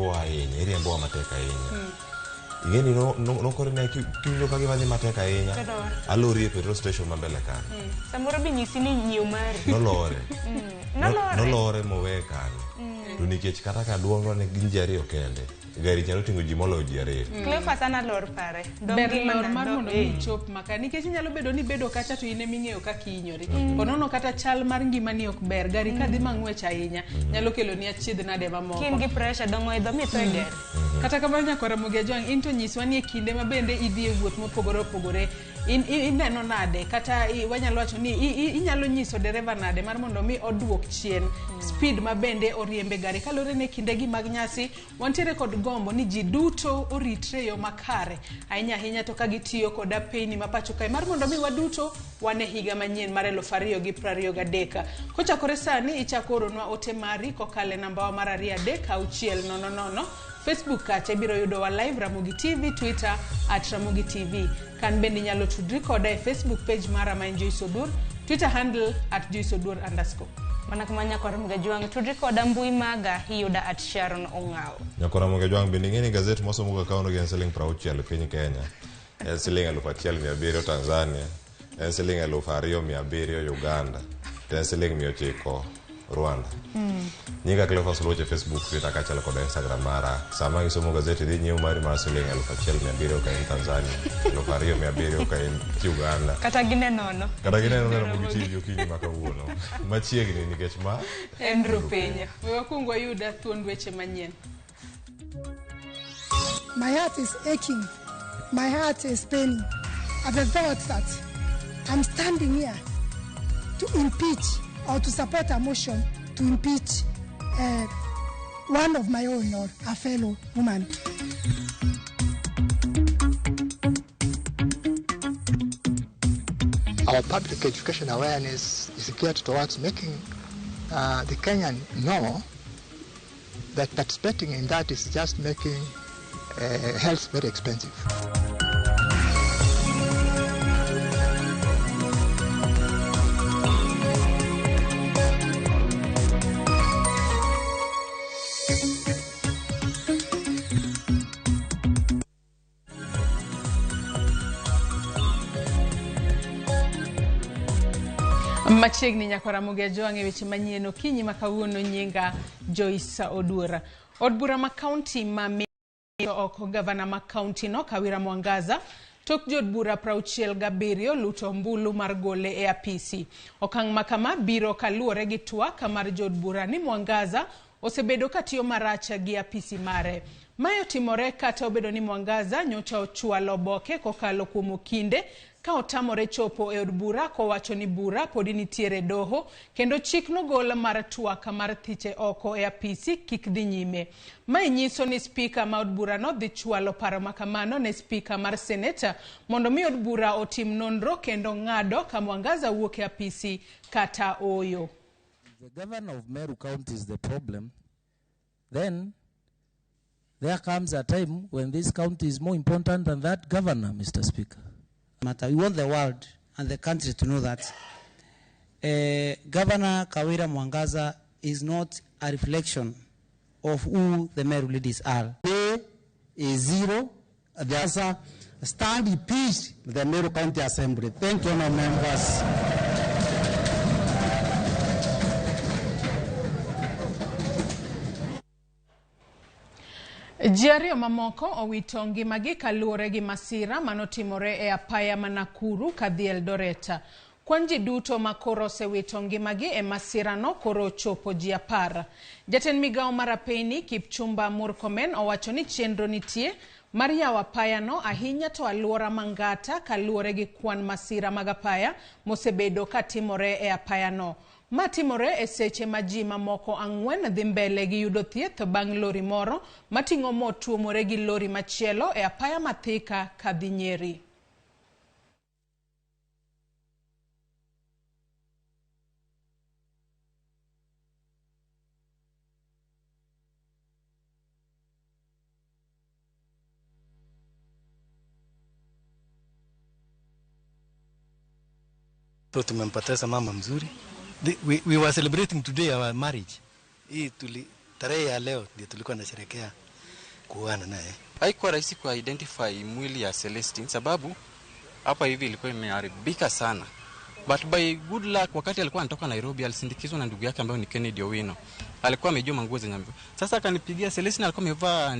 iriembo ahinya, iriembo mateka ahinya. Ingeni no korene kinyo kagi vani mateka ahinya. Alori e petrol station mambele kan. Samoro bi nyisi ni nyiu mari. Nolore. Nolore mowe kan. To nikech kata ka duono ne ginjari okende. Gari nyalo tingo ji molo ji are. Clever sana lor pare. Ber lor mar mondo chop maka nikech nyalo bedo ni bedo kacha to ine ming'eyo ka kinyori. Konono kata chal mar ngima ni ok ber gari kadhi mang'wech ahinya nyalo kelo ni achiedh nade mamoko. Kin gi pressure dongo idho mi to ger. Kata kamano nyakora Ramogi Ajwang' in to nyiswa ni e kinde ma bende idhi e wuoth mopogore opogore ineno nade kata wanyalo wacho ni inyalo nyiso dereva nade mar mondo mi oduok chien speed ma bende oriembe gari kalore ne kinde gi mag nyasi wantiere kod gombo ni ji duto oritre yo makare ahinya ahinya to ka gitiyo kod apeni ma pacho kae mar mondo mi waduto wane higa manyien mar 2023 kochakore sani ichako oronwa ote mari kokale namba mar 236000 Facebook kacha ibiro yudo wa live Ramogi TV, Twitter @Ramogi TV. Kan bende nyalo tudri koda e Facebook page mara ma Joyce Odur, Twitter handle @JoyceOdur_. Mana kama nyakora Ramogi Ajwang' tudri koda mbui maga hiyuda @Sharon Ong'ao. Nyakora Ramogi Ajwang' bende ng'eni gazet mosomo ga kauno gen siling 60 piny Kenya. En siling 1700 Tanzania. En siling 2700 Uganda. En siling 900 Rwanda. Nyinga Clever Soloche Facebook, Twitter kachal kod Instagram mara. Sama isomo gazeti dhi nyiew mari mar siling 1700 ka in Tanzania, 2700 ka in Uganda. Kata gine nono. Kata gine nono Ramogi TV okinyi makawuono. Machiegni nikech ma Andrew Penya. Wakungo yuda thuond weche manyien. My heart is aching. My heart is paining at the thought that I'm standing here to impeach or to support a motion to impeach one of my own or a fellow woman. Our public education awareness is geared towards making the Kenyan know that participating in that is just making health very expensive. Machiegni nyakora Ramogi Ajwang' e weche manyien okinyi makawuono nyinga Joyce Odur. Od bura ma county ma oko gavana ma county no Kawira Mwangaza tok jod bura 67 luto mbulu mar gole e apisi. Okang' makama biro kaluore gi twak mar jod bura ni Mwangaza osebedo katiyo maracha gi apisi mare. Mayo timore kata obedo ni Mwangaza nyocha ochwalo boke kokalo kuom okinde ka otamore chopo e od bura kowacho ni bura podi nitiere doho kendo chik no gol mar twak mar thiche oko e apisi kik dhi nyime. Mai nyiso ni speaker ma od bura no dhi chwalo paro makamano ne speaker mar seneta mondo mi od bura otim nonro kendo ng'ado ka Mwangaza wuok e apisi kata oyo. The governor of Meru County is the problem. Then there comes a time when this county is more important than that governor, Mr. Speaker. We want the world and the country to know that Governor Kawira Mwangaza is not a reflection of who the Meru leaders are. Pay is zero. There's a stand in peace the Meru County Assembly. Thank you, members. Jiario mamoko owito ngimagi kaluore gi masira manotimore e apaya Manakuru kadhi Eldoreta. Kwanji duto makoro sewito ngimagi e masira no koro chopo ji 10. Jatend migao marapeni Kipchumba Murkomen owacho ni chenro nitie mar yawo apaya no ahinya to aluora Mangata kaluore gi kwan masira mag apaya mosebedo katimore e apaya no. Matimore e seche maji mamoko 4 dhi mbele gi yudo thieth bang' lori moro mating'o mo tuomore gi lori machielo e apaya Mathika kadhi Nyeri. Tumempoteza mama mzuri. We were celebrating today our marriage. Hii tarehe ya leo ndio tulikuwa tunasherehekea kuana naye. Haikuwa rahisi ku identify mwili ya Celestine sababu hapa hivi ilikuwa imeharibika sana. But by good luck, wakati alikuwa anatoka Nairobi alisindikizwa na ndugu yake ambaye ni Kennedy Owino. Alikuwa amejua manguo zenye. Sasa akanipigia Celestine, alikuwa amevaa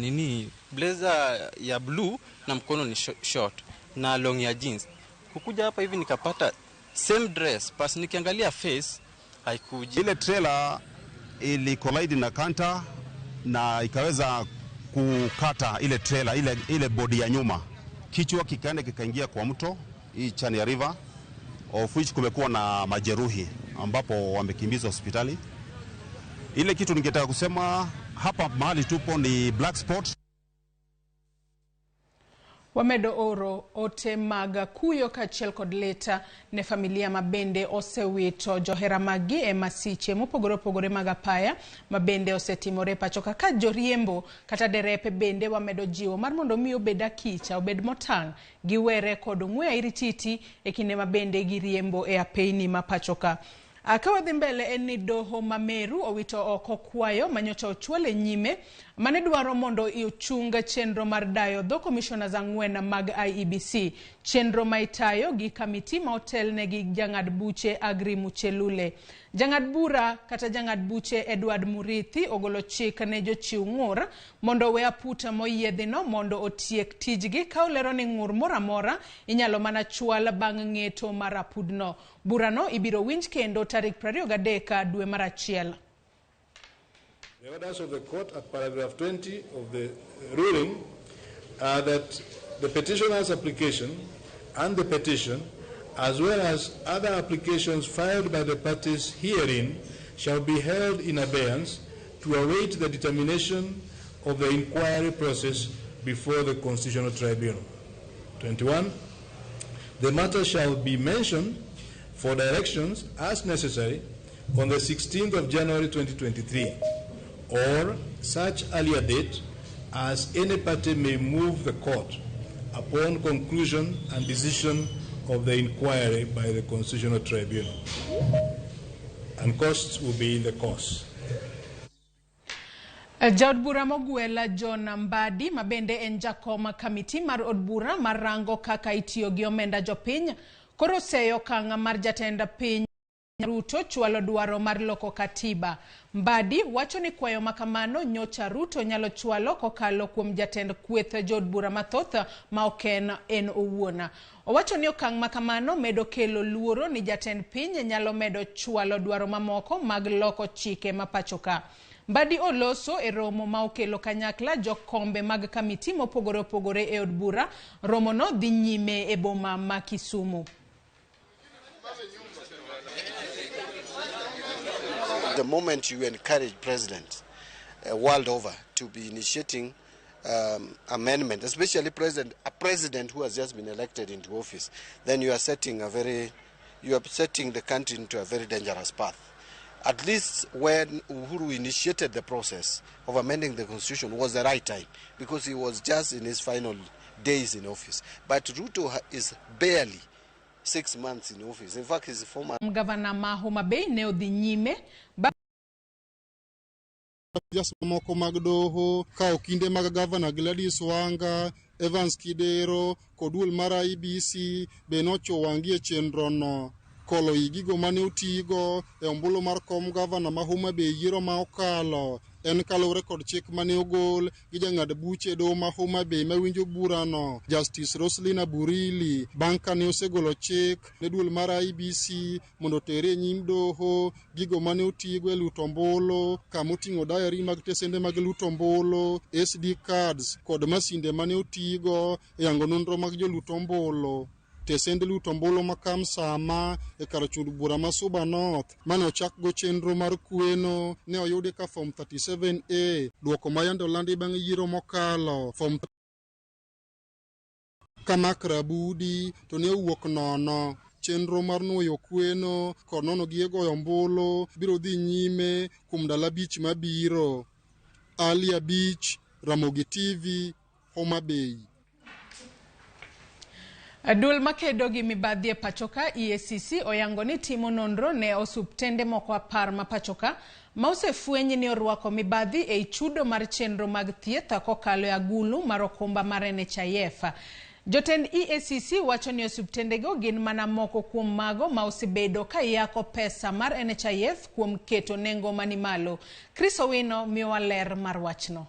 blazer ya blue na mkono ni short na long ya jeans. Kukuja hapa hivi nikapata same dress, pas nikiangalia face haikuji. Ile trailer ili collide na kanta na ikaweza kukata ile trailer ile body ya nyuma. Kichwa kikaenda kikaingia kwa mto hii Chania River, of which kumekuwa na majeruhi ambapo wamekimbizwa hospitali. Ile kitu ningetaka kusema hapa mahali tupo ni black spot. Wamedo oro ote maga kuyo kachiel kod leta ne familia mabende osewito johera magi e masiche mopogore maga paya mabende osetimore pachoka ka joriembo kata derepe bende wamedo jiwo mar mondo mi obeda kicha obed motang giwere kod ng'we airititi e kinde mabende giriembo e apeini mapachoka. Akawadhi mbele eni doho mameru owito oko kwayo manyocha ochwale nyime mane dwaro mondo ichunga chenro mar dayo dho commissioners ang'wen mag IEBC chenro maitayo gi kamiti ma hotel ne gi jang'ad buche Agri Muchelule. Jang'ad bura kata jang'ad buche Edward Murithi ogolo chik ne jochiw ng'ur mondo we aputa moyiedhino mondo otiek tijgi ka olero ni ng'ur moramora inyalo mana chwal bang' ng'eto mar apudno. Burano ibiro winj kendo tarik 23 dwe mar achiel. The orders of the court at paragraph 20 of the ruling are that the petitioner's application and the petition, as well as other applications filed by the parties herein, shall be held in abeyance to await the determination of the inquiry process before the Constitutional Tribunal. 21. The matter shall be mentioned for directions as necessary on the 16th of January 2023 or such earlier date as any party may move the court upon conclusion and decision of the inquiry by the Constitutional Tribunal. And costs will be in the course. Jaod bura mogwela John Mbadi mabende en jakom kamiti mar od bura marango kaka itiyo gi omenda jopiny koro seyo kanga mar jatenda piny Ruto chwalo dwaro mar loko katiba. Mbadi wacho ni kwayo makamano nyocha Ruto nyalo chwalo kokalo kuom jatend kweth jod bura mathoth ma oken en owuona. Owacho ni okang' makamano medo kelo luoro ni jatend piny nyalo medo chwalo dwaro mamoko mag loko chike mapachoka. Mbadi oloso e romo ma okelo kanyakla jokombe mag kamiti mopogore e od bura. Romo no dhi nyime e boma ma Kisumu. The moment you encourage presidents world over to be initiating amendment, especially a president who has just been elected into office, then you are setting the country into a very dangerous path. At least when Uhuru initiated the process of amending the constitution was the right time because he was just in his final days in office. But Ruto is barely 6 months in office. In fact, his former Governor Mahoma Bay ne odhi nyime moko mag doho ka okinde mag Governor Gladys Wanga, Evans Kidero kod duol mar IEBC be nochowangie chenro no kolo gigo mane otigo e ombulu mar kom Governor Mahoma Bay yiero ma okalo en kalore kod chik mane ogol gi jang'ad buche doho ma Homa Bay mawinjo burano Justice Roslina Burili bang' kane osegolo chik ne duol mar IEBC mondo tere nyim doho gigo mane otigo e luto ombulu kama oting'o diary mag tesende mag luto ombulu, SD cards kod masinde mane otigo e yango nonro mag joluto ombulu. Tesende luto ombulu makam sama e kar chud bura ma Suba North mane ochak go chenro mar kweno ne oyude ka form 37A duoko ma yande olandi bang' yiero mokalo form kamakra budi to ne owuok nono. Chenro mar nuoyo kweno kod nono gi goyo ombulu biro dhi nyime kuom ndalo 5 mabiro. Alia Beach, Ramogi TV, Homa Bay. Duol makedo gi mibadhi e pachoka EACC oyango ni timo nonro ne osuptende moko 10 ma pachoka ma osefweny ni orwako mibadhi e chudo mar chenro mag thieth kokalo e agulu mar okumba mar NHIF. Jotend EACC wacho ni osiptendego gin mana moko kuom mago ma osebedo ka yako pesa mar NHIF kuom keto nengo mani malo. Chris Owino miyowa ler mar wachno.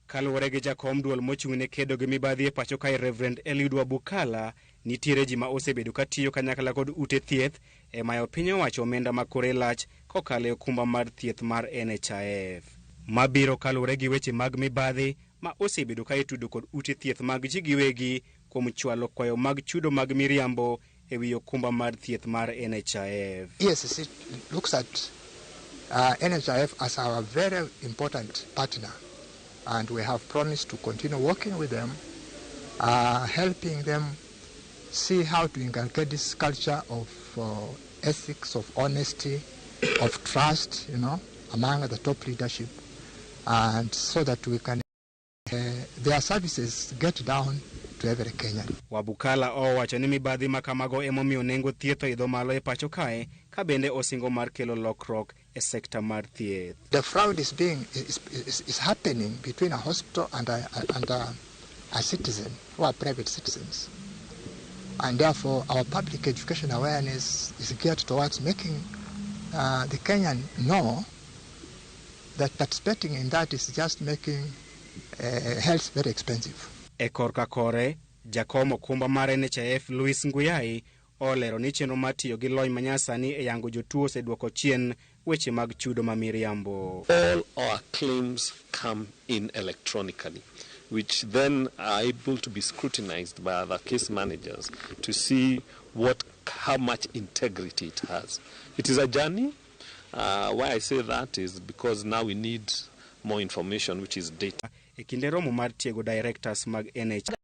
Kaluwore gi jakom duol mochung'ne kedo gi mibadhi e pacho kae Reverend Eliud Wabukala, nitiere ji ma osebedo ka tiyo kanyakla kod ute thieth e mayo piny owacho omenda ma kore lach kokalo e okumba mar thieth mar NHIF. Mabiro kaluwore gi weche mag mibadhi ma osebedo ka itudo kod ute thieth mag ji giwegi kuom chwalo kwayo mag chudo mag miriambo e wi okumba mar thieth mar NHIF. Yes, it looks at NHIF as our very important partner, and we have promised to continue working with them, helping them see how to inculcate this culture of ethics, of honesty, of trust, among the top leadership, and so that we can their services get down to every Kenyan. Wabukala owacho ni mibadhi makamago emomiyo nengo thieth idho malo e pacho kae ka bende osingo mar kelo lokruok e sekta mar thieth. The fraud is happening between a hospital and a citizen who are private citizens, and therefore our public education awareness is geared towards making the Kenyan know that participating in that is just making health very expensive. E korka kore, jakom okumba mar NHIF Louis Nguyai olero ni chenro mar tiyo gi lony manyasani e yango jotuo oseduoko chien weche mag chudo ma miriambo. All our claims come in electronically, which then are able to be scrutinized by other case managers to see how much integrity it has. It is a journey. Why I say that is because now we need more information, which is data. E kinde romo mar tiego directors mag NHIF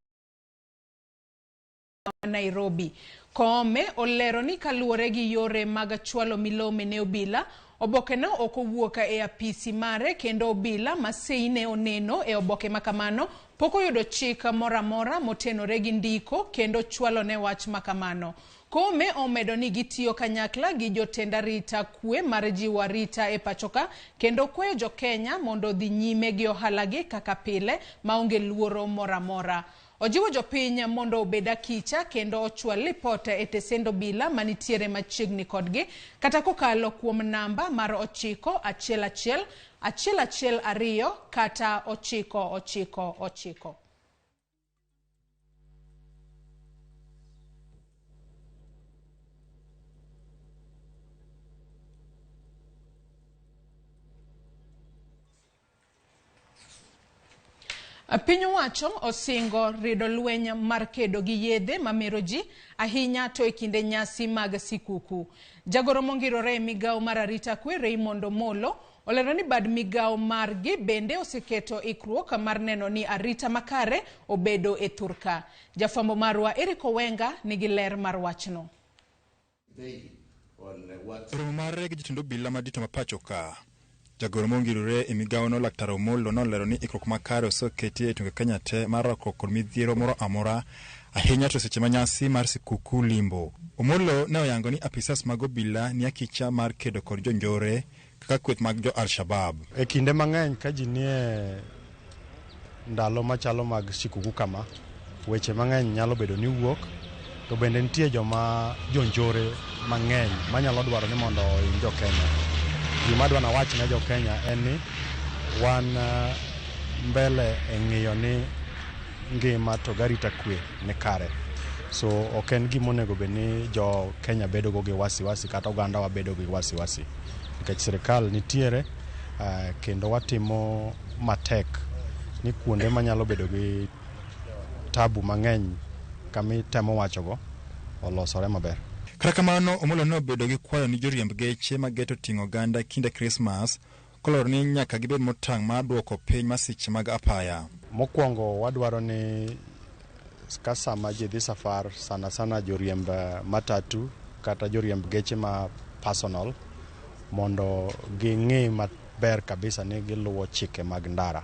Nairobi, Koome olero ni kaluwore gi yore mag chwalo milome ne obila, oboke no ok owuoka e apisi mare kendo obila ma seine oneno e oboke makamano pok oyudo chik moramora motenore gi ndiko kendo chwalo ne wach makamano. Koome omedo ni gitiyo kanyakla gi jotend arita kwe mar jiwo arita e pachoka kendo kwayo jo Kenya mondo dhi nyime gi ohalagi kaka pile maonge luoro moramora. Ojiwo jopiny mondo obeda kicha kendo ochwal ripota e tesendo bila manitiere machiegni kodgi kata kokalo kuom namba mar 911 112 kata 999. Piny owacho osingo rido lweny mar kedo gi yedhe mamero ji ahinya to e kinde nyasi mag sikuku. Jagoro mongirore migawo mar arita kwe Raymond Omolo olero ni bad migawo margi bende oseketo ikruok mar neno ni arita makare obedo e thurka. Jafwambo marwa Eric Owenga nigi ler mar wachno. Romo mar gi jotend obila madito ma pachoka. Jagoro mongirore e migawo no Laktar Omolo nolero ni ikruok makare osoketi e tunge Kenya te mar rakruok kod midhiero moro amora ahinya to seche manyasi mar sikuku limbo. Omolo ne oyango ni apisas mag obila ni akicha mar kedo kod jonjore kaka kweth mag jo Al-Shabaab. E kinde mang'eny ka ji nie ndalo machalo mag sikuku kama, weche mang'eny nyalo bedo ni wuok, to bende nitie joma jonjore mang'eny manyalo dwaro ni mondo ohiny jo Kenya. Gima dwana wach ne jo Kenya en ni wan mbele e ng'iyo ni ngima to garita kwe ne kare. So ok en gima onego bed ni jo Kenya bedo go gi wasiwasi kata oganda wa bedo gi wasiwasi. Nikech sirikal nitiere kendo watimo matek ni kuonde manyalo bedo gi tabu mang'eny kami temo wachogo olosore maber. Kata kamano Omolo no bedo gi kwayo ni joriemb geche mageto ting'o ganda kinde Christmas kolor ni nyaka gibed motang' mar duoko piny masiche mag apaya. Mokwongo wadwaro ni sama ji dhi safar sana joriemb matatu kata joriemb geche ma personal mondo ging'i maber kabisa ni giluwo chike mag ndara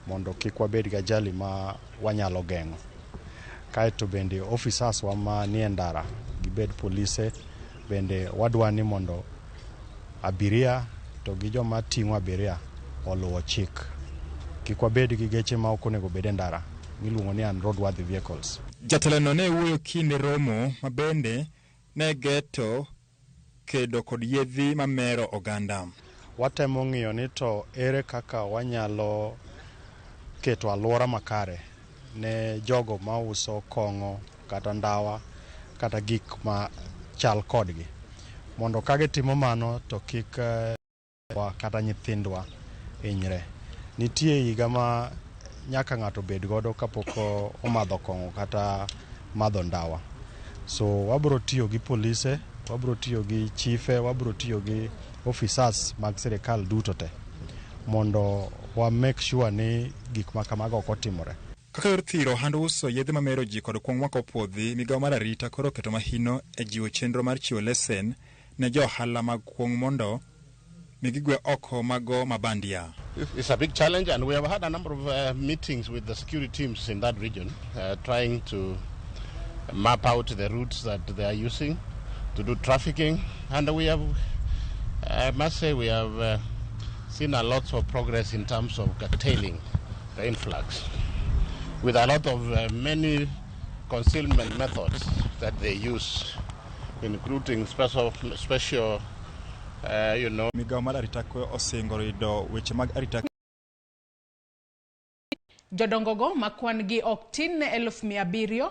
mondo kik wabed gi ajali ma wanyalo geng'o. Kaeto bende officers wa ma nie ndara gibed polise bende wadwani mondo abiria to gi joma ting'o abiria oluwo chik. Kik wabed gi geche ma ok onego bed e ndara miluongo ni unroadworthy vehicles. Jatelono ne wuoyo kinde romo mabende ne geto kedo kod yedhi mamero oganda. Watemo ng'iyo ni to ere kaka wanyalo keto alwora makare ne jogo ma uso kong'o kata ndawa kata gik ma chal kodgi, mondo ka gitimo mano to kik kata nyithindwa hinyre. Nitie higa ma nyaka ng'ato bed godo kapok omadho kong'o kata madho ndawa. So wabro tiyo gi polise, wabro tiyo gi chife, wabro tiyo gi officers mag sirikal duto te mondo wa make sure ni gik ma kamago ok otimore. Kaka yor thiro hand uso yedhe mamero ji kod kuong' mako puodhi, migawo mar arita koro keto mahino e jiwo chenro mar chiwo lesen ne jo ohala mag kuong' mondo migigwe oko mago mabandia. It's a big challenge, and we have had a number of meetings with the security teams in that region, trying to map out the routes that they are using to do trafficking. And we have, I must say, we have seen a lot of progress in terms of curtailing the influx, with a lot of many concealment methods that they use, including special migawo mar arita kwe osingo rido weche mag arita. Jodongogo makwan gi ok tin ne 700,000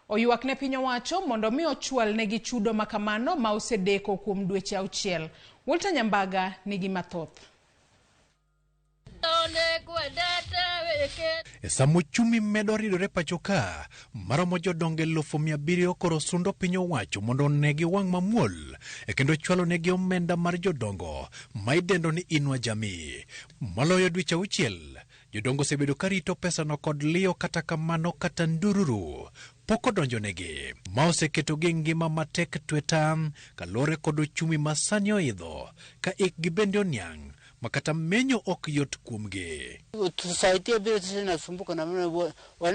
oyuak ne piny owacho mondo mi ochwal ne gi chudo makamano ma osedeko kuom dweche 6. Walter Nyambaga nigi mathoth. Samo chumi medo ridore pachoka, maromo jodonge 700,000 koro sundo piny owacho mondo negi wang' mamuol, kendo chwalo negi omenda mar jodongo ma idendo ni Inua Jamii. Maloyo dweche 6, jodongo osebedo karito pesano kod liyo kata kamano kata ndururu poko donjo negi, ma oseketo gi ngima matek twetan kalore kod ochumi masani oidho, ka ikgi bende oniang' makata menyo ok yot kuomgi. Tusaidie bila sisi nasumbuka na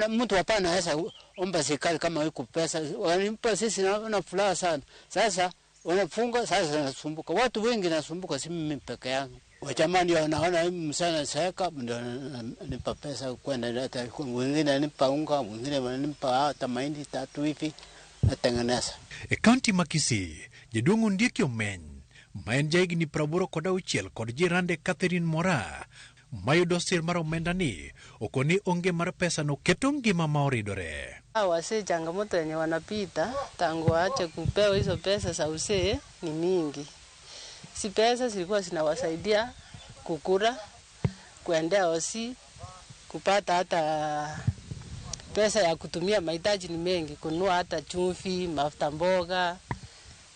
mtu hapa anaweza omba serikali kama iko pesa, wanimpa sisi na furaha sana. Sasa wanafunga, sasa nasumbuka. Watu wengi nasumbuka, si mimi peke yangu. Wajamani wanaona msana seka ndio nipa pesa kwenda hata wengine nipa unga, wengine wananipa hata mahindi 3 hivi natengeneza. Kaunti Makisi, jadongo ndieki omeny maen jaigni 86 kod jirande Catherine Mora mayudo sir mar omenda ni okoni onge mar pesa no keto ngima ma oridore. Wase changamoto yenye wanapita tangu waache kupewa hizo pesa za usee ni mingi. Si pesa zilikuwa zinawasaidia kukula, kuendea hosi, kupata hata pesa ya kutumia mahitaji ni mengi, kununua hata chumvi, mafuta mboga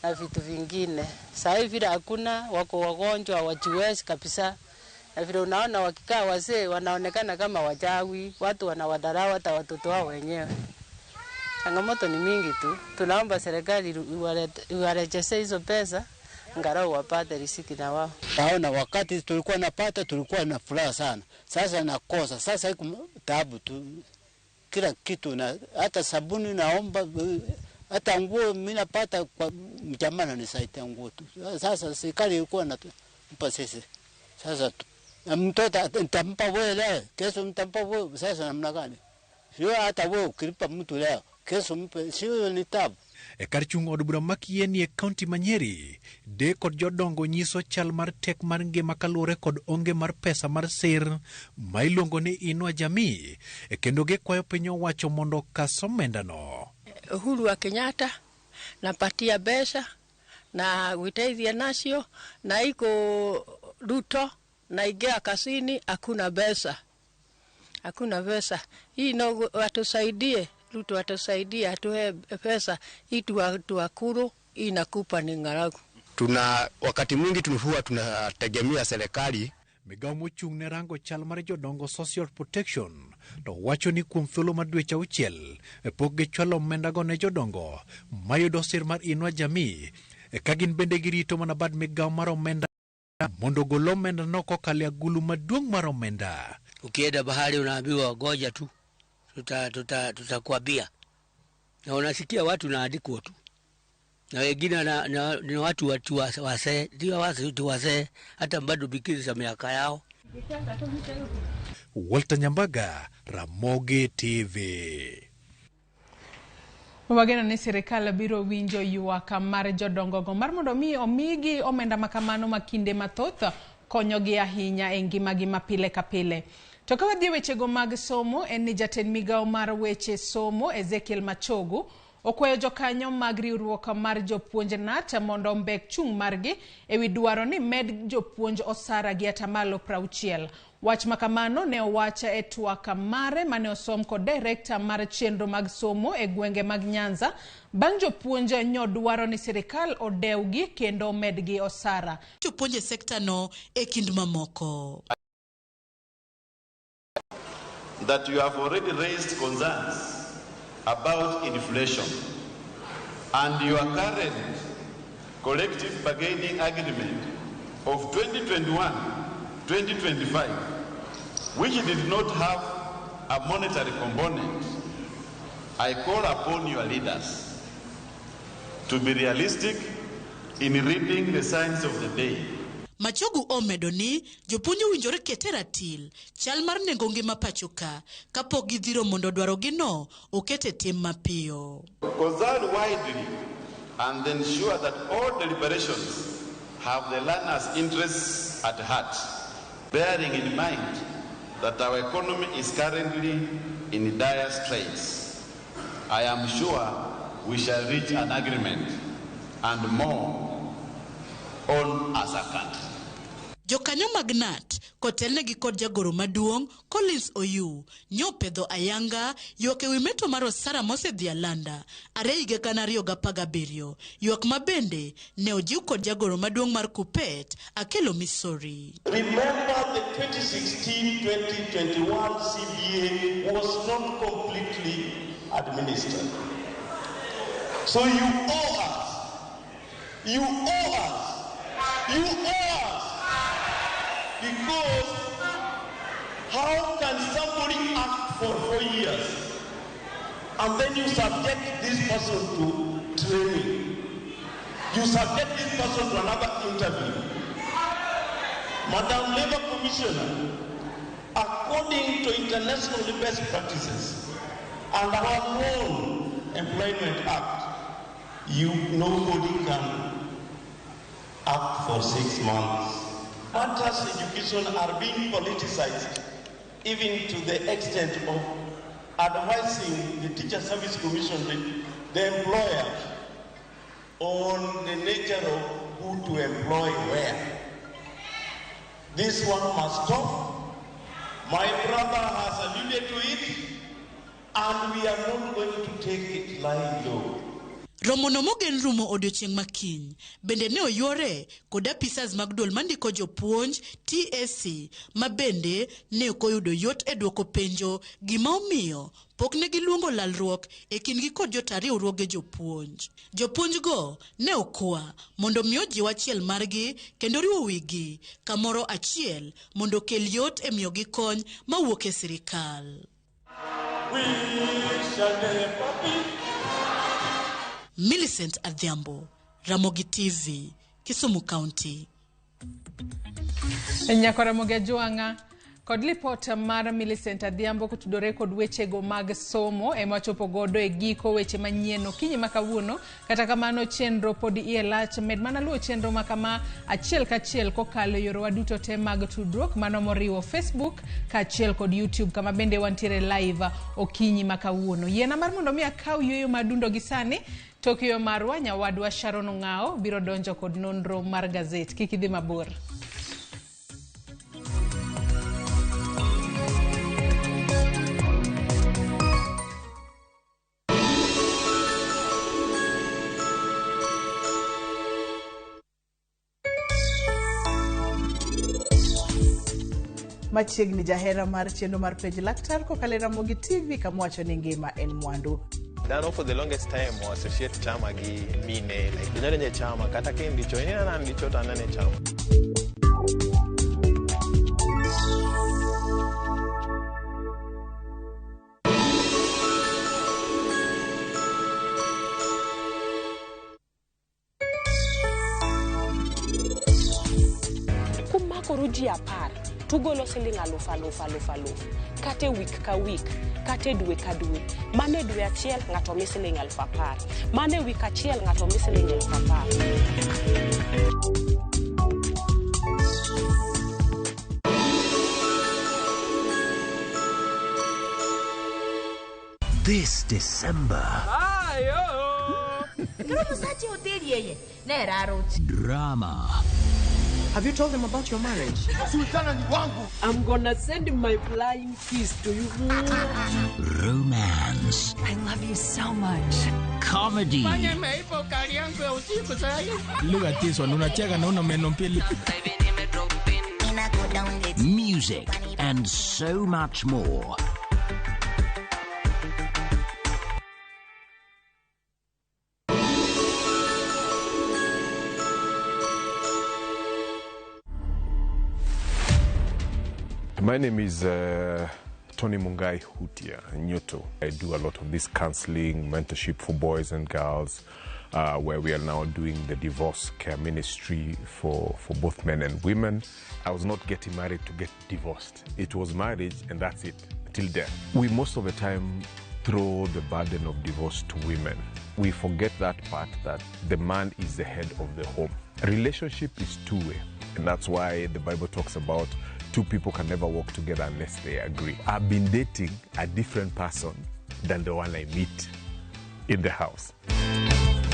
na vitu vingine. Sasa hivi hakuna, wako wagonjwa hawajiwezi kabisa. Na vile unaona wakikaa wazee wanaonekana kama wachawi, watu wanawadharau hata watoto wao wenyewe. Changamoto ni mingi tu. Tunaomba serikali iwarejeshe hizo pesa angalau wapate riziki na wao. Naona wakati tulikuwa napata tulikuwa na furaha sana. Sasa nakosa. Sasa iko taabu tu. Kila kitu na hata sabuni naomba, hata nguo mimi napata kwa mjamana nisaidia nguo tu. Sasa serikali ilikuwa inatupa sisi. Sasa mtoto nitampa wewe leo, kesho nitampa wewe, sasa namna gani? Sio hata wewe ukilipa mtu leo, kesho mpe, sio ni tabu. Kar chung od bura makieni e kaunti Manyeri, de kod jodongo nyiso chal mar tek mar ngima kalure kod onge mar pesa mar sir ma iluongo ni Inua Jamii, kendo gikwayo piny owacho mondo kas omenda no. Uhuru wa Kenyatta napatia pesa na witeithia nacio, na iko Ruto na ingia kasini hakuna pesa. Hakuna pesa. Hii no watusaidie, Ruto watusaidie atuhe pesa hii tuakuru inakupa ni ngaragu. Wakati mwingi huwa tunategemea serikali. Migawo mochung' ne rango chal mar jodongo social protection to wacho ni kuom thuolo mar dweche 6 pok gichwalo omenda go ne jodongo mayudo sir mar Inua Jamii, ka gin bende girito mana bad migawo mar omenda mondo gol omenda no kokalo agulu maduong' mar omenda. Ukienda bahari unaambiwa goja tu, tutakwambia. Na unasikia watu naandikwa tu. na wengine ni watu wazee, ndio watu wazee, hata bado bikiri za miaka yao. Walter Nyambaga, Ramogi TV. Wageno ni sirikal biro winjo ywak mar jodongo mar mondo mi omigi omenda makamano makinde mathoth konyogi ahinya e ngimagi mapile ka pile. To ka wadhi wechego mag somo, en ni jatend migawo mar weche somo Ezekiel Machogu okwayo jokanyo mag riwruok mar jopuonj NAT mondo ombek chung' margi ewi dwaro ni med jopuonj osara gi atamalo 60. Wach makamano ne owacha e twak mare mane osom kod direkta mar chenro mag somo e gwenge mag Nyanza bang' jopuonj nyodwaro ni sirikal odewgi kendo medgi osara. Jopuonj e sekta no e kind mamoko. That you have already raised concerns about inflation and your current collective bargaining agreement of 2021-2025, which did not have a monetary component. I call upon your leaders to be realistic in reading the signs of the day. Machogu omedo ni jopuonj winjore ketera til chal mar nengo ngima pachoka kapok gidhiro mondo dwarogi no okete tim mapiyo. Consult widely and ensure that all deliberations have the learners' interests at heart, bearing in mind that our economy is currently in dire straits. I am sure we shall reach an agreement and more on as a country. Jokanyo mag NAT kotelnegi kod jagoro maduong' Collins Oyu nyopedho ayanga ywak ewi meto mar osara mosedhi alanda are higa 2017, ywak mabende ne ojiw kod jagoro maduong' mar Kupet Akelo Misori. Remember the 2016-2021 CBA was not completely administered. So you owe us. You owe us. You owe us. Because how can somebody act for 4 years and then you subject this person to training? You subject this person to another interview. Madam Labor Commissioner, according to international best practices and our own Employment Act, nobody can act for 6 months. Matters education are being politicized, even to the extent of advising the Teacher Service Commission, the employer, on the nature of who to employ where. This one must stop. My brother has alluded to it, and we are not going to take it lying low. Romono mogen rumo odiochieng' makiny bende ne oyuore kod apisas mag duol mandiko jopuonj TSC mabende ne okoyudo yot e duoko penjo gima omiyo pok ne giluongo lalruok e kindgi kod jota riwruoge jopuonj. Jopuonj go ne okwa mondo miyo jiw achiel margi kendo riwo wigi kamoro achiel mondo kel yot e miyo gi kony mawuok e sirikal. Millicent Adhiambo, Ramogi TV, Kisumu County. Nyako Ramogi Ajuanga kod lipot mar Millicent Adhiambo kutudore kod wechego mag somo wachopo godo e giko weche manyieno kinyi makawuono. Kata kamano chenro podi ielach med mana luo chenro makama achiel kachiel kokalo yorowa duto te mag tudruok mano moriwo Facebook kachiel kod YouTube kama bende wantiere live okinyi makawuono. Yiena mar mondo mi akaw yueyo madundo gisani Tokyo marwa nyawadwa Sharon Ngao biro donjo kod nonro mar gazet. Kik idhi mabor. Machiegni jahera mar chenro mar Penj Laktar kokalo e Ramogi TV kamwacho ni ngima en mwandu. Dhano for the longest time was associate chama gi mine, like dinyo chama kata kendicho ina nan dicho to anane chama. samoro ji 10 tugolo siling 1,000 kate week ka week kate dwe ka dwe. Mane dwe achiel ng'ato mi siling 10,000. Mane week achiel ng'ato mi siling 10,000. This December, drama. Have you told them about your marriage? I'm gonna send my flying kiss to you. Romance. I love you so much. Comedy. Music and so much more. My name is Tony Mungai Hutia Nyoto. I do a lot of this counseling, mentorship for boys and girls, where we are now doing the divorce care ministry for both men and women. I was not getting married to get divorced. It was marriage and that's it, till death. We most of the time throw the burden of divorce to women. We forget that part that the man is the head of the home. A relationship is two-way, and that's why the Bible talks about two people can never work together unless they agree. I've been dating a different person than the one I meet in the house.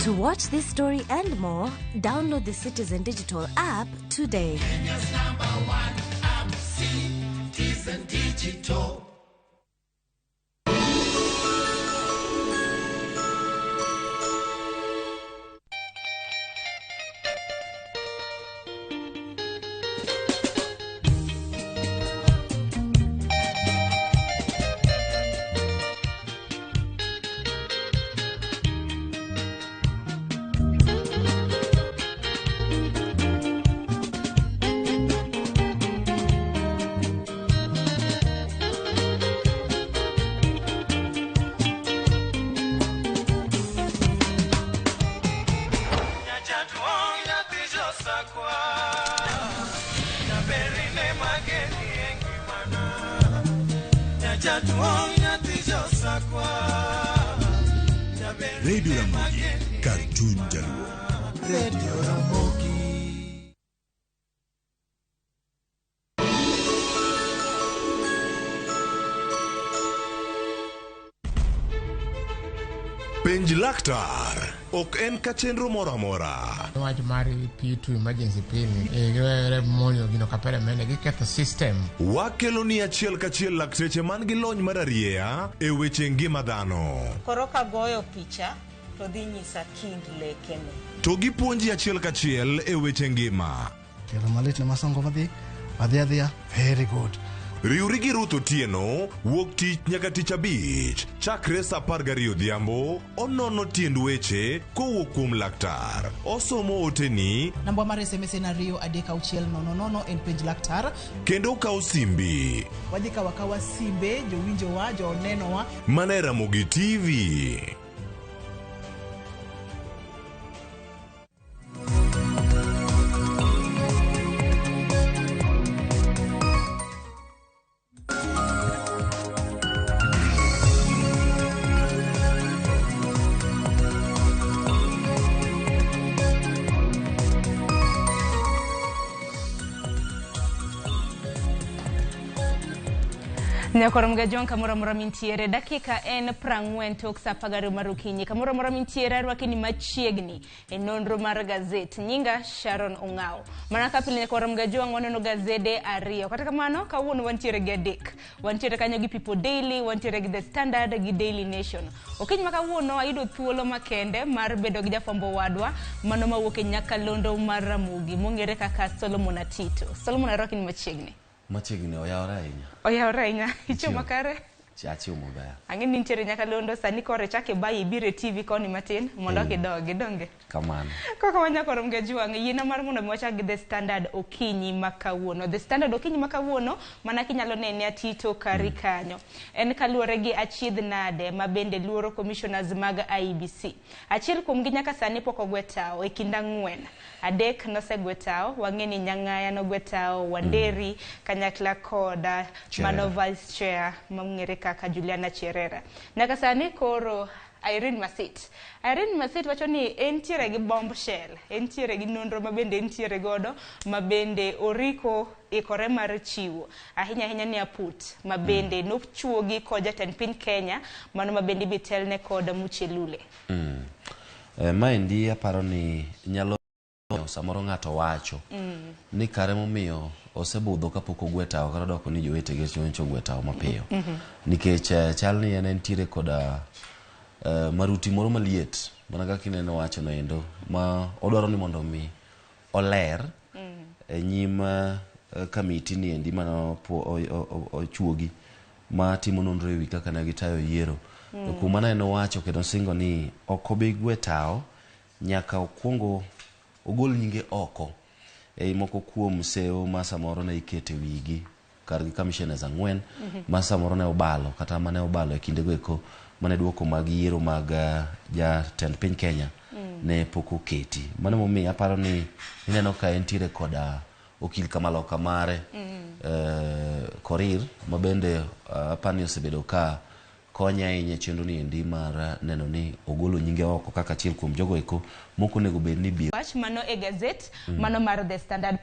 To watch this story and more, download the Citizen Digital app today. Kenya's #1 app, Citizen Digital. Radio Ramogi, Cartoon Jaluo. Radio Ramogi. Penj laktar ok en ka chenro moro amora. Wach mar P2 emergency pin e monyo gino kapere mene giketho system. Wakelo ni achiel kachiel lakteche man gi lony mar arieya e weche ngima dhano. Koro ka goyo picha to dhi nyisa kind lekene. To gipuonji achiel kachiel e weche ngima. Kero malit na masongo adhiya. Very good. Riuri gi Ruth Otieno wuok tich nyaka tich abich chakre sa 12 odhiambo. Onono tiend weche kowuok kuom laktar. Osomo oteni. Namba mar SMS en 23600 en penj laktar. Kendo kawo simbi. Wadhi kawa simbe jowinjowa jonenowa. Mana Ramogi TV. Nyakoro mgajon kamora mintiere dakika en 40 tok sa 10 marukinyi kamora mintiere rwakini machiegni e nonro mar gazet nyinga Sharon Ongao mana kapile nyakoro mgajon waneno gazede ariyo kata kamano kawuono wantiere gi adek wantiere kanyo gi People Daily wantiere gi The Standard gi Daily Nation okiny makawuono ayudo thuolo makende mar bedo gi jafombo wadwa mano mawuok e Nyakalondo mar Ramogi mongere kaka Solomon Atito. Solomon rwakini machiegni Machiegni oyawra ahinya. Oyawra ahinya. Icho makare. chachi maber. Ang'e ni nitiere nyakalondo sani kore chake bayi ibire TV koni matin mondo gidonge. Kamano. Kaka wanyakoro mga juang yiena mar mondo wachak gi The Standard okinyi makawuono. The Standard okinyi makawuono mana kinyalo nene atito kari kanyo. En kaluore gi achiedh nade mabende luoro commissioners mag IEBC. Achiel kuom gi nyaka sani pok ogwetao e kinda ng'wen. Adek nosegwetao, wang'eni Nyang'aya nogwetao, Wanderi, kanyakla koda, mano vice chair mamng'ere kaka Juliana Cherera. Nyaka sani koro Irene Masit wacho ni entiere gi bombshell, entiere gi nonro mabende entiere godo, mabende oriko ikore mar chiwo. Ahinya ni aput, mabende nochuogi kod jatend piny Kenya, mano mabende bitelne kod Muchelule. Maendi aparo ni nyalo samoro ng'ato wacho ni kare momiyo osebudho kapok ogwetao kata doko ni jowetege choncho ogwetao mapiyo. Nikech chal ni en entiere koda maruti moro maliet mana kaka ineno wacho no endo ma odwaro ni mondo mi oler e nyim kamiti ni endi mana ochuogi ma timo nonro ewi kaka ne gitayo yiero. Kuma ne wacho kendo singo ni okobi gwetao nyaka okwongo ogol nyinge oko ei moko kuom seo ma samoro ne ikete wigi kar gi commissioners ang'wen ma samoro ne obalo kata mane obalo e kindego eko mane duoko mag yiero mag jatend piny Kenya ne pok oketi. Mano momiyo aparo ni ineno ka entiere koda okil Kamaloka mare Korir mabende apani osebedo ka konya ahinya chenro ni endi mar neno ni ogolo nyinge oko kaka achiel kuom jogo eko moko nego bed ni biro. Wach mano e gazette mano mar The Standard.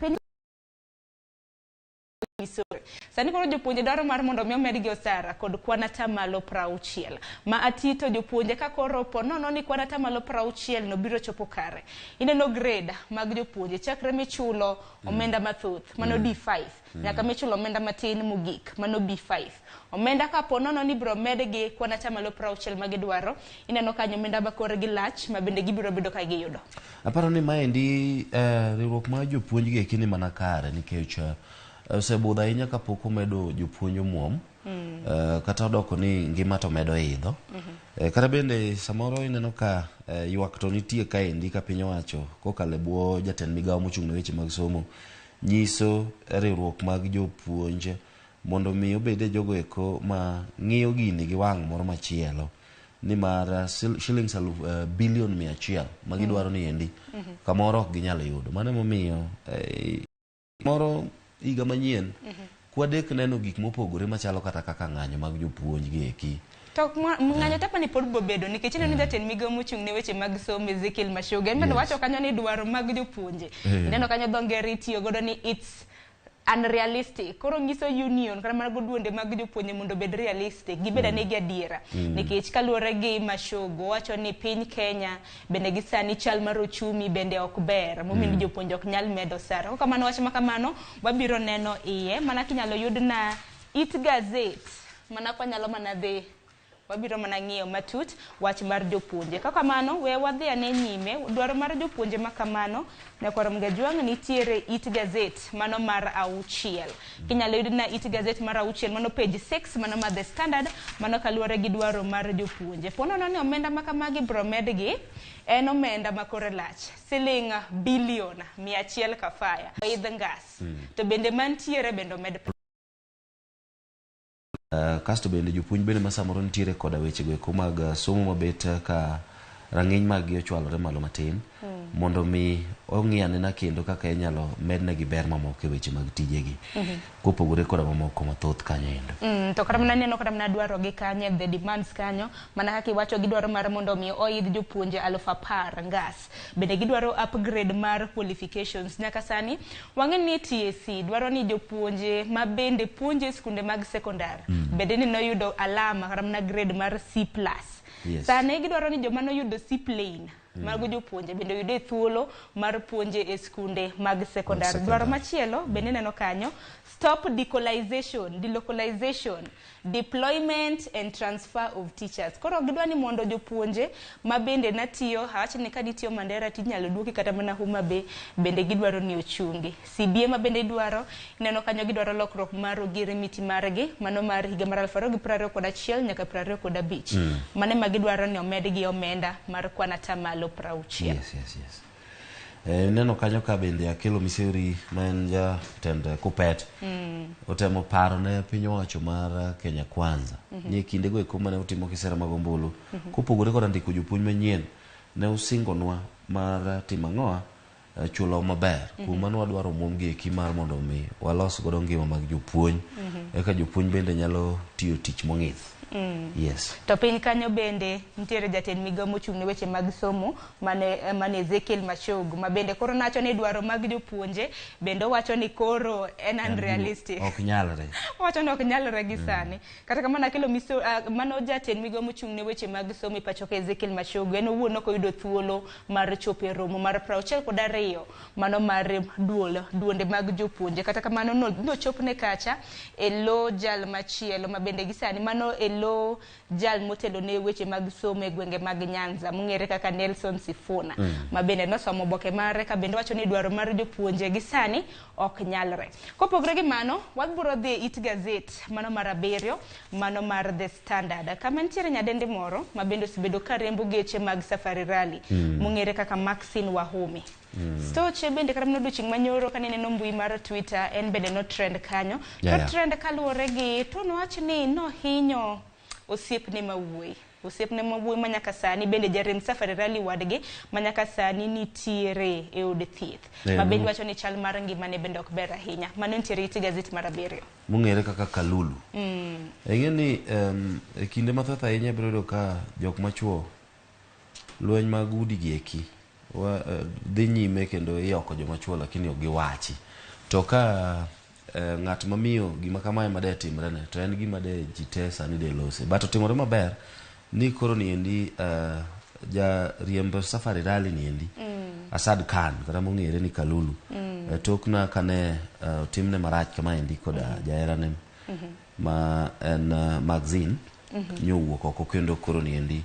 Sani koro jopuonje dwaro mar mondo mi omed gi osara kod kwan atamalo 60. Ma atito jopuonje ka koro po nono ni kwan atamalo 60 no biro chopo kare. Ineno grade mag jopuonje chakre michulo omenda mathoth mano D5 nyaka michulo omenda matin mogik mano B5. Omenda ka po nono ni biro med gi kwan atamalo 60 ma gidwaro ineno kanyo omenda bakore gi lach ma bende gibiro bedo ka giyudo. Aparo ni maendi riwruok mar jopuonj gi ekini mana kare nikech osebudho ahinya kapok omedo jopuonj omuom kata odoko ni ngima to medo idho. Kata bende samoro ineno ka ywak to nitie kaendi ka piny owacho kokalo bwo jatend migawo mochung' ne weche mag somo nyiso riwruok mag jopuonj mondo mi obede jogo eko ma ng'iyo gini gi wang' moro machielo ni mar shillings bilion 100 ma gidwaro ni endi kamoro ok ginyalo yudo. Mano momiyo moro higa manyien kwadek neno gik mopogore machalo kata kaka ng'anyo mag jopuonj gi eki. To ng'anyo tapa ni pod bobedo nikech ineno jatend migawo mochung' ne weche mag somo Ezekiel Mashoga en wacho kanyo ni dwaro mag jopuonje. Ineno kanyo dho ngere tiyo godo ni it's unrealistic. Koro ngiso union kata mag duonde mag jopuonje mondo bed realistic gibeda ne gi adiera nikech kaluore gi Mashogo wacho ni piny Kenya bende gi sani chal mar ochumi bende ok ber momiyo jopuonje ok nyal medo sara. Kaka mano wach makamano wabiro neno iye mana kinyalo yudna It Gazette mana kwa nyalo mana dhi wabiro mana ng'iyo matut wach mar jopuonje. Kaka mano we wadhi ane nyime dwaro mar jopuonje makamano ne kwarom gajuang nitiere It Gazette mano mar 6. Kinyalo yudna It Gazette mar 6 mano page 6 mano mar The Standard mano kaluore gi dwaro mar jopuonje. Pono ni omenda makamagi bro medgi en omenda makore lach siling bilion 100 kafaya idh ngas to bende mantiere bende med kasto bende jopuonj bende masamoro nitiere koda weche go eko mag somo mabet ka rang'iny mag gi ochwalore malo matin mondo mi ong'iyane na kendo kaka inyalo medne gi ber mamoko e weche mag tijegi kopogore koda mamoko mathoth kanyo endo. To kata mana neno kata mana dwaro gi kanyo the demands kanyo mana kaka iwacho gidwaro mar mondo mi oidh jopuonje 10,000 ngas. Bende gidwaro upgrade mar qualifications nyaka sani wang'e ni TSC dwaro ni jopuonje ma bende puonje skunde mag sekondari bende ni noyudo alama kata mana grade mar C+. Sane gidwaro ni joma noyudo C plain mago jopuonje bende yudo thuolo mar puonje e skunde mag sekondari. Dwaro machielo bende neno kanyo, stop delocalization, deployment and transfer of teachers. Koro gidwa ni mondo jopuonje ma bende natiyo, hawacho ni ka nitiyo Mandera tinyalo duoki kata mana Homa Bay, bende gidwaro ni ochungi. CBA ma bende dwaro, neno kanyo gidwaro lokruok mar ogirimiti margi, mano mar higa mar 2021 nyaka 2025. Mane ma gidwaro ni omedgi omenda mar kwana tamalo 60. Yes. Neno kanyo ka bende Akelo Miseri maen ja tend Kupet otemo paro ne piny owacho mar Kenya Kwanza ni kinde go eko mane utimo kisera mag ombulu kopogore kod ndiko jopuonj manyien ne usingonwa mar timo ang'oa chulo maber kuma ne wadwaro omwomgi eki mar mondo mi walos godo ngima mag jopuonj eka jopuonj bende nyalo tiyo tich mong'ith. Yes. To piny kanyo bende nitiere jatend migao mochung' ne weche mag somo mane Ezekiel Machogu ma bende koro nacho ni dwaro mag jopuonje bende wacho ni koro en unrealistic. Ok nyalre. Wacho ni ok nyalre gi sani. Kata kamano Akelo Miseri mano jatend migao mochung' ne weche mag somo pacho ka Ezekiel Machogu en owuon ok oyudo thuolo mar chopo e romo mar 62 mano mar duonde mag jopuonje. Kata kamano nochopne kacha e lo jal machielo ma bende gi sani mano e lo jal motelo ne weche mag somo e gwenge mag Nyanza mong'ere kaka Nelson Sifuna ma bende nosomo boke mare ka bende wacho ni dwaro mar jopuonje gi sani ok nyalre. Kopogre gi mano, wabiro dhi it gazet mano mar 7 mano mar The Standard kama nitiere nyadendi moro ma bende osebedo ka riembo geche mag Safari Rally mong'ere kaka Maxine Wahome. Stoche bende kata mnodo ching manyoro kanene no mbui mar Twitter en bende no trend kanyo. To trend kaluwore gi to nowacho ni no hinyo osiepne mawuoyi manyaka sani bende jarem Safari Rally wadgi manyaka sani nitiere e od thieth ma bende wacho ni chal mar ngimane bende ok ber ahinya. Mano nitiere it gazet mar 7 mong'ere kaka Kalulu. Eng'eni e kinde mathoth ahinya biro yudo ka jok machuo lweny mag udi gi eki dhi nyime kendo iyoko joma chuo lakini ok giwachi. To ka ng'at mamiyo gima kamae made timrene to en gima de jite sani de lose. But otimore maber ni koro niendi ja riembo Safari Rally niendi Asad Khan kata mong'ere ni Kalulu tokna kane timne marach kama endi koda jaherane ma en magazine nyowuok oko kendo koro niendi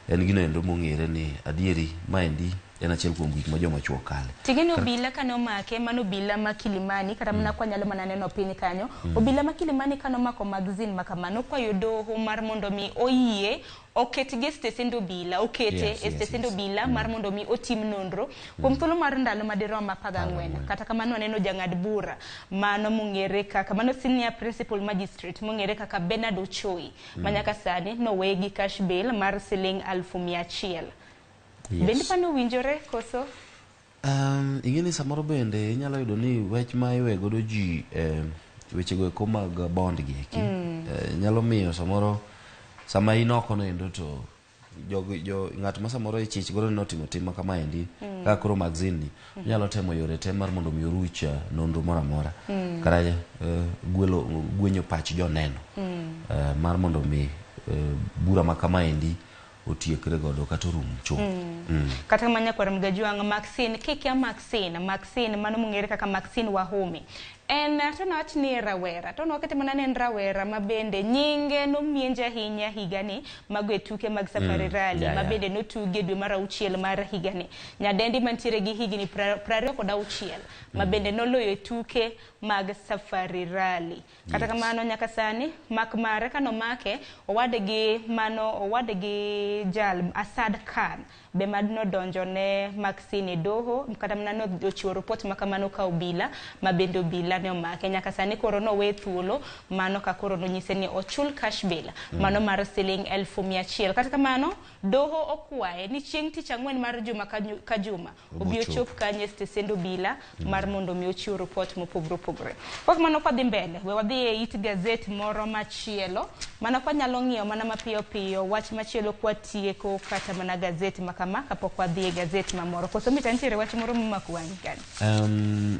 en gino endo mong'ere ni adieri maendi en achiel kuom gik ma joma chuo kale. Tigeni obila kane omake mano obila ma Kilimani kata mana kwa nyalo mana neno piny kanyo obila ma Kilimani kano mako magazine makamano kwayo doho mar mondo mi oyie oketgi stesend obila okete stesend obila mar mondo mi otim nonro kuom thuolo mar ndalo madirom 14. Kata kamano aneno jang'ad bura mano mong'ere kaka mano senior principal magistrate mong'ere kaka Bernard Ochoi manyaka sani nowegi cash bail mar siling 100,000. Bende pano winjore koso? Ingeni samoro bende inyalo yudo ni wech ma iwe godo ji weche go eko mag bond gi eki nyalo miyo samoro sama inoko no endo to ng'at ma samoro ichich godo ni notimo tim kama endi kaka koro magazine ni nyalo temo yore te mar mondo mi oruch nonro moro amora kara gwenyo pach joneno mar mondo mi bura ma kama endi otiekre godo kata rum chuo. Kata manya kwa mgajuang Maxine kiki ya Maxine mano mungere kaka Maxine Wahome en tona wach ni rawera tona wakati manane en rawera mabende nyinge no mienja hinya higani magwe tuke mag Safari Rally mabende no tuge dwe mara uchiel mara higani nyadendi mantiere gi higini 26 mabende no loyo tuke mag Safari Rally kata kamano nyaka sani mak mare kano make owade gi jal Asad Khan be madno donjo ne Maxine doho kata manano ochiwo report makamano ka obila mabende obila ne omake nyaka sani koro no we thuolo mano ka koro no nyise ni ochul cash bail mano mar siling 100,000 kata kamano doho okwaye ni chieng' tich ang'wen mar juma ka juma obi ochop kanye stesend obila mar mondo mi ochiwo report mopogre. Kwa mano kwa dhi mbele we wadhi e it gazet moro machielo mana kwa nyalo ng'iyo mana mapiyo piyo wach machielo kwa tieko kata mana gazeti makama kapok wadhi e gazeti mamoro koso mita nitiere wach moro makwani kan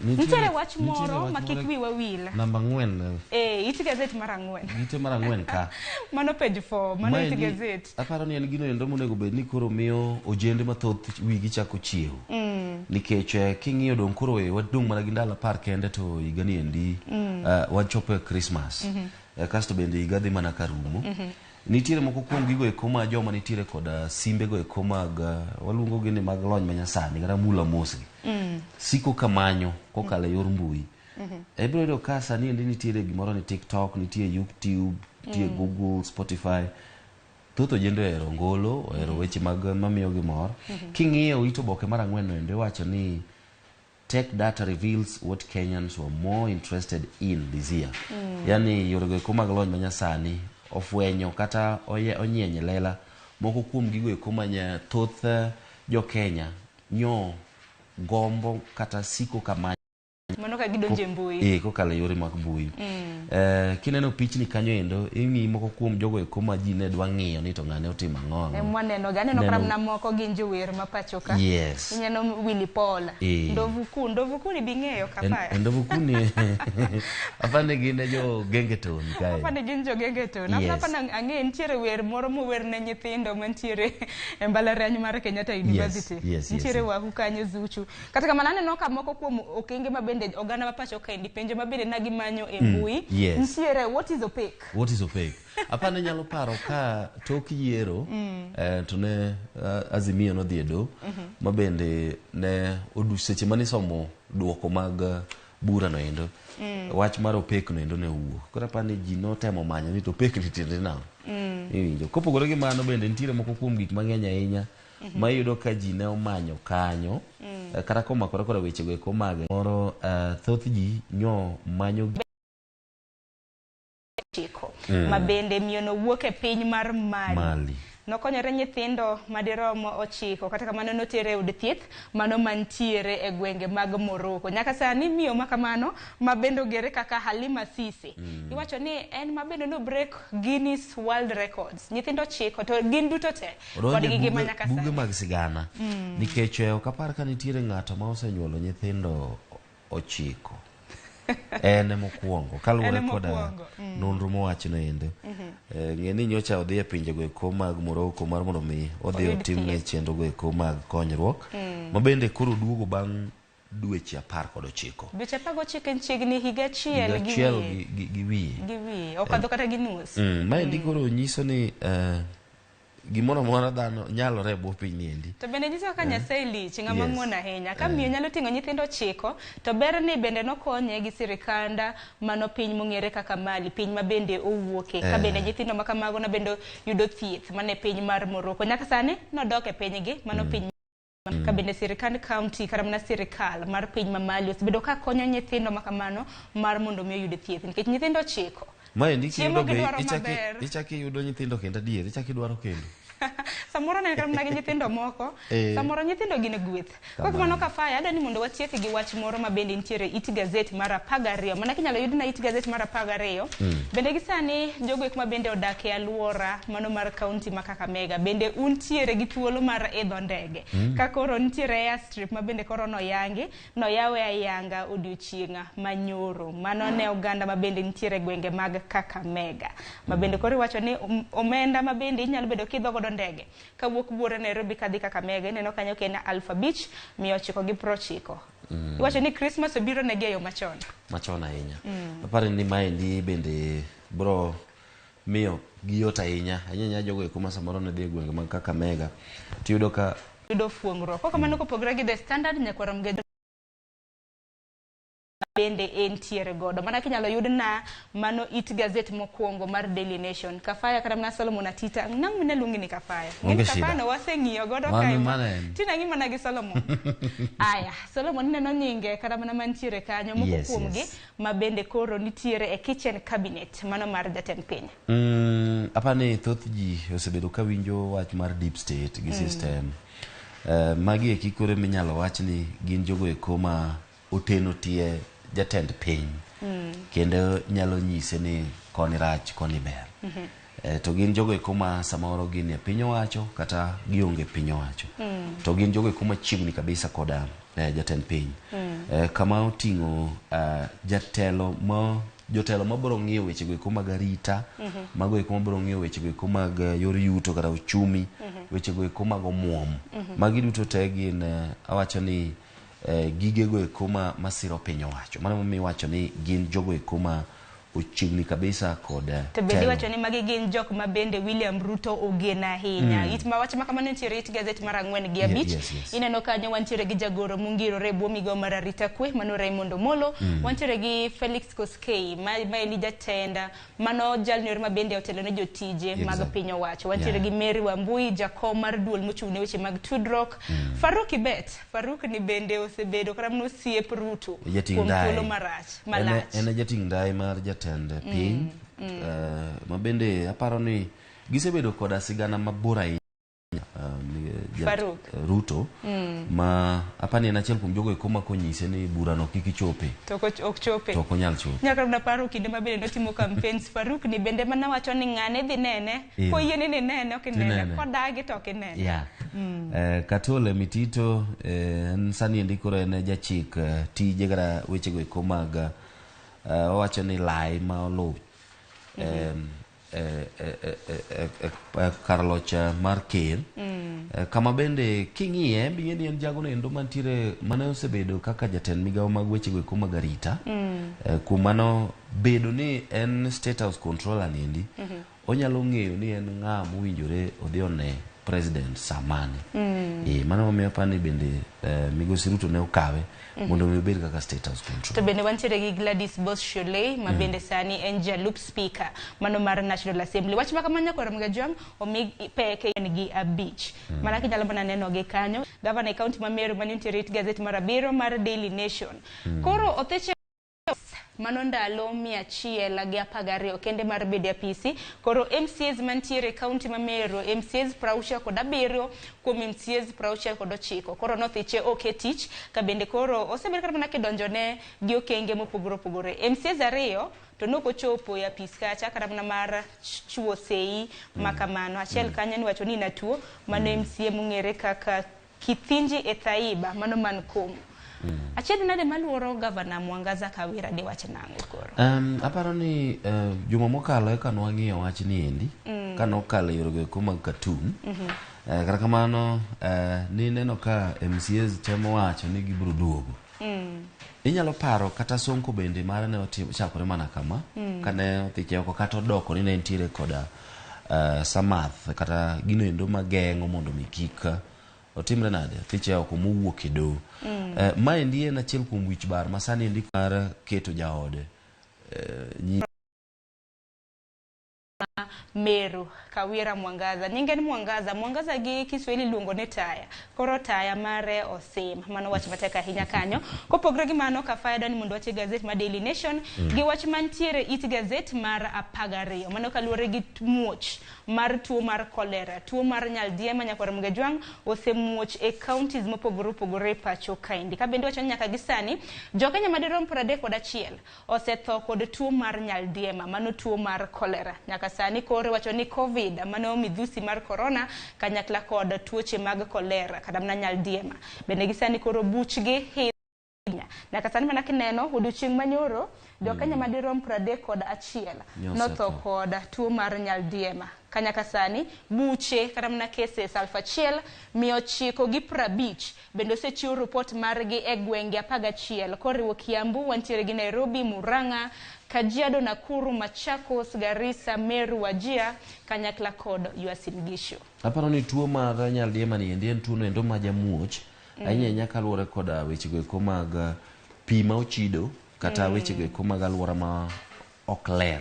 nitiere wach moro makik wi wawil namba 4 iti gazeti mara 4 ite mara 4 ka mano page 4 mano iti gazeti aparo ni en gino endo monego bed ni koro miyo ojende mathoth wigi chako chiewo nikech king'iyo dong koro wadong mana gi ndalo 10 kende to igani endi wachopo e Christmas kasto bende higa dhi mana karumo nitiere moko kuom gigo eko ma joma nitiere kod simbe go eko mag waluongo gi ni mag lony manyasani kata mula mosgi siko kamanyo kokalo yor mbui ebro yudo ka sani endi nitiere gimoro ni TikTok, nitie YouTube, nitie Google, Spotify. Thoth jendo ero ngolo ero weche mag mamiyo gi mor king'iyo ito boke mara 4 no ende wacho ni tech data reveals what Kenyans were more interested in this year. Yani yorego eko mag lony manyasani ofwenyo kata onyenye lela moko kuom gigo eko manya thoth jo Kenya nyo gombo kata siko kama mano ka gidonje mbui kokalo yore mag mbui kineno pichni kanyo endo ing'i moko kuom jogo eko ma ji ne dwa ng'iyo ni to ng'ane otimo ang'o mwaneno ganeno kramna moko gin jower mapacho ka inyano Willy Paul ndovu kuni bing'eyo kapaya ndovu kuni afane gin jo gengeton kae afane gin jo gengeton afana ang'e nitiere wer moro mower ne nyithindo mantiere e mbalariany mar Kenyatta University nitiere wahu kanyo Zuchu kata kamano aneno ka moko kuom okenge mabende oganda mapacho ka indi penjo mabende nagi manyo e mbui nitiere what is opaque apane nyalo paro ka tok yiero to ne Azimio no dhiedo mabende ne oduseche mane somo duoko mag bura no endo wach mar opaque no endo ne wuok kora apane ji no temo manyo ni to opaque ni tiende nang'o iwinjo kopogore gi mano bende nitiere moko kuom gik mang'eny ahinya ma yudo ka ji ne omanyo kanyo kata komakore koda wechego eko mage moro thoth ji nyo manyo mabende miyo no wuok e piny mar Mali nokonyore nyithindo madiromo 9 kata kamano notere e od thieth mano mantiere e gwenge mag Morocco nyaka sani miyo makamano mabende ogere kaka Halima Sise iwacho ni en mabende no break Guinness World Records nyithindo 9 to gin duto te kod gige manyaka sani buge mag sigana nikech okapar ka nitiere ng'ato ma osenyuolo nyithindo 9 ene mokwongo kaluwore koda nonro mowacho no ende ng'eni nyocha odhi e pinjego eko mag Morocco mar mondo mi odhi otimne chenrogo eko mag konyruok mabende koro duogo bang' dweche 19 dweche 19 chiegni higa achiel gi wiye okadho kata gi nus maendi koro nyiso ni gimoro moro dhano nyalore bwo piny niendi to bende nyiso ka Nyasaye lich ng'ama ng'won ahinya ka miyo nyalo ting'o nyithindo 9 to ber ni bende nokonye gi sirikanda mano piny mong'ere kaka Mali piny ma bende owuoke ka bende nyithindo makamago na bende yudo thieth mane piny mar Morocco nyaka sani nodok e pinygi mano piny ka bende sirikand county kata mana sirikal mar piny ma Mali osebedo ka konyo nyithindo makamano mar mondo mi oyud thieth nikech nyithindo 9 maendi kiyudo be ichaki yudo nyithindo kendo adier ichaki dwaro kendo samoro ne kam nagi nyithindo moko samoro nyithindo gine gweth kwa kamano kafaya adani mondo watiek gi wach moro ma bende nitiere it gazette mar 12 mana kinyalo yud na it gazette mar 12 bende gisani jogo ek ma bende odak e alwora mano mar county ma Kakamega bende untiere gi thuolo mar idho ndege ka koro nitiere airstrip ma bende koro no yangi no yawe ayanga odiochienga manyoro mano ne oganda ma bende nitiere gwenge mag Kakamega ma bende koro wacho ni omenda ma bende inyalo bedo kidho godo ndege kawuok buore Nairobi kadhi Kakamega neno kanyo kena Alpha Beach 990 iwacho ni Christmas obiro ne geyo machon ahinya aparo ni maendi bende bro miyo giyota ahinya anyanya jogo eko ma samoro ne dhi gwenge mag Kakamega tiyudo ka yudo fuongro kwa kamano kopogore gi The Standard nyakwaram ge bende entiere godo mana kinyalo yud na mano it gazette mokwongo mar Daily Nation Kafaya kata na Solomon Atita nang mine lungi ni Kafaya ngini Kafaya no waseng'iyo godo kae tina ngima na gi Solomon aya Solomon neno nyinge kata mana mantiere kanyo moko kuomgi ma bende koro nitiere e kitchen cabinet mano mar jatend piny apane thoth ji osebedo ka winjo wach mar deep state gi system magi e kikore minyalo wach ni gin jogo eko ma oteno tie jatend piny kendo nyalo nyise ni koni rach koni ber to gin jogo eko ma samoro gin e piny owacho kata gionge piny owacho. To gin jogo eko machiegni kabisa koda jatend piny. Kama oting'o jotelo mabiro ng'iyo wechego eko mag arita, mago eko mabiro ng'iyo wechego eko mag yor yuto kata uchumi, wechego eko mag omuom. Magi duto te gin awacho ni gigego eko masiro piny owacho. Mano momiyo iwacho ni gin jogo eko ma ochiegni kabisa kod to bende wacho ni magi gin jok ma bende William Ruto ogena ahinya. It ma wacho kamano nitiere it gazet mar 4 gi 5. Ineno kanyo wantiere gi jagoro mungirore bwo migawo mar arita kwe mano Raymond Omolo, wantiere gi Felix Koskei ma en jatenda mano jalnyor ma bende otelo ne jotije mag piny owacho. Wantiere gi Mary Wambui, jakom mar duol mochung' ne weche mag tudruok. Faruk Ibet, Faruk ni bende osebedo kata mno siep Ruto kuom thuolo malach. En jating dai mar jatend piny. Ma bende aparo ni gisebedo koda sigana mabor ahinya Ruto, ma apani en achiel kuom jogo eko ma konyise ni burano kik ichope to ok chope to ok onyal chope. Nyaka na paro kinde ma bende notimo campaigns Faruk ni bende mana wacho ni ng'ane dhi nene koyiene ni nene ok nene kodagi to ok nene. Katole Mitito en sani ndikoro en jachik tije kata wechego eko mag owacho ni lai ma olu kar loch mar ker. Kama bende king'iye bing'eni en jago endo mantiere mane osebedo kaka jatend migawo mag wechego eko mag arita. Kuom mano bedo ni en state house controller niendi, onyalo ng'eyo ni en ng'a mowinjore odhi one president samani. Mano momiyo pani bende migosi Ruto ne okawe mondo mi obed kaka state house control. To bende wantiere gi Gladys Bosch-Sholei ma bende sani en jalup speaker mano mar National Assembly. Wach ma kamanya kora mga jam omi peke en gi 5. Mana kinyalo mana neno gi kanyo. Governor county ma Meru manitiere it gazet mar 7 mar Daily Nation. Koro otheche mano ndalo 112 kende mar bede apisi. Koro MCAs mantiere county ma Meru, MCAs 67 kuom MCAs 69. Koro nothiche tich ka bende koro osebedo kata mana kidonjone gi okenge mopogore. MCAs 2 to noko chopo ya piskacha kata mana mar chuo sei makamano. Achiel kanyo ni wacho ni natuo mano MCA mung'ere kaka Kithinji Ethaiba mano man Komo. Achiedh nade maluoro Governor Mwangaza Kawira de wach nango koro? Aparo ni juma mokalo eka nwang'iyo wach ni endi kanokalo yorgo eko mag cartoon. Kata kamano ni neno ka MCAs temo wacho ni gibiro duogo. Inyalo paro kata Sonko bende mara ne otimo chakore mana kama kane othiche oko kata odoko ni ne entiere koda samath kata gino endo mageng'o mondo mi kik otimre nade thiche oko mowuok e do. Ma endi en achiel kuom wich bar masani endi mar keto jaode Meru Kawira Mwangaza. Nyinge ni Mwangaza gi Kiswahili luongo ne taya. Koro taya mare osim. Mano wach mateka ahinya kanyo. Kopogre gi mano ka faida ni mondo wache gazet ma Daily Nation gi wach mantiere it gazet mar 12. Mano kaluore gi muoch mar tuo mar kolera, tuo mar nyaldiema nyakore Mgejwang osemuoch e counties mopogore pacho kaindi. Ka bende wacho nyaka gisani jokenya madirom 31 osetho kod tuo mar nyaldiema, mano tuo mar kolera. Nyaka sani kore wacho ni COVID mano midhusi mar corona kanyakla kod tuoche mag kolera kata mana nyaldiema. Bende gisani koro buchgi hinya. Nyaka sani mana kineno odiochieng' manyoro jokenya madirom 31 notho kod tuo mar nyaldiema. Kanyaka sani buche kata mana cases 1950 bende osechiwo report margi e gwenge 11 koriwo Kiambu, wantiere gi Nairobi, Murang'a, Kajiado, Nakuru, Machakos, Garissa, Meru, Wajir, kanyakla kod Uasin Gishu. Aparo ni tuo mar nyaldiema ni en tuo no endo ma jamuoch ahinya kaluwore kod wechego eko mag pi ma ochido kata wechego eko mag alwora ma ok ler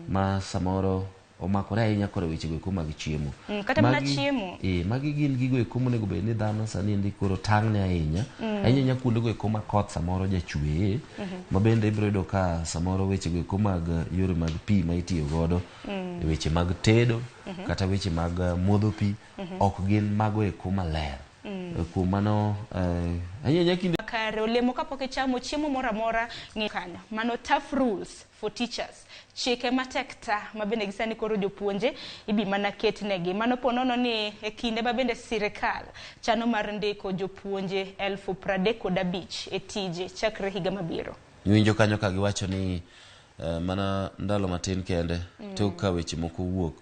ma samoro omakore ahinya kod wechego eko mag chiemo. Kata mana chiemo. Magi gin gigo eko monego bed ni dhano sani endi koro tang'ne ahinya ahinya kuondego eko ma koth samoro jachwe ma bende ibiro yudo ka samoro wechego eko mag yore mag pi ma itiyo godo e weche mag tedo kata weche mag modho pi ok gin mago eko maler. Kuom mano ahinya kinde kare, olemo kapok ichamo chiemo moro amora ng'i kanyo. Mano tough rules for teachers. Chike matek ta mabende gisani koro jopuonje ibi mana ketnegi. Mano po nono ni e kinde mabende sirikal chano mar ndiko jopuonje 35,000 e tije chakre higa mabiro. Winjo kanyo ka giwacho ni mana ndalo matin kende tok ka weche moko wuok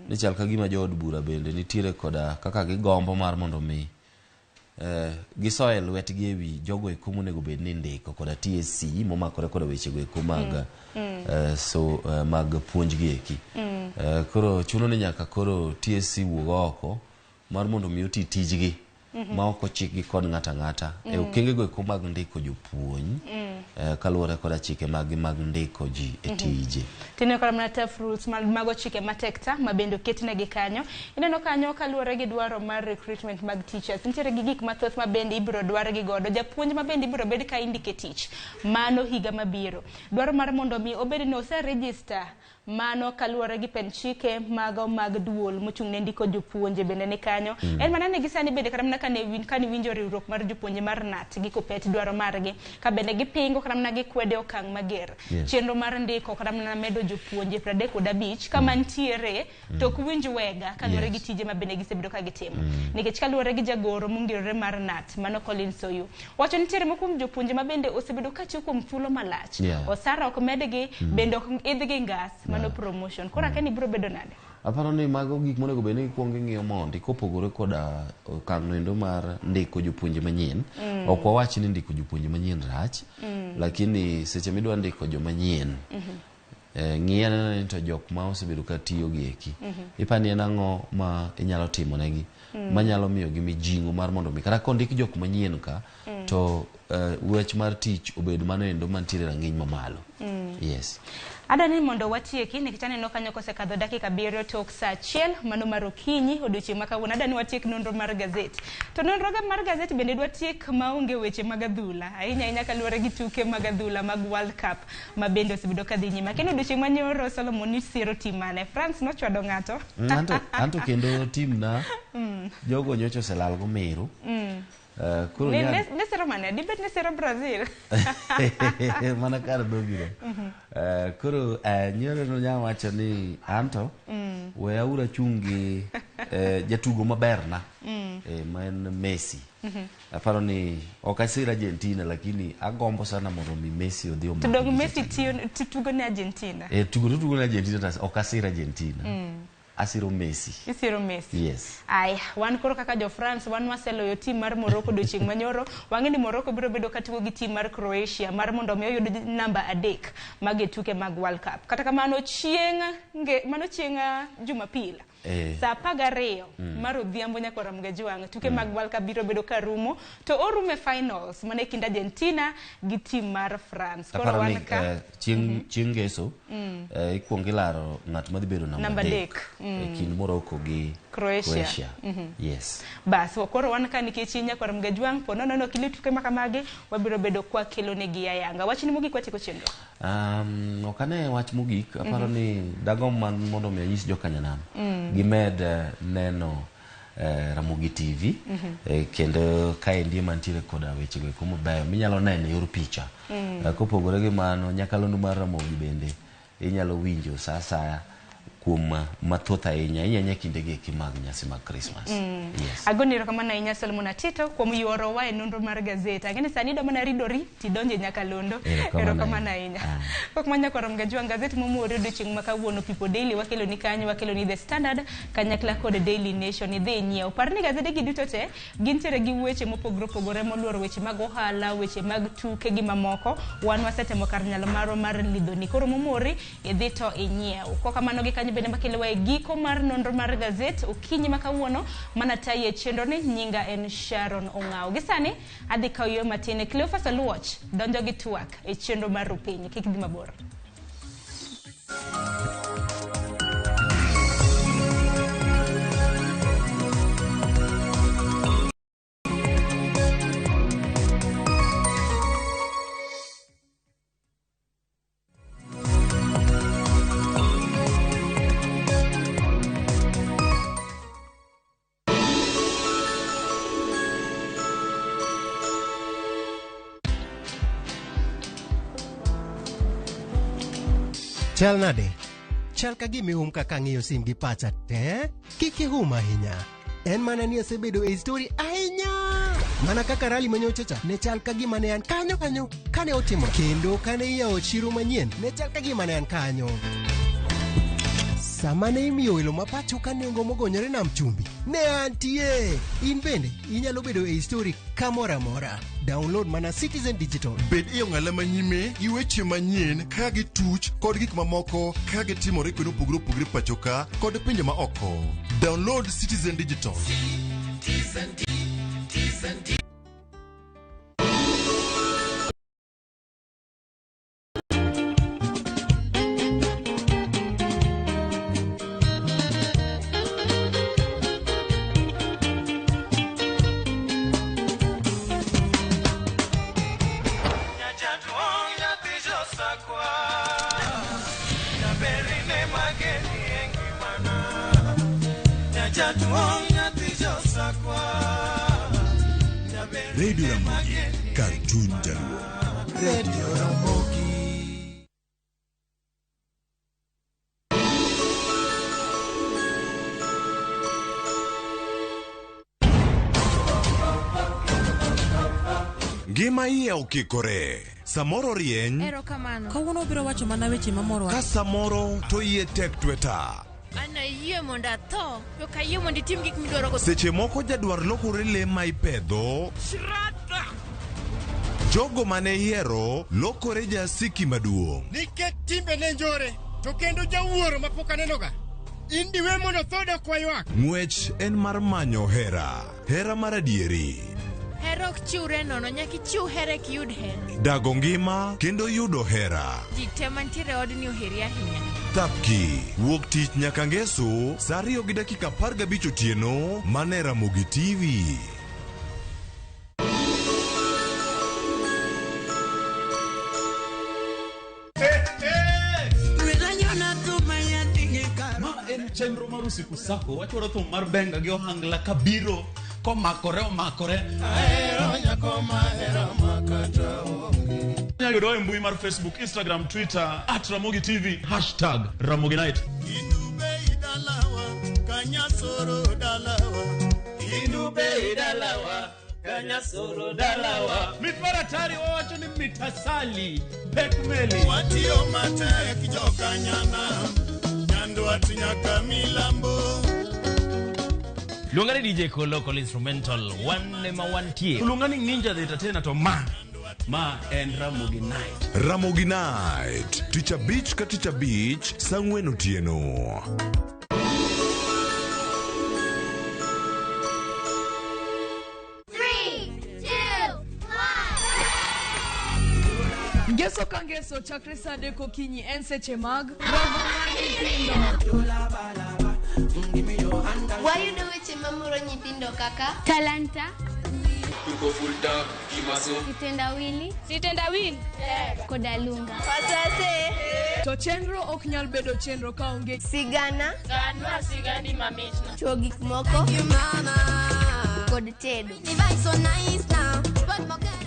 ni chal ka gima jood bura bende nitiere koda kaka gigombo mar mondo mi gisoe lwetgi ewi jogo eko monego bed ni ndiko koda TSC momakore koda weche go eko mag mag puonj gi eki. Koro chuno ni nyaka koro TSC wuog oko mar mondo mi oti tijgi ma ok ochikgi kod ng'ata ng'ata e okenge go eko mag ndiko jopuonj kaluwore koda chike mag ndiko ji e tije. Tineno kod mana tough rules mago chike matek ta mabende oketnegi kanyo. Ineno kanyo kaluwore gi dwaro mar recruitment mag teachers. Nitiere gi gik mathoth mabende ibiro dwargi godo. Japuonj mabende ibiro bed ka indike tich. Mano higa mabiro. Dwaro mar mondo mi obed ni ose-register mano kaluwore gi pen chike mago mag duol mochung' ne ndiko jopuonje bende ni kanyo. En mana ne gisani bende kata mana kane winjo riwruok mar jopuonje mar NAT gi kopet dwaro margi ka bende gipingo kata mana gikwede okang' mager. Chenro mar ndiko kata mana medo jopuonje 35 kama ntiere tok winj wega kaluwore gi tije mabende gisebedo ka gitimo. Nikech kaluwore gi jagoro mongirore mar NAT mano Colin Soyu wacho nitiere moko kuom jopuonje mabende osebedo ka chiwo kuom thuolo malach. Osara ok medgi bende ok idhgi ngas mano promotion. Kora keni biro bedo nade? Aparo ni mago gik monego bed ni kuongo ng'iyo mondi kopogore koda okang' endo mar ndiko jopuonje manyien. Ok wawach ni ndiko jopuonje manyien rach, lakini seche midwa ndiko jomanyien ng'iya ni to jok ma osebedo ka tiyo gi eki. Ipani en ang'o ma inyalo timo negi manyalo miyo gi mijing'o mar mondo mi kata kondik jok manyien ka to wech mar tich obed mano endo mantiere rang'iny mamalo. Yes. Adani mondo watieki nikech aneno kanyo kosekadho dakika 7 tok saa 1 mano mar okinyi odiochieng' makawuono. Adani watiek nonro mar gazeti. To nonro mar gazeti bende dwa tiek maonge weche mag adhula. Ahinya kaluwore gi tuke mag adhula mag World Cup ma bende osebedo ka dhi nyime. Kendo odiochieng' manyoro Solomon ni siro tim mane France nochwado ng'ato. Anto kendo tim na jogo nyocho selal go Meru. Kuro nesero mane? Dibet nesero Brazil. Mana kar dogiro. Kuro nyoro no nya wacho ni anto we aura chungi jatugo maberna ma en Messi. Aparo ni ok asira Argentina lakini agombo sana mondo mi Messi odhi omo. Tudog Messi tugo ne Argentina. Tugo ne Argentina ok asira Argentina. Asiro Messi. Isiro Messi. Yes. Ai, wan koro kaka jo France wan waseloyo tim mar Morocco dochieng' manyoro. Wang'e ni Morocco biro bedo katugo gi tim mar Croatia mar mondo mi oyud namba 3 mag tuke mag World Cup. Kata kamano chieng' Jumapil. Saa 12 mar odhiambo nyaka Ramogi Jwang' tuke mag World Cup biro bedo ka rumo to orume finals mane kind Argentina gi tim mar France. Koro wan ka chieng' Ngeso ikuongo ilaro ng'at madhi bedo namba 3 kind Morocco gi Croatia. Yes. Bas koro wan ka nikech nyaka Ramogi Jwang' po nono kile tuke makamagi wabiro bedo kwa kelo ne gi ayanga. Wachni mogik watieko chenro. Okane wach mogik aparo ni dagom man mondo mi anyis jokanyanam gimed neno Ramogi TV kendo kaendi mantiere koda weche go kuma bayo minyalo neno yor picha kopogore gi mano nyakalondo mar Ramogi bende inyalo winjo saa kuom mathoth ahinya inyanya kinde gi mag nyasi mag Christmas. Yes. Agoniro kama na inya Solomon Atito kuom yuoro wa nonro mar gazeti. Angene sani do mana ridori tidonje nyakalondo. Ero kama na inya. Pok manya kwa Ramogi Jwang' gazeti momuore odiochieng' makawuono People Daily wakelo ni kanyo wakelo ni The Standard kanyakla kod Daily Nation idhi nyiew. Parni gazeti gi duto te gintiere gi weche mopogore moluoro weche mag ohala, weche mag tuke gi mamoko. Wan wasetemo kar nyalo maro mar lidhoni. Koro momuore idhi to inyiew. Kwa kamano gi kanyo bende makelo wa giko mar nonro mar gazeti okinyi makawuono mana taye chenro ni nyinga en Sharon Ong'ao. Gisani adhi kawo yo matine Cleophas Oluoch donjo gi twak e chenro mar rupiny kik dhi mabor. Chal nade? Chal ka gimi kaka ng'iyo sim gi pacha te? Kiki ahinya. En mana ni asebedo e story ahinya. Mana kaka rali manyochacha ne chal ka gima ne an kanyo kane otimo. Kendo kane iyawo chiro manyien ne chal ka gima ne an kanyo. Sama ne imiyo welo mapacho ka nengo mogonyore nam chumbi ne antie. In bende inyalo bedo e story kamoro amora. Download mana Citizen Digital. Bed iyo ng'ala manyime gi weche manyien ka gi tuch kod gik mamoko ka gi timore kuno pugre pachoka kod pinje ma oko. Download Citizen Digital. Citizen Digital. Radio Ramogi, Cartoon Jaluo. Radio Ramogi. Ngima iye okikore. Samoro rieny. Erokamano. Kawuono biro wacho mana weche mamoro. Ka samoro to iye tek tweta. Ana yie mondo atho, to kayie mondo itim gik midwaro go. Seche moko jadwar lokore le ma ipedho. Shrata. Jogo mane hiero lokore jasiki maduong'. Nikech timbe ne njore, to kendo jawuoro mapok anenoga. Indiwe mondo thoda kwaywak. Ng'wech en mar manyo hera. Hera mar adieri. Hera ok chiwre nono, nyaka ichiw hera eka iyud hera. Dago ngima kendo yudo hera. Ji te mantiere odni oheri ahinya. Thapki, wuok tich nyaka ngeso, saa 2:15 otieno, mane Ramogi TV. Ma en chenro mar usiku sako, wachwaro thum mar benga gi ohangla kabiro komakore. Ahero nyako mahera makata onge. Nyayudo e mbui mar Facebook, Instagram, Twitter @Ramogi TV #Ramogi Night. Indube idalawa kanyasoro dalawa. Mitmaratari wawacho ni mitasali pekmeli. Watio matek jokanyana nyandwat nyaka milambo. Luongani DJ Local Instrumental one ma wantie. Luongani Ninja the Entertainer to ma en Ramogi Night. Ramogi Night, Ticha Beach ka Ticha Beach, Sang'wen otieno. Ngeso ka ngeso chakre saa 3 okinyi en seche mag Wayudo weche mamoro nyithindo kaka Talanta, Tuko fulta kimaso, Sitendawili, Kodalunga. Pasase. To chenro ok nyal bedo chenro ka onge Sigana, sigani mamichna. chuo gik moko, kod tedo.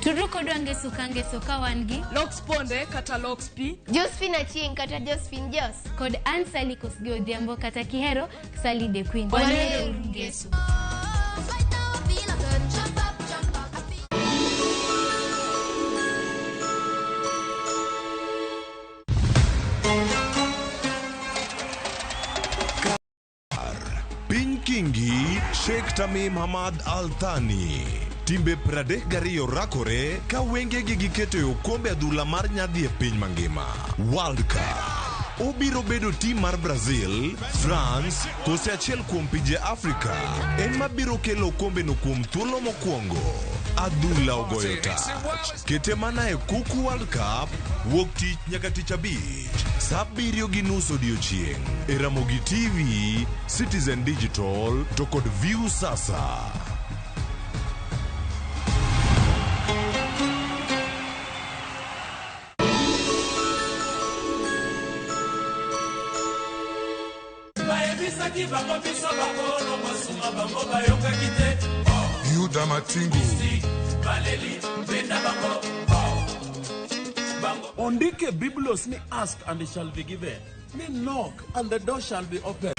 Turu kodwa ngeso ka wan gi Lox Ponde kata Lox P, Josephine Achieng kata Josephine Jos, kod Ansali Kosgeo Odhiambo kata kihero Sally the Queen. Wanero ngeso. Piny Kingi, Sheikh Tamim Hamad Al Thani. Timbe 32 rakore ka wengegi giketo e okombe adhula mar nyadhi e piny mangima. World Cup. Obiro bedo tim mar Brazil, France, kose achiel kuom pinje Afrika. En mabiro kelo okombe no kuom thuolo mokwongo. Adhula ogoyo tach. Kete mana e kuku World Cup, wuok tich nyaka tich abich. Saa 7:30 odiechieng'. E Ramogi TV, Citizen Digital, to kod View Sasa. Yuda Matingu Ondike Biblos ni ask and it shall be given. Ni knock and the door shall be opened.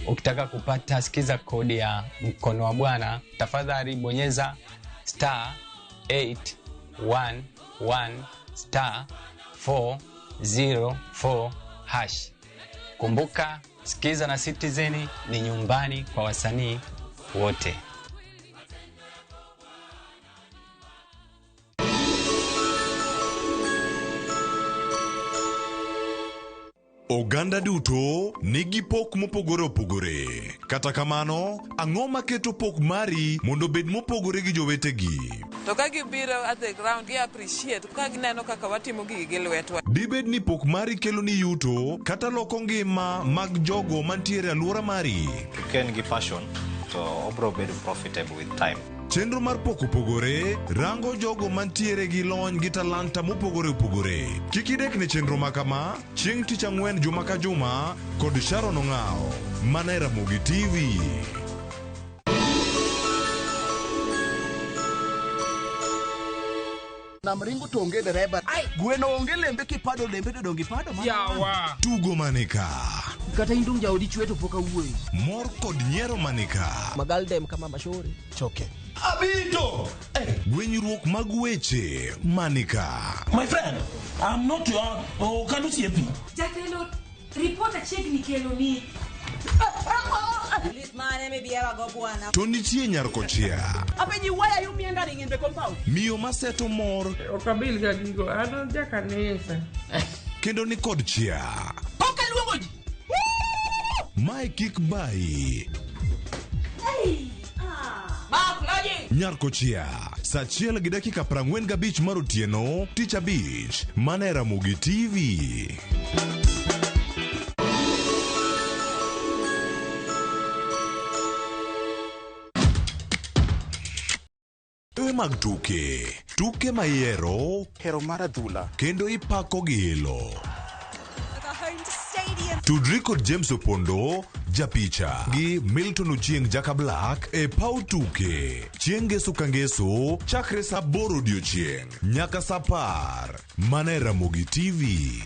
Ukitaka kupata sikiza kodi ya mkono wa Bwana, tafadhali bonyeza *811*404#. Kumbuka, sikiza na Citizen ni nyumbani kwa wasanii wote. Oganda duto nigi pok mopogore opogore. Kata kamano, ang'o maketo pok mari mondo bed mopogore gi jowetegi? To ka gibiro at the ground, gi appreciate ka gineno kaka watimo gigi gi lwetwa. Dibed ni pok mari kelo ni yuto kata loko ngima mag jogo mantiere alwora mari. Ken gi passion to obro bedo profitable with time. Chenro mar pok opogore rango jogo mantiere gi lony gi talanta mopogore opogore. Kik idek ne chenro makama chieng' tich ang'wen juma ka juma kod Sharon Ong'ao mana e Ramogi TV. Namringo to onge dereba. Gweno onge lembe kipado lembe to dongi pado ma. Yawa. Tugo manika. Kata indung jaodi chweto poka wuoyi. Mor kod nyiero manika. Magaldem kama mashori. Choke. Abito! Gwenyruok mag weche manika. My friend, I'm not your Kalusiepi. Jatelo, report a check ni kelo ni. To nitie Nyarkochia. Apenji, why are you meandering in the compound? Miyo maseto mor. Okabil ga gigo, ano jakanisa. Kendo ni kod chia. Poka luongo ji. Mae kik bai. Nyarkochia, saa 1:45 mar otieno, tich abich, mana e Ramogi TV. Mag tuke mayero, hero mar adhula, kendo ipako gilo. Tudri kod James Opondo, japicha, gi Milton Ochieng Jaka Black e pau tuke. Chieng' ngeso ka ngeso, chakre sa 8 odiochieng' nyaka sa 10, mana e Ramogi TV.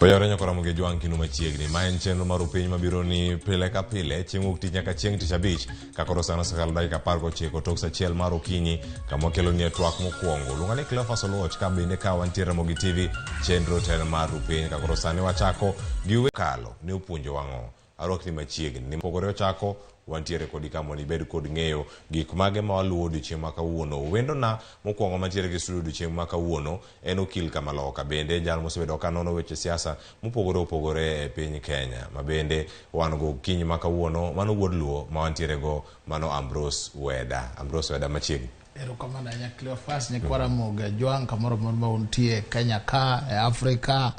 Oyore nyakora Ramogi Jwang kinu machiegni ma en chenro mar piny mabiro ni pile ka pile chieng' wuok tich nyaka chieng' tich abich kakoro sana sakal dakika 19 tok sa 1 mar okinyi kama kelo ni twak mokwongo lungane Cleophas Oluoch ka bende ka wantiere Ramogi TV chenro ten mar piny kakoro sani wachako gi kalo ne opuonjo wang'o arwakni machiegni ni pogore ochako wantiere kodi kama ni bed kod ng'eyo gik mage ma waluwo odiochieng' ma kawuono. Wendo na mokwongo mantiere gi studio odiochieng' ma kawuono en okil Kamaloka, bende jal mosebedo ka nono weche siasa mopogore opogore e piny Kenya. Ma bende wan go kiny ma kawuono mano wuod luo ma wantiere go mano Ambrose Weda. Ambrose Weda machiegni. Erokamano nya Cleophas nyakwa Ramogi Jwang kamoro moro untie Kenya ka e Africa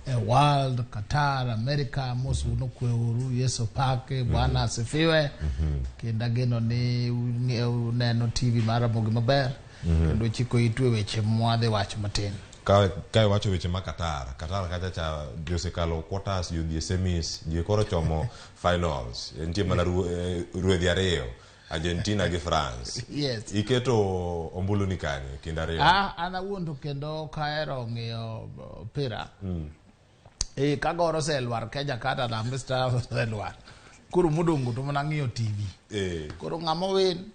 e world Qatar America mosu no kweuru Yesu pake Bwana asifiwe kenda geno ni neno TV mara Ramogi maber kendo chiko itwe weche mwadhe wach matin kai wacho weche ma Qatar kacha cha Jose Carlo quarters yudhi semis je koro chomo finals entie mana ruedhi ariyo Argentina gi France. Yes. Iketo ombulu ni kanye kindare. Ana wuondo kendo kaero ng'iyo pira. Kagoro selwar Kenya kata na Mr. selwar. Kuru mudungu to mana ng'iyo TV. Kuru ng'amo win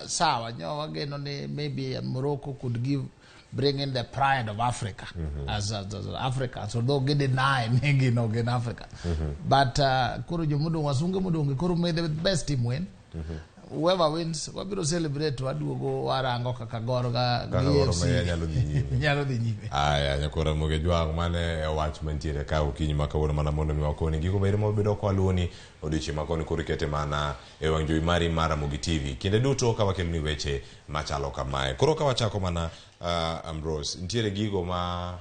sawa nyo wageno ni maybe Morocco could bring in the pride of Africa as Africa. So though get deny nigi no in Africa. But kuru jumudungu wasunge mudungu kuru may the best team win. Whoever wins, wabiro celebrate waduogo warango kaka goro ga GFC nyalo dhi nyime. Aya nyakora Ramogi Jwang mane wach mantiere ka okinyi makawuono mana mondo mi wakoni giko bere mobedo kwa luoni odiochieng' makoni kurikete mana e wang' jowi mari mar Ramogi TV kinde duto ka wakelo ni weche machalo kamae. Koro ka wachako mana Ambrose, nitiere gigo ma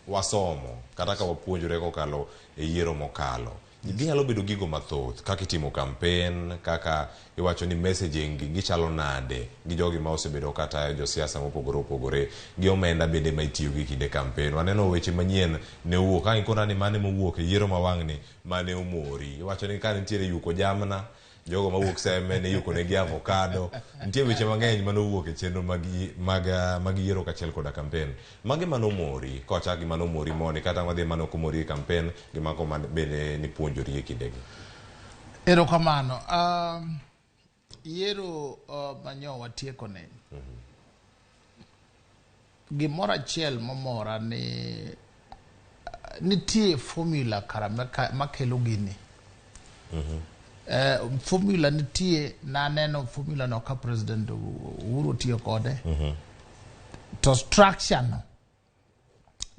wasomo kata ka wapuonjore kokalo e yiero mokalo. Ginyalo bedo gigo mathoth kaka itimo campaign, kaka iwacho ni messaging gichalo nade gi jogi ma osebedo kata josiasa mopogore opogore gi omenda bende ma itiyo gi kinde campaign. Waneno weche manyien ne owuok ka ikona ni mane mowuok e yiero mawang'ni mane omori. Iwacho ni ka nitiere yuko jamna, jogo mawuok seme ne yuko negi avocado. Nitie weche mang'eny mane owuok e chenro mag yiero kachiel koda campaign. Mage mane omori, kochak gi mane omori moni kata madhi mane ok omori e campaign gi mago bende ni puonjori e kindegi. Erokamano. Yiero manyo watieko ne. Gimoro achiel momora ni nitie formula kara makelo gini. Formula nitie naneno formula no ka President Uhuru tiyo kode. To structure no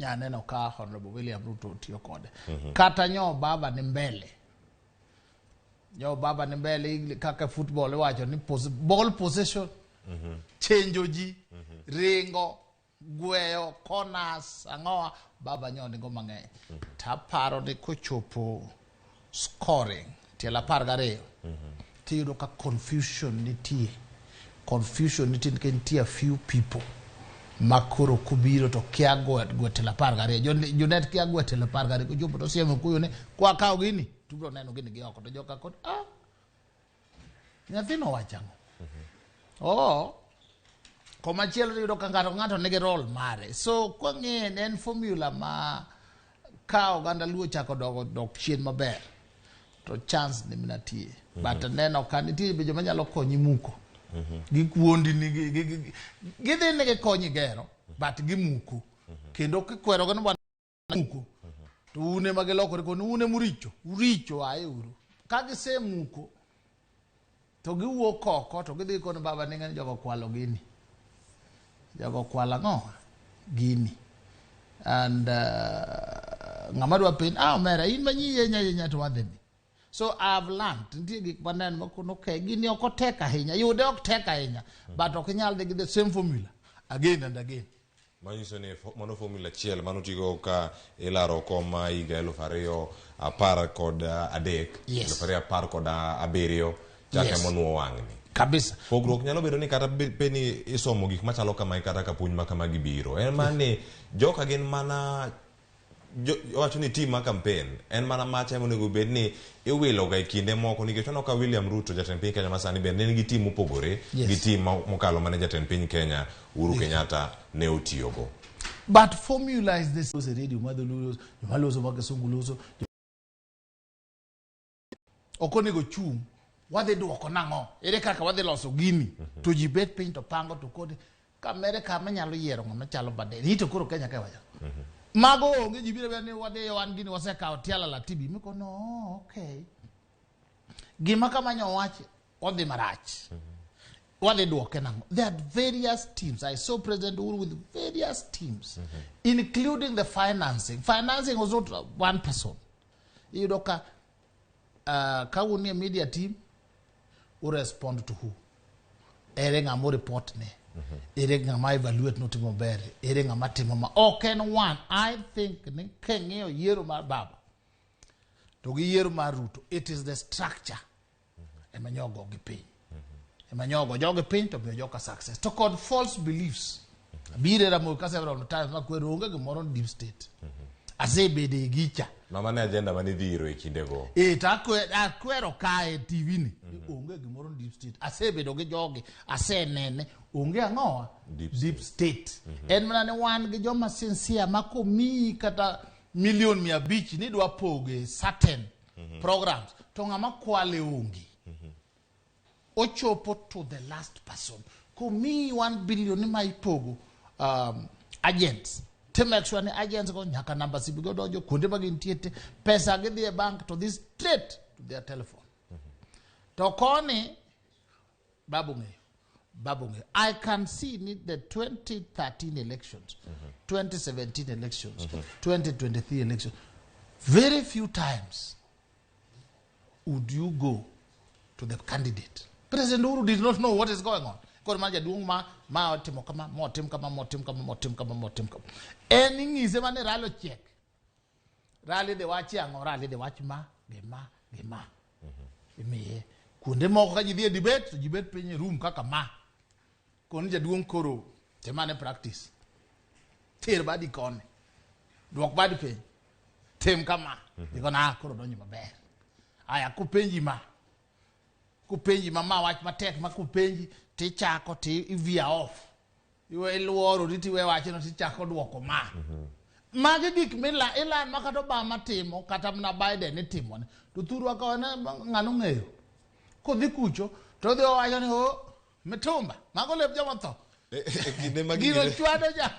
nyaneno ka Honorable William Ruto tiyo kode. Kata nyo baba ni mbele. Nyo baba ni mbele kaka football iwacho ni ball possession, change ji, ringo, gweyo, corners, ang'oa, baba nyo nigo mang'eny. Taparo ni kochopo scoring, tiela par gariyo. Tiyudo ka confusion nitie. Confusion nitie nikech nitie a few people makoro kubiro to kia gwetela par gariyo. Jonet kia gwetela par gariyo. Kuchopo to siemo kuyo ni kwa kao gini. Tubro neno gini gioko to joka kod nyathino wachango. Komachielo tiyudo ka ng'ato nigi role mare. So kwa ng'e en formula ma ka oganda luo chako dok chien maber to chance ni minatie. But neno ka nitie be joma nyalo konyi muko. Gikuondi ni gidhi nigi konyi gero but gimuko. Kendo kikwero gano muko. To une magilokore kono une uricho ae uru. Kagise muko to giwuok oko to gidhi kono baba ni ng'ani jogo kwalo gini. Jogo kwala ng'owa gini. And ng'ama dwa pin omera in manyi yenya to wadhi. So I've learned nitie gik manen makono okay gini ok tek ahinya. Yude ok tek ahinya but ok nyal gi the same formula again and again. Manyiso ni mano formula chiel mano tigo ka ilaro koma higa 2013 2017 chake monuo wang'ni kabisa. Pogruok nyalo bedo ni kata peni isomo gik machalo kama kata ka puonj makama gibiro en mani joka gin mana wacho ni team ma campaign en mana macha monego bed ni iwilo ga kinde moko nikech ono ka William Ruto jatend piny Kenya masani bende ne nigi team mopogore gi team mokalo mane jatend piny Kenya Uhuru Kenyatta ne otiyogo. But formula is this radio maloso makisunguluso okonego chung wadhi duoko nang'o ere kaka wadhi loso gini to ji bet piny to pango to kodi Amerika manyalo yiero ng'ama chalo bade ni to koro Kenya ka wacho mago onge ji biro ni wadhi wan gini wasekawo tiala la tibi miko no okay gima kama nyawachi odhi marach wadhi duoke nang'o. There are various teams. I saw President Uhuru with various teams including the financing was not one person. You know ka uni media team who respond to who ere ng'amo report ne ere ng'ama evaluate notimo bere ere ng'ama timo ma ok en one. I think ni keng'eyo yiero mar baba to gi yiero mar Ruto it is the structure emanyogo gi piny emanyogo jogi piny to be joka success to kod false beliefs bire Ramogi ka several times makwero onge gimoro deep state asebede gicha mama ne agenda mani dhiro e kindego akwero kae TV ni onge gimoro deep state asebedo gi jogi asenene onge ang'owa deep state en mana ne wan gi joma sincere makomi kata million 500 ni dwa poge certain programs to ng'ama kwale onge ochopo to the last person komi 1 billion ni ma ipogo agents to make sure ni agents go nyaka number sibigo dojo kuonde ma gintiete pesa gidhi e bank to this straight to their telephone to koni babu ng'eyo I can see the 2013 elections 2017 elections 2023 elections very few times would you go to the candidate. President Uhuru did not know what is going on. koro mar jaduong' ma otimo kama motim kama en ng'ise mane ralo chiek rali de wach ang'o rali de wach ma gima imiye kuonde moko ka ji dhi e debate to ji bet piny e room kaka ma koni jaduong' koro temane practice ter badi koni duok badi piny tem kama ikona koro donjo maber aya kupenji ma wach matek ma kupenji tichako ti via off iwe luoro ritiwe wachno tichako duoko magi gik ilan ma kata Obama timo kata mna Biden itimo to thurwa ka ng'ano ng'eyo kodhi kucho to dhi owacho ni mitumba mago lep joma tho gino chwado ja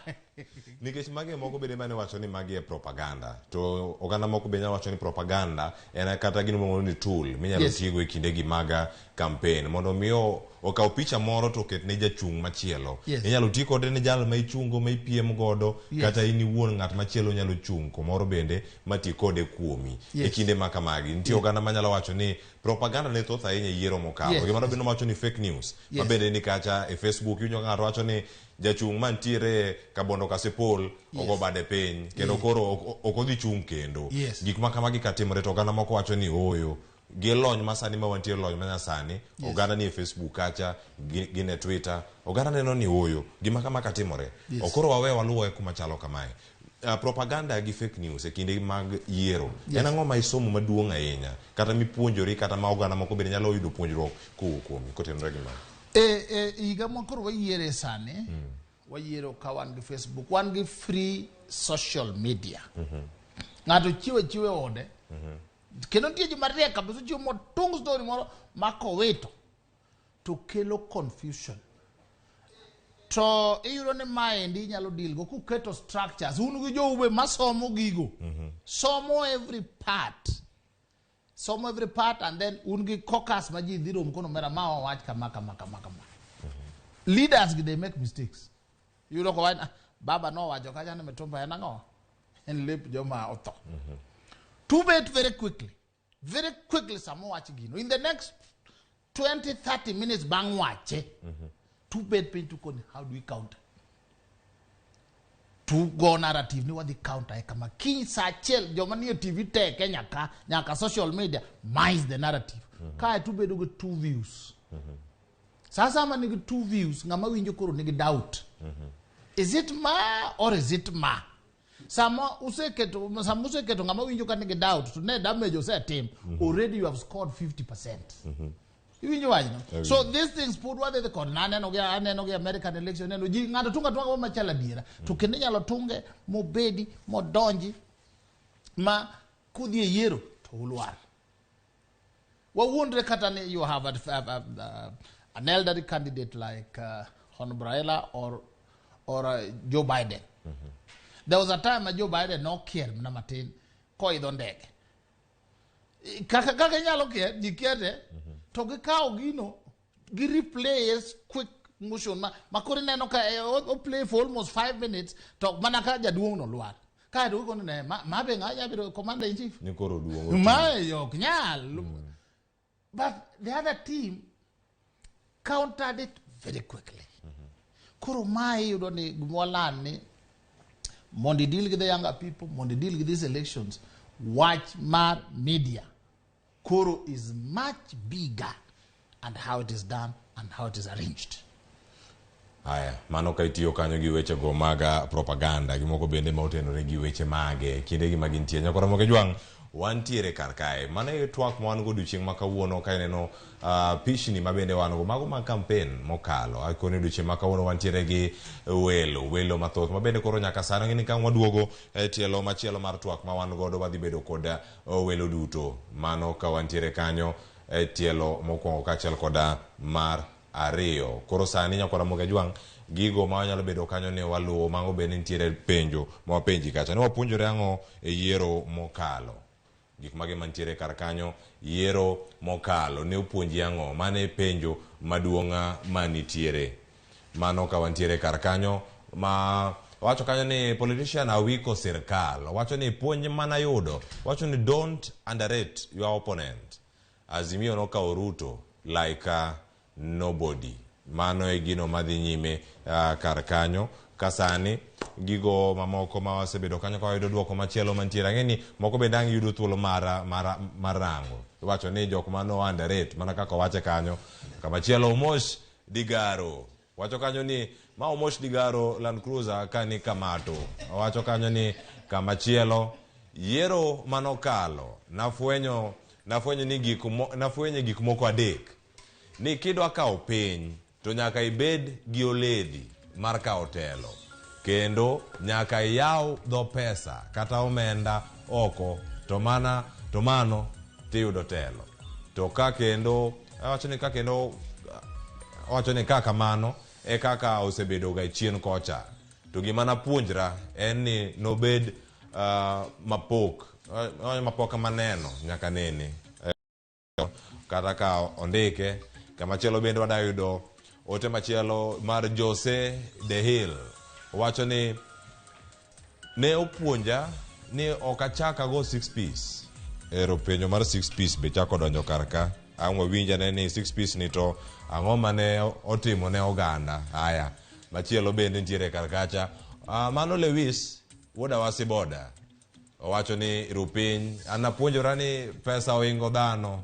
nikech magi moko bende mane wacho ni magi e propaganda to oganda moko bende wacho ni propaganda en kata gino mong'o ni tool minyalo tigo e kinde gi maga campaign mondo miyo okaw picha moro to ket ne jachung' machielo inyalo ti kode ne jal ma ichungo ma ipiem godo kata in iwuon ng'at machielo nyalo chung' komoro bende mati kode kuomi e kinde ma kamagi nitie oganda manyalo wacho ni propaganda ne thoth ahinya yiero mokalo gimoro bende wacho ni fake news ma bende ni kacha e Facebook iwinjo ng'ato wacho ni jachung' mantiere Kabondo Kasipol ogo bade piny kendo koro ok odhi chung' kendo gik ma kamagi katimore to oganda moko wacho ni oyo gi lony masani ma wantiere lony manyasani oganda ni e Facebook kacha gin e Twitter oganda neno ni oyo gima kama katimore okoro wawe waluwe kuma chalo kamae propaganda gi fake news e kinde mag yiero en ang'o ma isomo maduong' ahinya kata mipuonjori kata ma oganda moko bende nyalo yudo puonjruok kuomi kotenore gi mano higa mokoro wayiere sani wayiero ka wan gi Facebook wan gi free social media ng'ato chiwe ode kendo nitie joma riek kabisa chiwo motung story moro makowito to kelo confusion to iyudo ni maendi inyalo deal go kuketo structures un gi joube masomo gigo somo every part and then un gi caucus ma ji dhi rom kono mera ma wach kama leaders they make mistakes iyudo ko baba no wacho kacha ne mitumba en ang'o en lep joma otho to bet very quickly samo wach gino in the next 20-30 minutes bang wache to bet pin to con how do we counter to go narrative ni wadhi counter kama king sachel joma ni TV te Kenya nyaka social media mice the narrative ka to bedo go two views sasa ma ni two views ngama winjo koro ni doubt is it ma or is it ma Samo useketo ngama winjo ka nigi doubt to ne damage ose team already you have scored 50%. You winjo wajno. So these things put what they call aneno ge American election neno ji ngado tunga machala diera to kende nyalo tunge mobedi modonji ma kudhi yiero to ulwar. Wawundre kata ne you have an elderly candidate like Hon Braila or Joe Biden. There was a time Joe Biden no care na matin ko idho ndege. Kaka nyalo care dikiete to gi kawo gino gi replays quick motion ma kore neno ka o play for almost 5 minutes to mana ka jaduong no lwar. Ka do ko ne ma be ngaya biro commander in chief. Ni koro duong. Ma yo nyal. But the other team countered it very quickly. Koro mai you don't gmolan ni Mondi deal with the younger people, Mondi deal with these elections. Watch Mar Media. Koro is much bigger and how it is done and how it is arranged. Aya, mano ka itiyo kanyo gi weche go maga propaganda, gimoko bende ma otenore gi weche mage, kinde gi magintie. Nyakora moke juang, wantiere kar kae. Mana e twak ma wan go odiochieng' ma kawuono ka ineno pichni ma bende wan go mago mag campaign mokalo. Akoni odiochieng' ma kawuono wantiere gi welo mathoth ma bende koro nyaka sano ngini ka waduogo tielo machielo mar twak ma wan godo wadhi bedo kod welo duto. Mano ka wantiere kanyo tielo mokwongo kachiel koda mar ariyo. Koro sani nyakora moke juang gigo ma wanyalo bedo kanyo ne waluwo mango bende nitiere penjo ma wapenji kacha. Ne wapuonjore ang'o e yiero mokalo. Gik mage mantiere kar kanyo yiero mokalo ne upuonji ang'o mane penjo maduong'a manitiere mano ka wantiere kar kanyo ma wacho kanyo ni politician awiko sirkal wacho ni puonj mana yudo wacho ni don't underrate your opponent Azimio no ka Ruto like nobody mano e gino madhi nyime kar kanyo kasani gigo mamoko ma wasebedo kanyo ka wayudo duoko machielo mantiere ang'eni moko bende ang' yudo thuolo mar rango iwacho ni jok mano underrate mana kaka wache kanyo kamachielo Omosh Digaro wacho kanyo ni ma Omosh Digaro Land Cruiser kani kamato wacho kanyo ni kamachielo yiero manokalo nafwenyo ni gik moko adek ni kidwa kawo piny to nyaka ibed gi oledi mar kawo telo kendo nyaka iyaw dho pesa kata omenda oko to mano tiyudo telo to ka kendo awacho ni kaka mano e kaka osebedo ga chien kocha to gima napuonjra en ni nobed mapok maneno nyaka nene kata ka ondike kamachielo bende wadayudo ote machielo mar Jose De Hill wacho ni ne opuonja ni ok achaka go 6 piece ero penjo mar 6 piece be chako donjo kar ka ang'o winja ne ni 6 piece ni to ang'o mane otimo ne oganda haya machielo bende nitiere kar kacha Mano Lewis wuoda wasiboda owacho ni rupiny anapuonjora ni pesa oingo dhano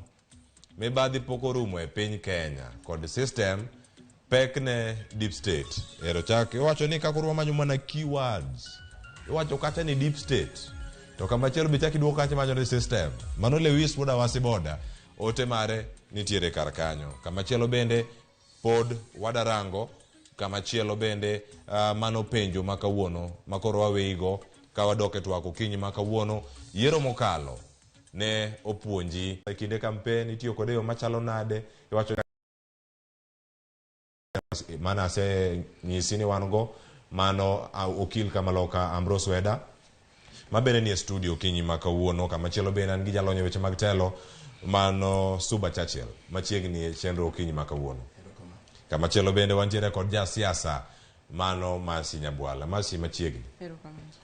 mibadhi poko rumo e piny Kenya kod system pek ne deep state ero chak iwacho ni kakurwa manyo mana keywords iwacho kacha ni deep state to kamachielo be chak iduoko kacha manyo ni system Mano Lewis wuoda wasiboda ote mare nitiere kar kanyo kamachielo bende pod wadarango kamachielo bende mano penjo makawuono makoro waweigo ka wadoke twako kinyi makawuono yiero mokalo ne opuonji e kinde kampen itiyo kode yo machalo nade iwacho mana se nyisi ni wan go mano okil kamaloka Ambrose Weda mabende ni e studio kinyi makawuono kamachielo bende an gi jalonye weche mag telo mano Suba Churchill machiegni e chenro kinyi makawuono kamachielo bende wantiere kod jasiasa mano Masi Nyabwala Masi machiegni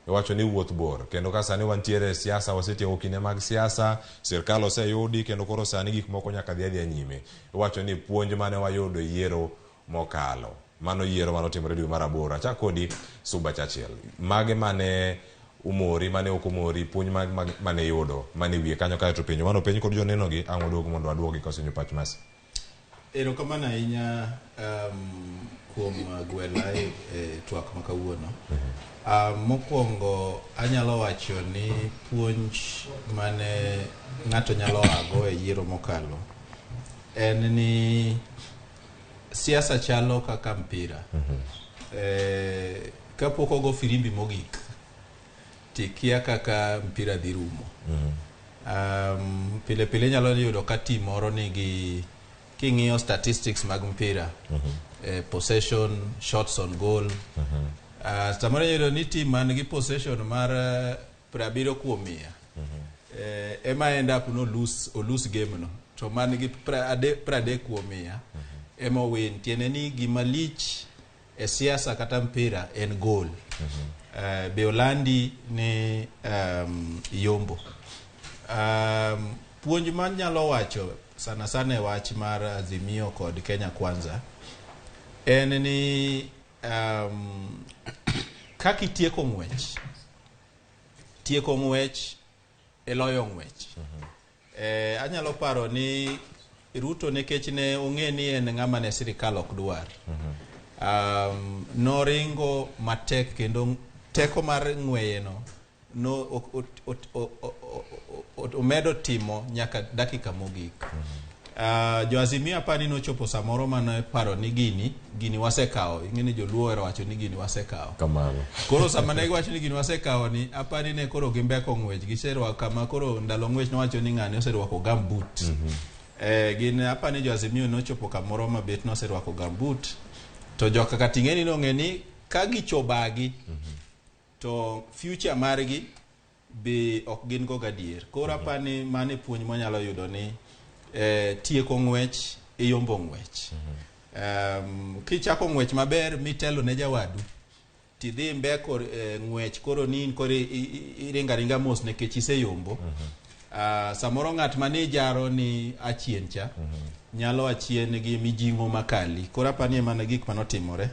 iwacho ni wuoth bor kendo ka sani wantiere siasa wasetieko kinde mag siasa sirkal oseyudi kendo koro sani gik moko nyaka dhi nyime iwacho ni puonj mane wayudo yiero mokalo mano yiero manotimore dwe mar 8 acha kodi Suba Churchill mage mane umori mane ok umori puonj mane yudo mane wiye kanyo kae to penjo mano penj kod joneno gi ang' oduogo mondo aduogi kosenyo pach Masi erokamano ahinya kuom gwela e twak makawuono mokwongo anyalo wacho ni puonj mane ng'ato nyalo ago e yiero mokalo en ni siasa chalo kaka mpira kapok ogo firimbi mogik tikia kaka mpira dhi rumo pile pile nyalo yudo ka tim moro nigi king'iyo statistics mag mpira possession shots on goal samoro yudo ni tim man gi possession mar 70% ema end up no lose game no to man gi 30% ema win tiene ni gima lich e siasa kata mpira en goal Beolandi ni Yombo puonj man nyalo wacho sana e wach mar Azimio kod Kenya Kwanza en ni kaka itieko ng'wech eloyo ng'wech anyalo paro ni Ruto nekech ne ong'e ni en ng'ama ne sirikal ok dwar noringo matek kendo teko mar ng'weye no omedo timo nyaka dakika mogik jo Azimio apani nochopo samoro mane paro ni gini wasekawo ing'eni joluo ero wacho ni gini wasekawo kamano koro sama ne giwacho ni gini wasekawo ni apani ne koro gimbeko ng'wech giserwako kama koro ndalo ng'wech nowacho ni ng'ani oserwako gambut gin apani jo Azimio nochopo kamoro mabet noserwako gambut to joka kating'eni nong'e ni ka gichobagi to future margi be ok gin go gadier koro apani mane puonj manyalo yudo ni tieko ng'wech yombo ng'wech kichako ng'wech maber mitelo ne jawadu tidhi mbeko ng'wech koro ni koro iringa mos nekech iseyombo Samoro ng'at mane jaro ni achien cha nyalo achien gi mijingo makali. Koro apani mana gik manotimore.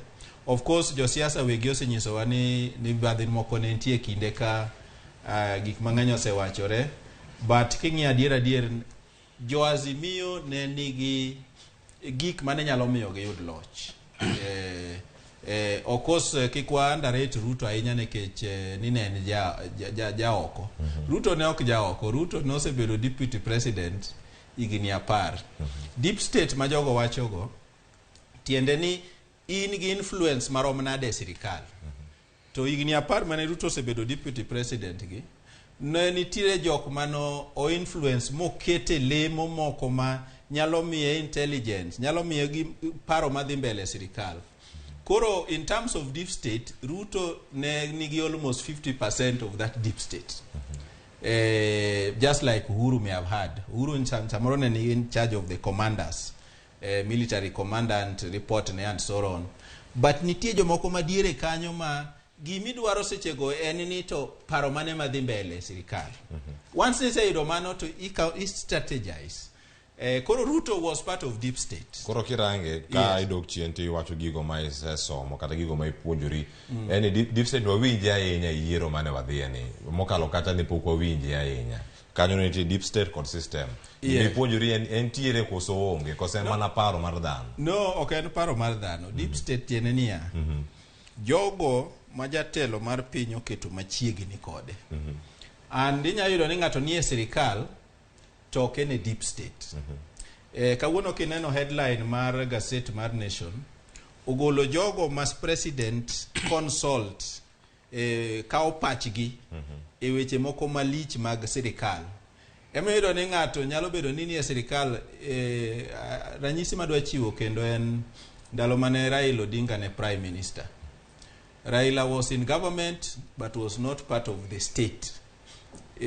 Of course josiasa wegi osenyisowa ni badhi moko ne nitie kinde ka gik mang'eny osewachore, but king'iyo adier jo-Azimio ne nigi gik mane nyalo miyo giyud loch. Of course kikwa underrate Ruto ahinya nikech ni ne en ja oko. Ruto ne ok ja oko. Ruto ne osebedo deputy president higni 10. Deep state ma jogo wachogo tiende ni in gi influence marom nade sirikal. To higni 10 mane Ruto osebedo deputy president gi, ne nitiere jok mano o influence mokete lemo moko ma nyalo miye intelligence, nyalo miye gi paro madhi mbele sirikal. Koro in terms of deep state, Ruto ne nigi almost 50% of that deep state. Just like Uhuru may have had. Uhuru samoro ne ni in charge of the commanders, military commandant report and so on. But nitie jomoko madiere kanyo ma gimidwaro sechego en ni to paro mane madhi mbele sirikal. Once they say mano to strategize. Koro Ruto was part of deep state. Koro kirange ka idok chien ti wacho gigo ma isesomo kata gigo ma ipuonjori. Eni deep state wawinje ahinya yiero mane wadhiye ni. Mokalo kata ni pok wawinje ahinya. Kanyo nitie deep state kod system. Ipuonjori en tiere koso onge, koso en mana paro mar dhano. No, ok en paro mar dhano. Deep state tiene niya. Jogo majatelo mar piny oketo machiegni kode. And inya yudo ni ng'ato nie sirikal to ok en deep state. Kawuono kineno headline mar gaset mar Nation, ogolo jogo mas president consult kao pachgi e weche moko malich mag sirikal. Ema yudo ni ng'ato nyalo bedo ni nie sirikal. Ranyisi madwa chiwo kendo en ndalo mane Raila Odinga ne prime minister. Raila was in government but was not part of the state.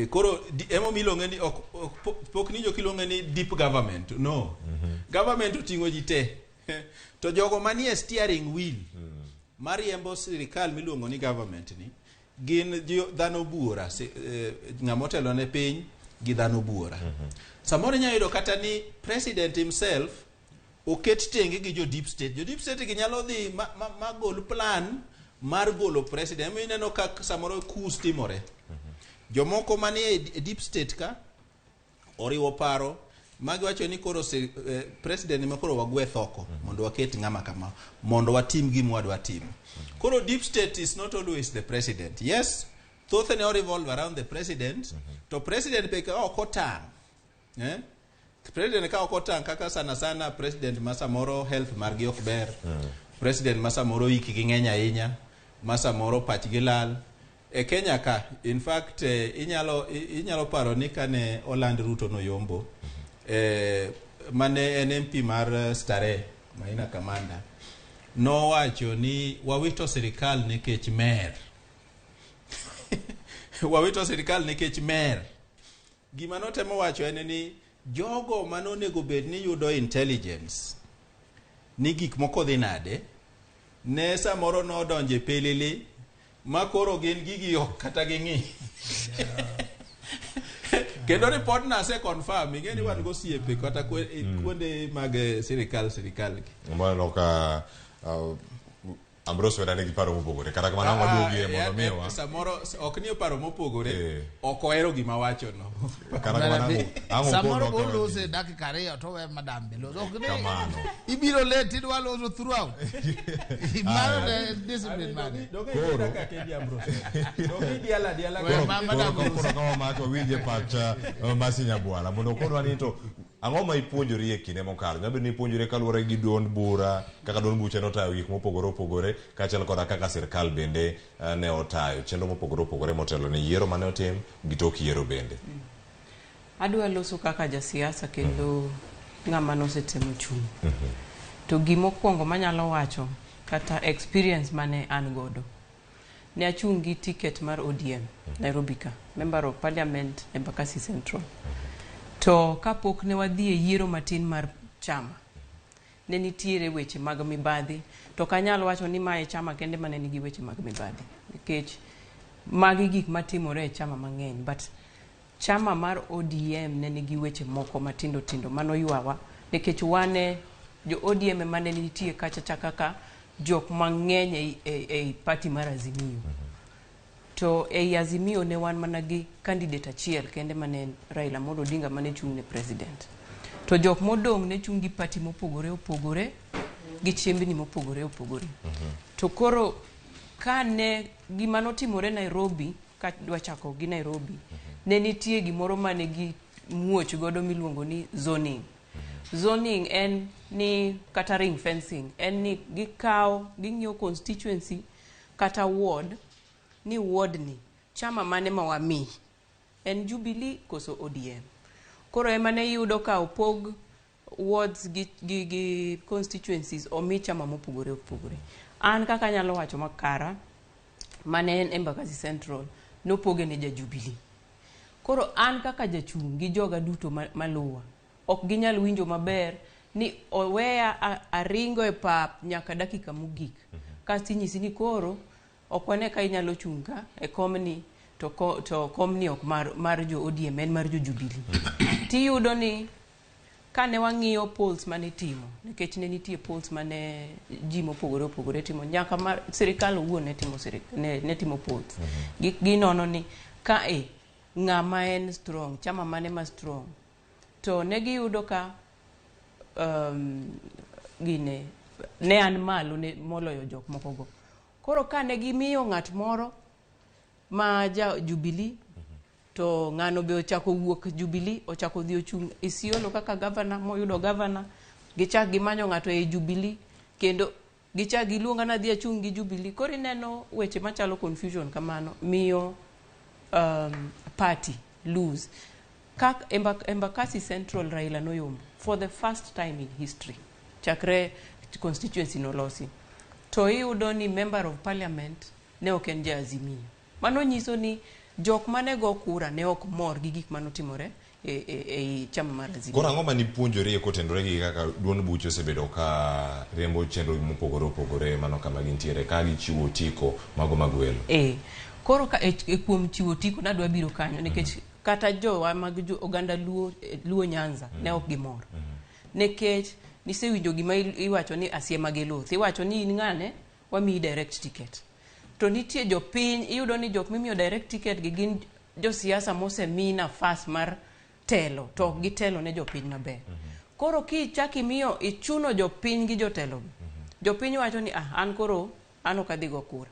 Koro emo milonge ni pok ni jokilonge ni deep government. No. Government utingo jite. To jogo manie steering wheel mariembo sirikal miluongo ni government ni gin dhano buora, ng'amotelo ne piny gi dhano buora. Samoro nyayudo kata ni president himself oket tenge gi jo deep state. Jo deep state gi nyalo dhi magol plan mar golo president. Emo ineno ka samoro kus timore. Jomoko manie deep state ka oriwo paro magi wacho ni koro president ma koro wagwe thoko mondo waket ng'ama kama mondo watim gima wadwa timo. Koro deep state is not always the president. Yes, thoth ne revolve around the president. To president be ka okotang. President ka okotang kaka sana president masamoro health margi ok ber. President masamoro iki gi ng'eny ahinya, masamoro pachgi lal. Kenya ka, in fact, inyalo paro ni kane Oland Ruto no yombo, mane en MP mar Stare, Maina Kamanda, no wacho ni wawito sirikal nikech mer. Wawito sirikal nikech mer. Gima notemo wacho en ni jogo manonego bed ni yudo intelligence ni gik moko dhi nade, ne samoro no donje pelele makoro gin gigi ok kata ging'i. Kendo report na se confirm ingeni wan go siepe kata kuonde mag sirikal. Mbona ka Ambrose wadane gi paro mopogore kata kamano waduogie mondo miwa samoro ok ni paro mopogore ok ohero gima wacho no kata kamano samoro bolose dakika 2 to we madam beloso ok kamano ibiro let idwa loso throughout imano the discipline man koro ka kendi Ambrose dogi diala koro kama mato winje pacha masinya bwala mondo koro ani to ang'o ma ipuonjori e kinde mokalo. Nyabedo ni ipuonjori kaluwore gi duond bura kaka duond buche notayo gik mopogore opogore kaachiel koda kaka sirikal bende ne otayo chenro mopogore opogore motelo ne yiero mane otim gi tok yiero bende. Adwa loso kaka jasiasa kendo ng'ama nosetemo chung'. To gimokwongo manyalo wacho kata experience mane an godo. Ne achung' gi ticket mar ODM Nairobi ka, member of parliament Embakasi Central. To kapok ne wadhi e yiero matin mar chama, ne nitiere weche mag mibadhi. To kanyalo wacho ni mae chama kende mane nigi weche mag mibadhi. Nikech magi gik matimore e chama mang'eny. But chama mar ODM ne nigi weche moko matindo tindo manoywawa nikech wane jo ODM mane nitie kacha kaka jok mang'eny ei party mar Azimio. To ei Azimio ne wan mana gi candidate achiel kende mane Raila Amolo Odinga mane chung' ne president. To jok modong' ne chung' gi party mopogore opogore gi chiembni mopogore opogore. To koro kane gima notimore Nairobi, ka dwa chako gi Nairobi, ne nitie gimoro mane gi muoch godo miluongo ni zoning. Zoning en ni kata ring fencing, en ni ging'iyo constituency kata ward, ni ward ni chama mane mawami en Jubilee koso ODM. Koro emane yudo ka opog wards gi constituencies omi chama mopogore opogore. An kaka nyalo wacho makara mane en Embakasi Central nopoge ne ja Jubilee. Koro an kaka jachung' gi joga duto maluwa ok ginyal winjo maber ni oweya aringo e pap nyaka dakika mogik. Kasi nyisi ni koro ok wane ka inyalo chung' ka e komni to komni ok mar jo ODM, en mar jo Jubilee. Tiyudo ni kane wang'iyo polls mane timo, nikech ne nitie polls mane ji mopogore opogore timo, nyaka mar sirikal owuon ne timo polls. Ginono ni ka ng'ama en strong, chama mane ma strong. To ne giyudo ka gine ne an malo ne moloyo jok moko go. Koro ka ne gimiyo ng'at moro ma ja Jubilee, to ng'ano be ochako wuok Jubilee, ochako dhi ochung' Isiolo kaka governor, moyudo governor, gichak gimanyo ng'ato e Jubilee, kendo gichak giluonga na dhi achung' gi Jubilee. Koro ineno weche machalo confusion kamano miyo party lose. Embakasi Central Raila noyombo for the first time in history, chakre constituency nolosi. To iyudo ni member of parliament ne ok en ja Azimio. Mano nyiso ni jok mane go kura ne ok mor gi gik manotimore e chama mar Azimio. Koro ang'o mani puonjore kotendore gi kaka duond buche osebedo ka riembo chenro mopogore opogore mano kama gintiere ka gichiwo otiko mago magwelo. Koro ka kuom chiwo otiko nadwa biro kanyo nikech kata mag oganda Luo Nyanza ne ok gimor. Nikech nisewinjo gima iwacho ni asiema gi luth. Iwacho ni in ng'ane wamiyi direct ticket. To nitie jopiny, iyudo ni jok mimiyo direct ticket gi gin josiasa mosemi nafas mar telo, to ok gitelo ne jopiny maber. Koro kichaki miyo ichuno jopiny gi jotelo. Jopiny wacho ni an ok adhi go kura.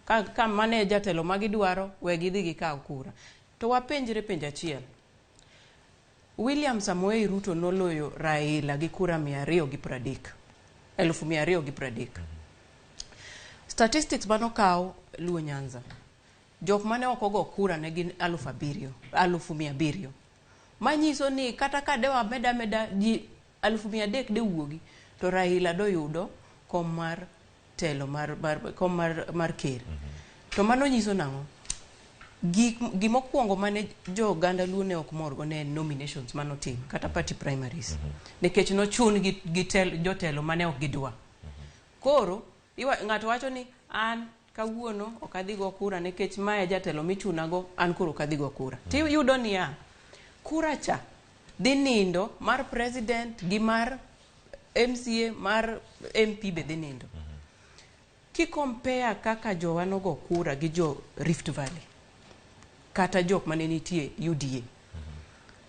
Ka mane jatelo magidwaro, we gidhi gikaw kura. To wapenjre penj achiel. William Samoei Ruto noloyo Raila gi kura 230,230. Statistics manokaw Luo Nyanza, jok mane okogo kura ne gin 700,000. Manyiso ni kata ka dewa meda ji 300,000 de wuogi, to Raila doyudo kom mar telo kom mar ker. To mano nyiso nang'o? Gimokwongo mane jo ganda Luo ne ok morgo ne nominations manotim kata party primaries. Nikech nochun gi jotelo mane ok gidwa. Koro ng'ato wacho ni an kawuono ok adhi go kura nikech mae jatelo michunago, an koro ok adhi go kura. Tiyudo ni kura cha dhi nindo mar president gi mar MCA mar MP be dhi nindo. Kikompea kaka jowanogo kura gi jo Rift Valley kata jok mane nitie UDA,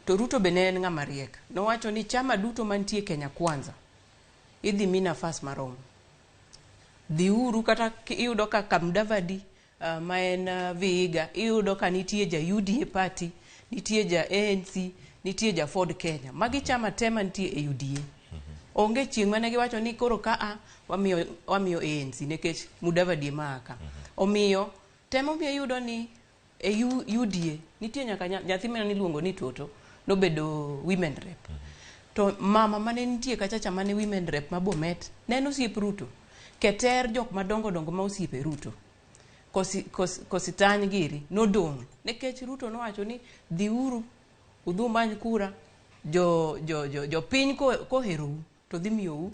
to Ruto be ne en ng'ama riek. Nowacho ni chama duto mantie Kenya Kwanza idhi mi nafas marom. Dhiuru kata iyudo ka Kamdavadi ma en Vihiga, iyudo ka nitie ja UDA party, nitie ja ANC, nitie ja Ford Kenya. Magi chama tema nitie e UDA. Onge chieng' mane giwacho ni koro wamiyo ANC nikech Mudavadi maka. Omiyo temo miyo yudo ni e UDA nitie nyaka nyathi mane iluongo ni Toto nobedo women rep. To mama mane nitie kachacha mane women rep ma Bomet ne osiep Ruto. Keter jok madongo ma osiepe Ruto. Kositany giri nodong'. Nikech Ruto nowacho ni dhiuru udhu many kura, jo piny koherou to dhi miyou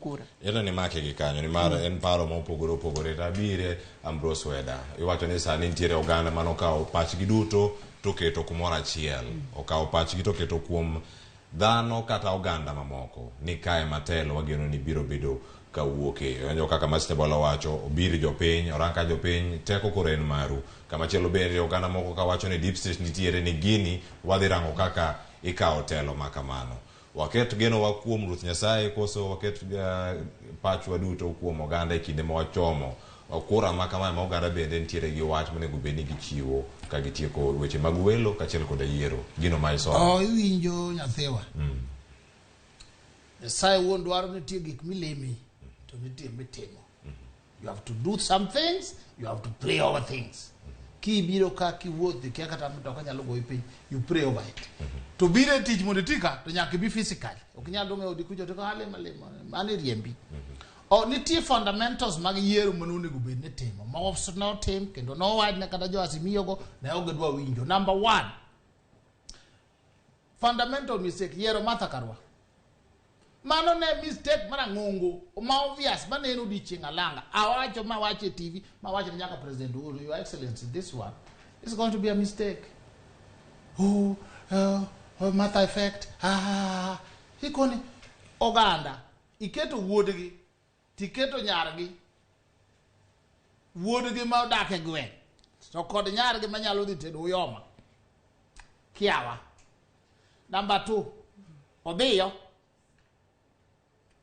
kura. Yena ni make gi kanyo ni mar en paro mopogore opogore. Tabire Ambrose Weda iwacho ni sani nitiere oganda manokawo pachgi duto toketo kumoro achiel okawo pachgi toketo kuom dhano kata oganda mamoko ni kae matelo wageno ni biro bedo kawuoke onjo kaka Mastebolo wacho obiri jopiny oranka jopiny teko koren maru kama chielo bende oganda moko kawacho ni deep state nitiere ni gini wadhi rango kaka ikawo telo makamano waket geno wa kuom Ruoth Nyasaye koso waket pachwa duto kuom oganda e kinde ma wachomo kura makama ma oganda bende nitiere gi wach monego bed ni gichiwo ka gitieko weche mag welo kachiel kod yiero gino ma iso iwinjo nyathiwa Nyasaye wuon dwaro nitie gik milimi to nitie mitimo you have to do some things you have to pray over things kibiro ka kiwuothi kia kata mtoka nyalo goyi piny you pray over it to biro tich mondo tika to nyaka bi physical ok nyalo ng'eyo odi kucho to hale malema mane riembi nitie fundamentals mag yiero monego bed ni timo ma no tim kendo no wad ne kata jo asimiyogo ne ogedwa winjo number 1 fundamental mistake yiero Martha Karua mano ne mistake mara ngongo ma obvious maneno di chingalanga awacho ma wache TV ma wacho nyaka President Uhuru your excellency this one is going to be a mistake Martha effect hikoni oganda iketo wuodgi tiketo nyargi wuodgi ma odak e gweng to kod nyargi manyalo dhi tedo uyoma kiawa number 2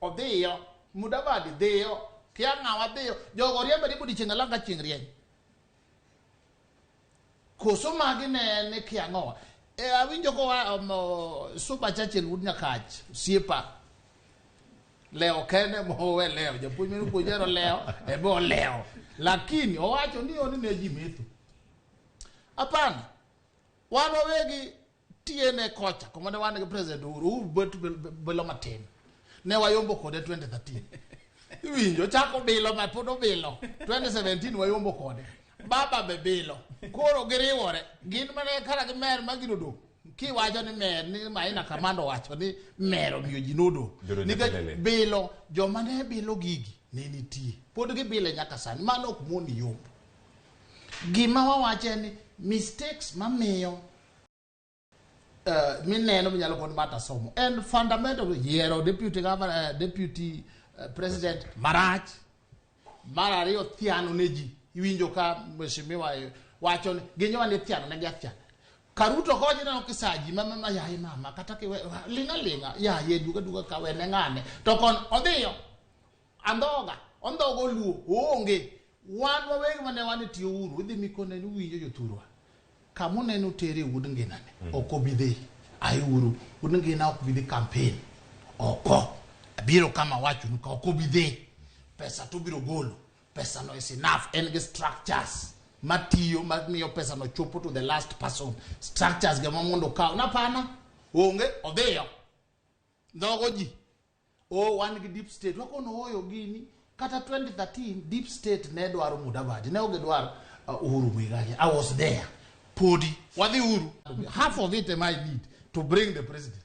odhiyo Mudavadi dhiyo kia ng'awa dhiyo jogo riembe ni budi chingalanga chingrieny koso magi ne kia ng'owa awinjo ko Suba Churchill wud nyakach siepa leo kende mowe leo japuonj meno puonjero leo ebo leo lakini owacho ni oni ne ji metho apana wan wawegi tiene kocha komane wan gi President Uhuru belo matin ne wayombo kode 2013 iwinjo chako bilo ma pod obilo 2017 wayombo kode baba be bilo koro giriwore gin mane kara gi mer magino do kiwacho ni mer ni maina kamando wacho ni mero miyo jinodo nikech bilo joma ne bilo gigi ne nitie pod gibile nyaka sani mano ok moni yombo gima wawache ni mistakes mamiyo mineno minyalo kod mata somo and fundamental yiero deputy governor deputy president marach marariyo thiano neji iwinjo ka mheshimiwa wacho ni ginyo ne thiano ne gathiano Karuto koji na okisaji mama yayi mama kata ki linga ya ye duga ka wene ngane to kon odhiyo ondogo luo onge wan wawegi mane wan tiyo uru udhi mikone ni winjo jothurwa kamune no tere wud nginane okobidhi ayuru wud ngina okobidhi campaign oko biro kama wacho ni okobidhi pesa to biro golo pesa no is enough and structures matiyo miyo pesa no chopo to the last person structures ge mondo ka na pana onge odhiyo ndogo ji wan gi deep state wakono oyo gini kata 2013 deep state ne dwaro Mudavadi ne oge dwaro Uhuru Muigai I was there podi wadhi Uhuru half of it am I need to bring the president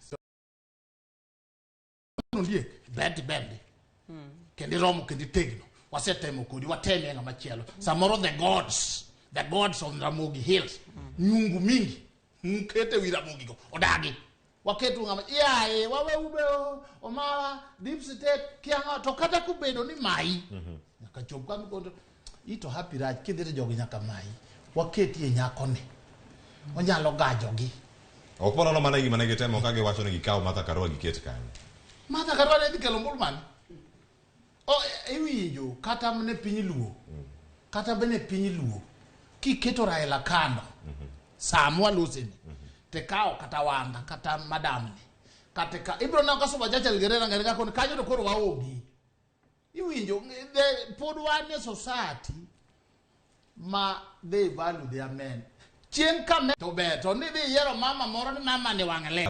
ndiye bendi kendi romo kendi tegno wasetemo kodi wateme nga machielo samoro the gods of Ramogi Hills nyungu mingi mkete wi Ramogi go odagi waketu ngama yae wawe ube omawa deep state kianga to kata kubedo ni mai nyakachop kami kondo ito happy raj kidhire jogi nyaka mai waketi e nyakone onyalo gajogi okporo no mana gima ne gitemo kage wacho ni gikaw Martha Karua giket kanyo Martha Karua ne dikelo mbulman iwinjo kata mne piny luo kata bene piny luo kiketo Raila kando samwa lusini te kao kata wanga kata madam kata ka ibro na ka Suba Churchill gerera ngari kako kanyo to koro waogi iwinjo the pod one society ma they value their men chien kame to beto ni di yero mama moro ni mama ni wangle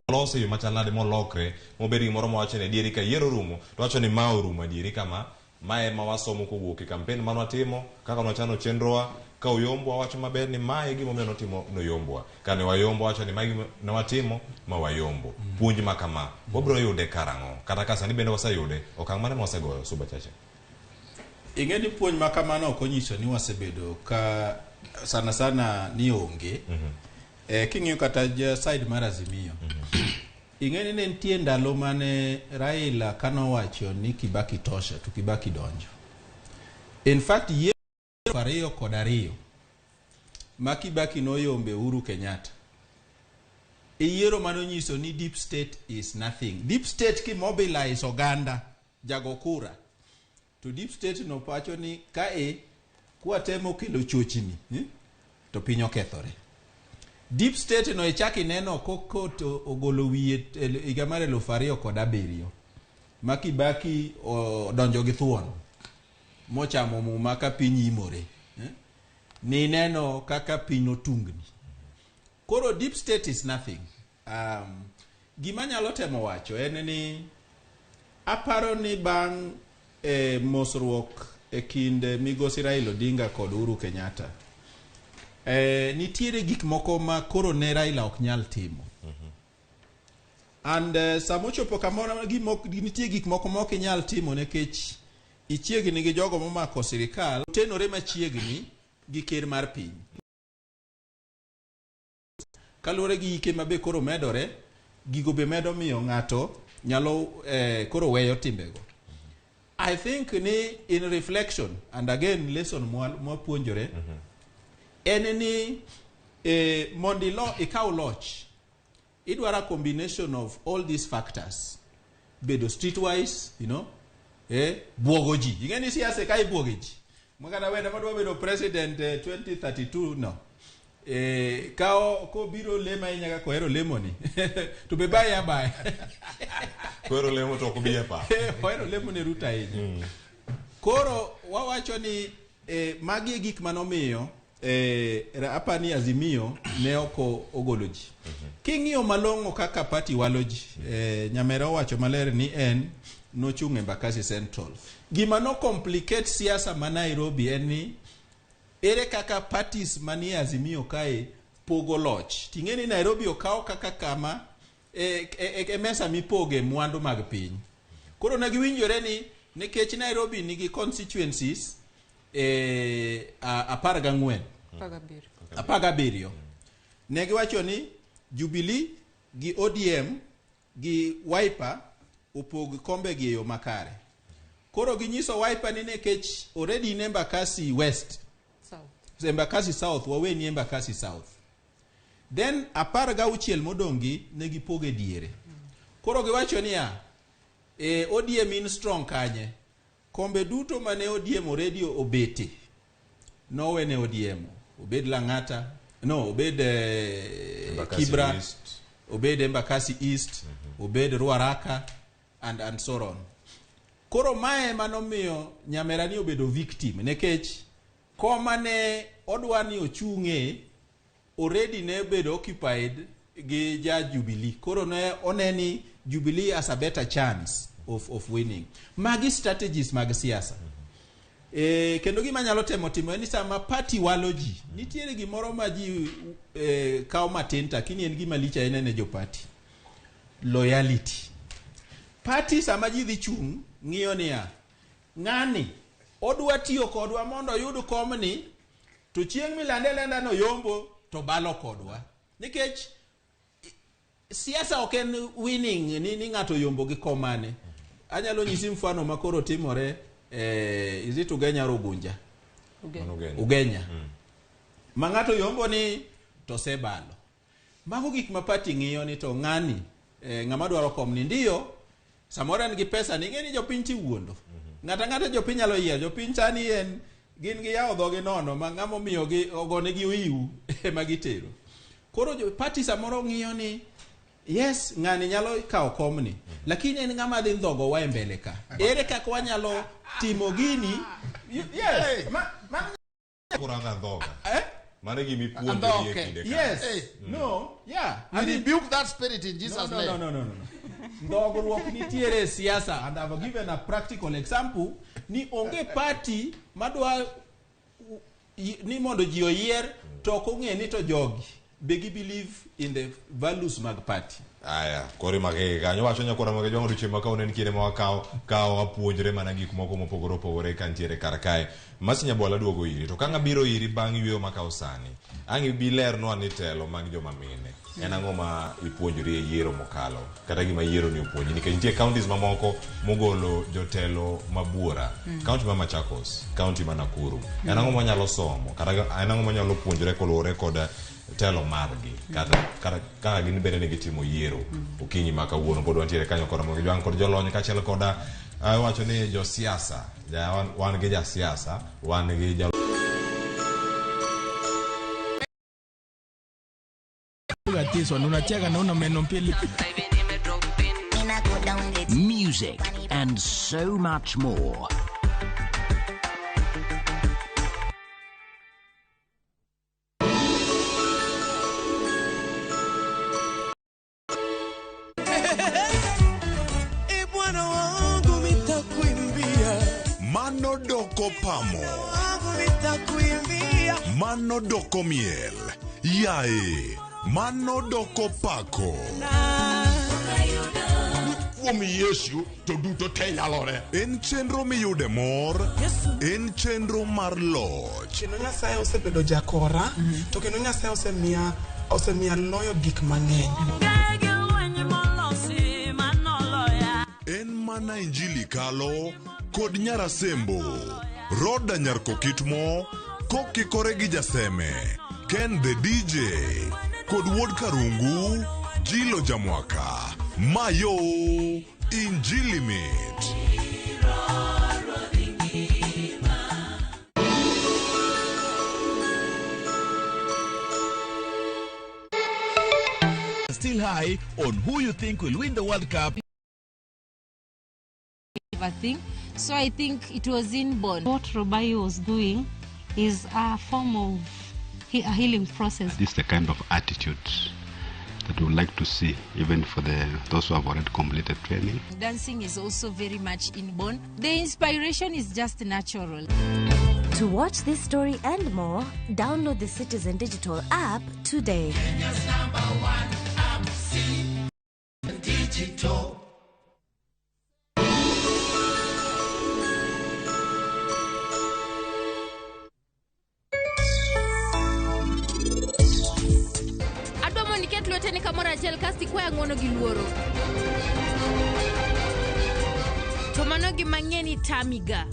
lose yo machalade molokre mobedi moro mowacho ne dieri ka yiero rumo to wacho ni ma orumo dieri kama mae ma wasomo kowuok e campaign manwa timo kaka nwachano chenrowa ka uyombwa wacho maber ni mae gima omiyo notimo noyombwa kane wayombo wacho ni mae ne watimo ma wayombo puonj ma kama wabiro yude karang'o kata ka sani bende waseyude okang' mane wasegoyo Suba Churchill ing'eni puonj ma kamano ok onyiso ni wasebedo ka sana sana ni onge. King'iyo kata side mar Azimio. Ing'eni ne nitie ndalo mane Raila kanowacho ni Kibaki tosha to Kibaki donjo. In fact, yiero 2002 ma Kibaki noyombe Uhuru Kenyatta. Yiero manonyiso ni deep state is nothing. Deep state ki mobilize oganda jago kura. To deep state no pacho ni kae kwa temo kelo chochni, to piny okethore. Deep state no ichaki neno koko to ogolo wiye higa mar 2007 ma Kibaki donjo gi thuon mochamo muma ka piny imore. Ni neno kaka piny otungni. Koro deep state is nothing. Gima nyalo temo wacho en ni aparo ni bang' mosruok kind migosi Raila Odinga kod Uhuru Kenyatta. Nitiere gik moko ma koro ne Raila ok nyal timo. And samochopo kamoro nitie gik moko ma ok nyal timo nekech ichiegni gi jogo momako sirikal tenore machiegni gi ker mar piny. Kalure gi ike mabe koro medore, gigo be medo miyo ng'ato nyalo koro weyo timbego. I think ni in reflection, and again lesson mo puonjore, en ni mondi ikaw loch, idwara combination of all these factors. Bedo streetwise, buogo ji. Ingeni siasa kai buogo ji. Mwakana wenda madwa bedo president 2032 no. Kao ko biro lema inyaka kohero lemo ni. To be baya baya. Kohero lemo to kubiye pa. Kohero lemo ni ruta inya. Koro wawacho ni magi gik manomiyo apa ni Azimio ne oko ogolo ji. King'iyo malong'o kaka party walo ji. Nyamera wacho maler ni en nochung' Embakasi Central. Gima no complicate siasa ma Nairobi en ni ere kaka parties mani Azimio kae pogo loch. Ting'eni Nairobi okaw kaka kama mesa mipoge mwandu mag piny. Koro ne giwinjore ni nikech Nairobi nigi constituencies 14. Ne giwacho ni Jubilee gi ODM gi Wiper opog kombe gi yo makare. Koro ginyiso Wiper ni nekech already in Embakasi West. Embakasi South, wawe ni Embakasi South. Then 16 modongi ne gipoge diere. Koro giwacho ni ODM in strong kanye. Kombe duto mane ODM already obete. Nowe ne ODM. Obed Lang'ata. No, obed Kibra. East. Obed Embakasi East. Obed Ruaraka. And so on. Koro mae manomiyo Nyamera ni obedo victim. Nekech koma ne odwani ochung'e already ne bedo occupied gi ja Jubilee. Koro ne oneni Jubilee as a better chance of winning. Magi strategies mag siasa. Kendo gima nyalo timo ni sama party walo ji. Nitiere gimoro ma ji kawo matin lakini en gima licha ene ne jo party. Loyalty. Party sama ji dhi chung' ng'iyo niya ng'ani odwa tiyo kodwa mondo oyud komni to chieng' milanda no yombo to balo kodwa. Nikech siasa ok en winning ni ng'ato yombo gi komane. Anyalo nyisi mfano makoro timore is Ugenya Rugunja. Ugenya. Ma ng'ato yombo ni to sebalo. Mago gik ma party ng'iyo ni to ng'ani ng'ama dwaro komni ndiyo samora nigi pesa ni ng'eni jopiny ti wuondo. Ng'ata jopiny nyalo yiero. Jopiny chani en gin gi yawo dhogi nono ma ng'amo miyo gi ogone gi oiwu ma gitero. Koro party samoro ng'iyo ni yes ng'ani nyalo kawo komni lakini en ng'ama dhi ndhogo wa mbele ka. Ere kaka wanyalo timo gini? Yes. Kuranga dhoga. Mane gimi puonjori e kinde ka. Yes. No. Yeah. I rebuke that spirit in Jesus' name. No. Ndogruok nitiere siasa, and I've given a practical example ni onge party madwa ni mondo ji oyier to ok ong'e ni to jogi be gi believe in the values mag party. aya kore mage kanyo wacho nyakora mage jongo duche makao nen kire mawakao kao apuonjre mana gik moko mopogore opogore kantiere kar kae masinya bola duogo iri to kanga biro iri bang' yweyo makao sani angi bi lernwa ni telo mag joma mine en ang'o ma ipuonjori e yiero mokalo kata gima yiero ni opuonji nikech nitie counties mamoko mogolo jotelo mabuora county ma Machakos county ma Nakuru en ang'o manyalo somo kata en ang'o manyalo puonjore koluwore kod telo margi kaka gin bende ne gitimo yiero okinyi ma kawuono pod wantiere kanyo kod mogi jwang' kod jolony kaachiel koda wacho ni josiasa wan gi jasiasa wan gi music and so much more. Mano doko pamo, mano doko miel, yae, mano doko pako. Kuom Yesu to duto te nyalore. En chenro miyude mor, en chenro mar loch. Kendo Nyasaye osebedo jakora, to kendo Nyasaye osemiya loyo gik mang'eny. En mana injili kalo kod nyarasembo. Roda Nyarkokitmo kokikore gi jaseme. Ken the DJ kod Wuod Karungu Jilo Jamwaka. Mayo Injili Mit. Still high on who you think will win the World Cup. So I think it was inborn. What Robayo was doing is a form of a healing process. This is the kind of attitude that we would like to see even for those who have already completed training. Dancing is also very much inborn. The inspiration is just natural. To watch this story and more, download the Citizen Digital app today. Kenya's #1 app, Citizen Digital. Lweteni kamoro achiel kasti kwaya ng'wono gi luoro. To mano gima ng'eni tamiga.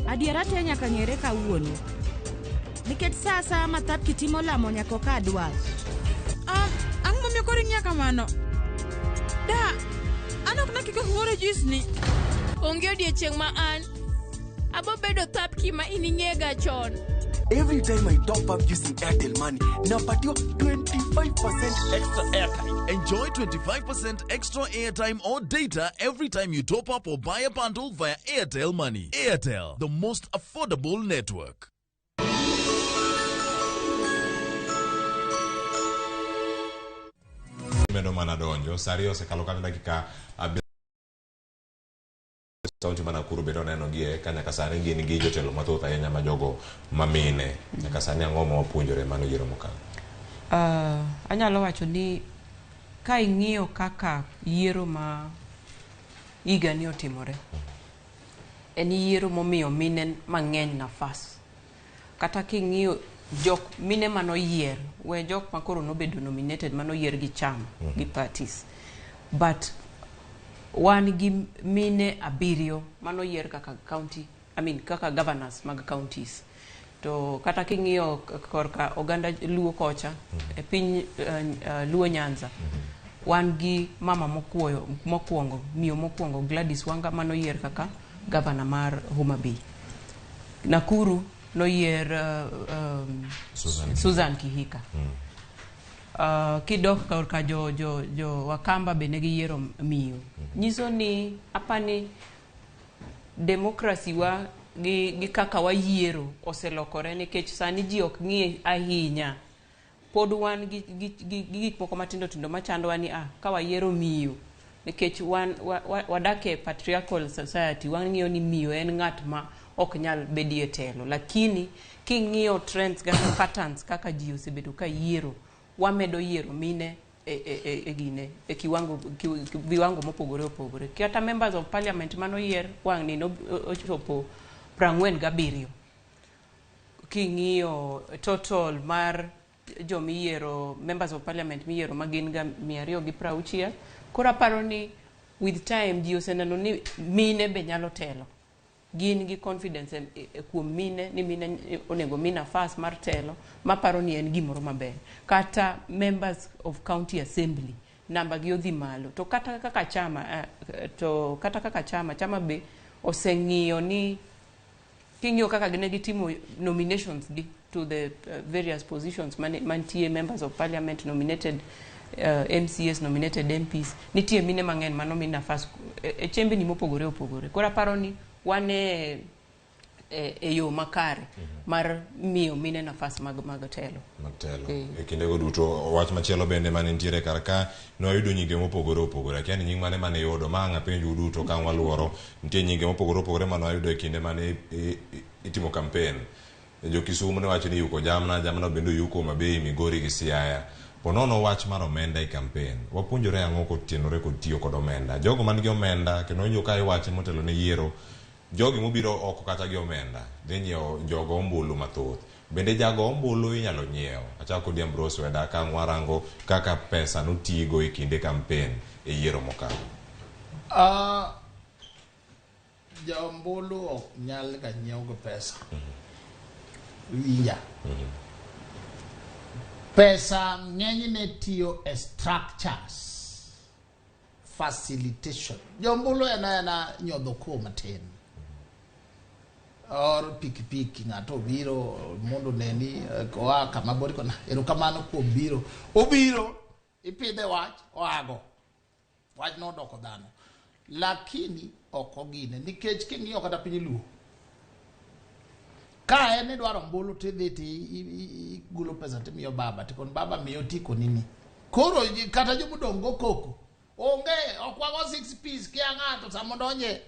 Adiera te nyaka ng'ere kawuono. Nikech sa asaya ma thap kitimo lamo nyako ka adwar. Ang' momiyo koro ing'iya kamano? Da, an ok nakiko huoro jisni. Onge odiechieng' ma an abo bedo thap kima ining'ega chon. Every time I top up using Airtel Money, napatiwa 25% extra airtime. Enjoy 25% extra airtime or data every time you top up or buy a bundle via Airtel Money. Airtel, the most affordable network. Medo mana donjo, Sario se kalokata dakika Kaunti ma Nakuru bedo neno gie ka nyaka sani gin gi jotelo mathoth ahinya ma jogo mamine nyaka sani ang'o ma wapuonjore mano yiero mokalo. Anyalo wacho ni ka ing'iyo kaka yiero ma higa ni otimore en yiero momiyo mine mang'eny nafas kata king'iyo jok mine manoyier we jok makoro nobedo nominated manoyier gi chama gi parties but wan gi mine 7 manoyier kaka kaka governors mag counties. To kata king'iyo korka oganda Luo kocha e piny Luo Nyanza wan gi mama mokwongo miyo mokwongo Gladys Wanga manoyier kaka governor mar Homa Bay. Nakuru noyier Susan Kihika. Kidok korka jo Wakamba bende giyiero miyo. Nyiso ni apani demokrasi wa gi kaka wayiero oselokore nikech sani ji ok ng'i ahinya. Pod wan gi gik moko matindo tindo machandowa ni ka wayiero miyo nikech wadake patriarchal society wang'iyo ni miyo en ng'at ma ok nyal bedie telo, lakini king'iyo trends kaka patterns kaka ji osebedo ka yiero wamedo yiero mine gine e viwango mopogore opogore. Kata members of parliament manoyier wang' ni ochopo 47. King'iyo total mar jomiyiero members of parliament miyiero magin ga 260. Koro aparo ni with time ji oseneno ni mine be nyalo telo. Gin gi confidence kuom mine ni mine onego mi nafas mar telo, maparo ni en gimoro maber. Kata members of county assembly namba gi odhi malo. To kata kaka chama be oseng'iyo ni king'iyo kaka gine gitimo nominations gi to the various positions mantie members of parliament nominated, MCS nominated MPs, nitie mine mang'eny manomi nafas e chembe ni mopogore opogore. Koro aparo ni wan e yo makare mar miyo mine nafas mag telo. E kinde go duto wach machielo bende mane nitiere kar ka no yudo nyinge mopogore opogore. Kiani nying mane yudo ma anga penjo duto kan waluoro nitie nyinge mopogore opogore mane yudo e kinde mane itimo campaign. Jo Kisumu ne wacho ni yuko jamna bende yuko Mabei, Migori gi Siaya. Ponono wach mar omenda e campaign. Wapuonjore ang'o kotienore kod tiyo kod omenda. Jogo man gi omenda kendo nyo kai wach motelo ne yiero. Jogi mobiro oko kata gi omenda dhi nyiewo jogo ombulu mathoth. Bende jago ombulu inyalo nyiewo. Achako di Ambrose Weda ka warango kaka pesa notigo e kinde campaign e yiero mokalo. Ja ombulu ok nyal ga nyiewo go pesa. Winja. Pesa ng'enyne tiyo e structures, facilitation. Jombulu ena nyodho ko matin. Or pikipiki ng'ato biro mondo neni koa kama bori kona erokamano kuom biro. Obiro ipidhe wach oago. Wach nodoko dhano. Lakini ok ogine nikech king'iyo kata piny luo. Ka en idwaro ombulu tidhi igulo pesa timiyo baba tikon baba miyo tiko nini. Koro kata jomodong' go koko onge okwago 6 piece kia ng'ato samo donje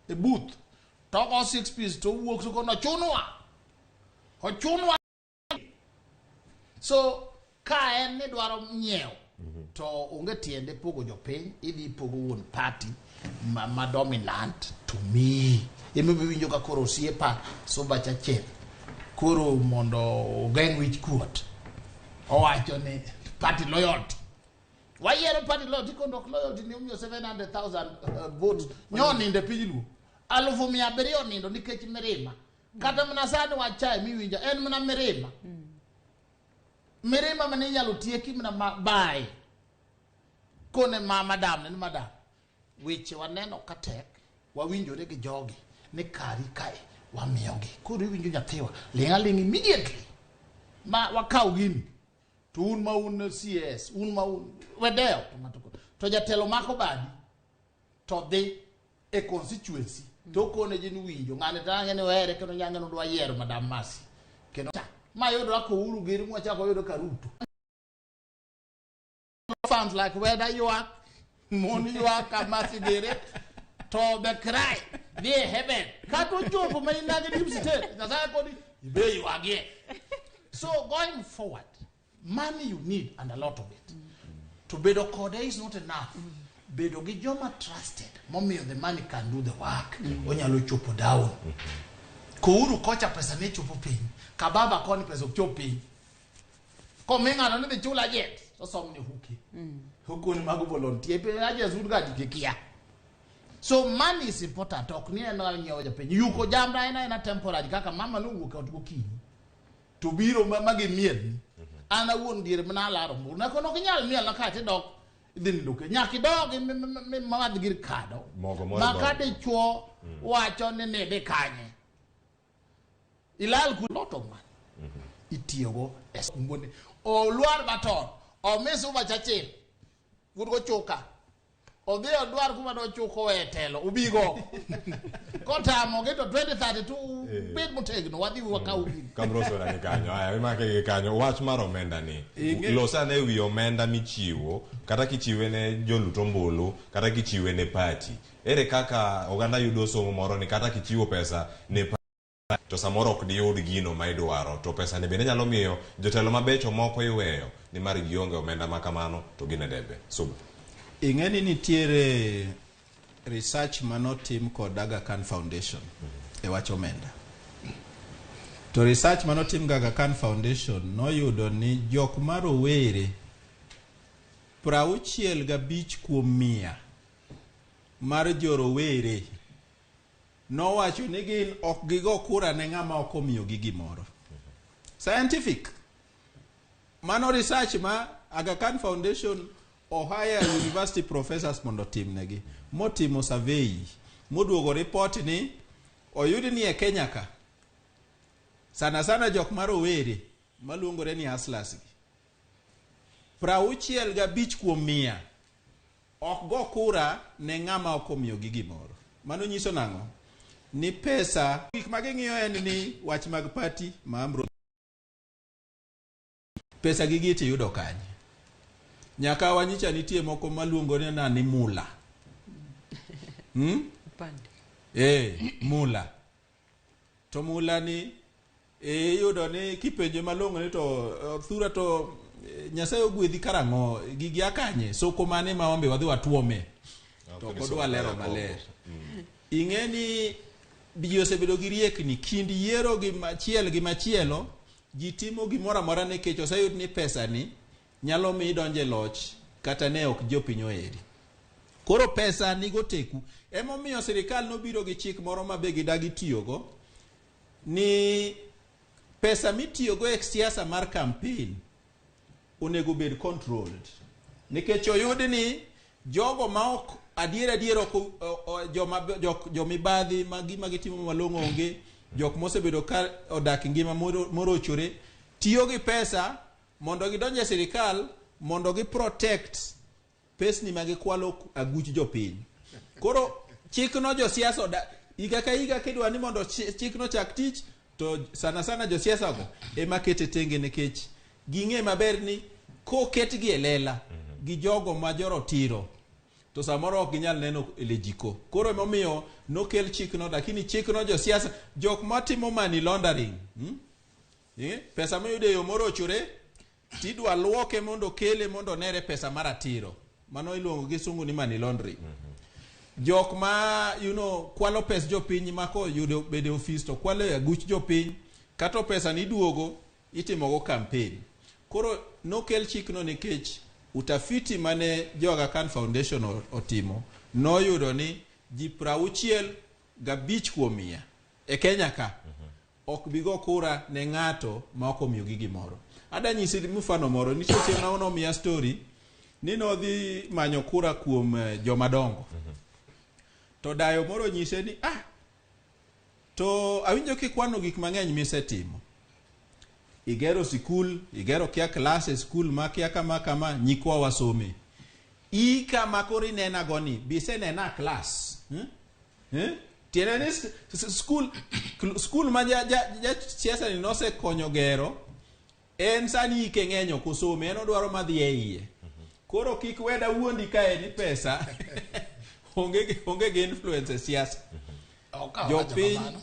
e booth toko 6 piece to wuok so kono ochunwa. So ka en idwaro nyiewo to onge tiende pogo jopiny, idhi pogo wuon party ma dominant to me. Eme winjo ka koro osiepa soba chachen koro mondo ogeng' wich kuot owacho ni party loyalty. Wayiero party loyalty kondo loyalty ni umiyo 700,000 votes nyoni inde piny luo 700,000 nindo nikech mirima. Kata mana sani wachae miwinja en mana mirima. Mirima mane inyalo tieki mana bae kone madam ne madam weche waneno katek wawinjore gi jogi ne kari kae wamiyogi koro iwinjo nyathiwa ling' immediately ma wakaw gini to un ma un CS un ma un wedeo to jatelo mako badi to dhi e constituency to kone jin winjo ng'ane tange ne were kendo nyange no dwa yiero madam Masi kendo ma yudo ako uru giri mwa chako yudo karuto sounds like whether you are money you are Kamasi gere to the cry be heaven kato jobo may nage dim state nasa kodi be you again. So going forward money you need and a lot of it to bedo kode is not enough. Bedo gi joma trusted momio the money can do the work onyalo chopo down ko uru kocha pesa ne chopo piny ka baba koni pesa chopo piny ko minga no ne chula jet so somni huki ni mago volunteer pe aje zurga dikia. So money is important. Ok ni ena nyiewo japiny yuko jamra ena temporary kaka mama no wuok otgo kiny to biro magi miel ana wuon diere mana laro mbur na kono kinyal miel na kate dok idhin luke nyaki dog me mad gir kado makade chuo wacho ne de kanye ilal ku lot of money itiyogo eskumbone o luar baton o mesu bachachil wugo choka o dhio dwar kuma do chuko e telo ubigo kotamo geto 2032 bed motegno wadhi waka ubi Kamroso na kanyo aya imake kanyo wach mar omenda ni losa ne wi omenda michiwo kata kichiwe ne joluto mbulu kata kichiwe ne party ere kaka oganda yudo somo moro ni kata kichiwo pesa ne to samoro ok diyud gino ma idwaro, to pesa ni bende nyalo miyo jotelo mabecho moko iweyo ni mar gionge omenda makamano to gine debe. Suba. Ing'eni nitiere research manotim kod Aga Khan Foundation e wach omenda. To research manotim gi Aga Khan Foundation noyudo ni jok marowere 65 kuom 100 mar jorowere nowacho ni gin ok gigo kura ne ng'ama ok omiyogi gimoro. Scientific. Mano research ma Aga Khan Foundation ohaya university professors mondo timnegi. Motimo survey. Moduogo report ni oyudi ni e Kenya ka. Sana jok marowere maluongore ni hustlers. 65 kuom 100 ok go kura ne ng'ama ok omiyogi gimoro. Mano nyiso nang'o? Ni pesa gik maging'iyo en ni wach mag party maamro pesa gigi iti yudo kanye. Nyaka wanyicha nitie moko maluongo ni mula. Mula. To mula ni yudo ni kipenjo malong'o ni to thura to Nyasaye ogwedhi karang'o gigi akanye soko mane ma ombe wadhi watuome. To kodwa lero maler. Ing'eni ji osebedo gi riekni kind yiero gi machielo ji timo gimoro amora nikech oseyud ni pesa ni nyalo mi donje loch kata ne ok jopiny oheri. Koro pesa ni goteku emomiyo sirikal nobiro gi chik moro ma be gidagi tiyogo ni pesa mitiyogo e siasa mar campaign onego bed controlled nikech oyud ni jogo ma ok adier jomibadhi magitimo malong'o onge, jok mosebedo ka odak ngima morochore tiyo gi pesa mondo gidonje sirikal mondo gi protect pesni magikwalo aguch jopiny. Koro chikno josiasa higa ka higa kidwa ni mondo chikno chak tich to sana josiasa go ema kete tenge nikech ging'e maber ni koketgi e lela gi jogo ma jorotiro to samoro ok ginyal neno elejiko. Koro emomiyo nokel chikno, lakini chikno josiasa jok matimo money laundering pesa mayude yo morochore tidwa luoke mondo kele mondo nere pesa maratiro. Mano iluongo gi sungu ni money laundering. Jok ma kwalo pes jopiny mako yudo bede office to kwalo aguch jopiny kato pesa ni duogo itimogo campaign. Koro nokel chikno nikech utafiti mane Aga Khan Foundation otimo noyudo ni ji 65 kuom 100 e Kenya ka ok bigo kura ne ng'ato ma ok omiyogi gimoro. Ada nyisi mfano moro ni chieng' na ono miya story ni nodhi manyo kura kuom jomadongo. To dayo moro nyise ni to awinjo kikwano gik mang'eny misetimo. Igero sikul, igero kia klase sikul ma kia kama nyikwa wasome. Kama kori nena goni, bise nena klas. Tiene ni skul ma siasa ni nose konyo gero, en sani ike ng'enyo kusome, en odwaro madhi e iye. Koro kik weda wuondi ka ni pesa, onge gi influence siasa.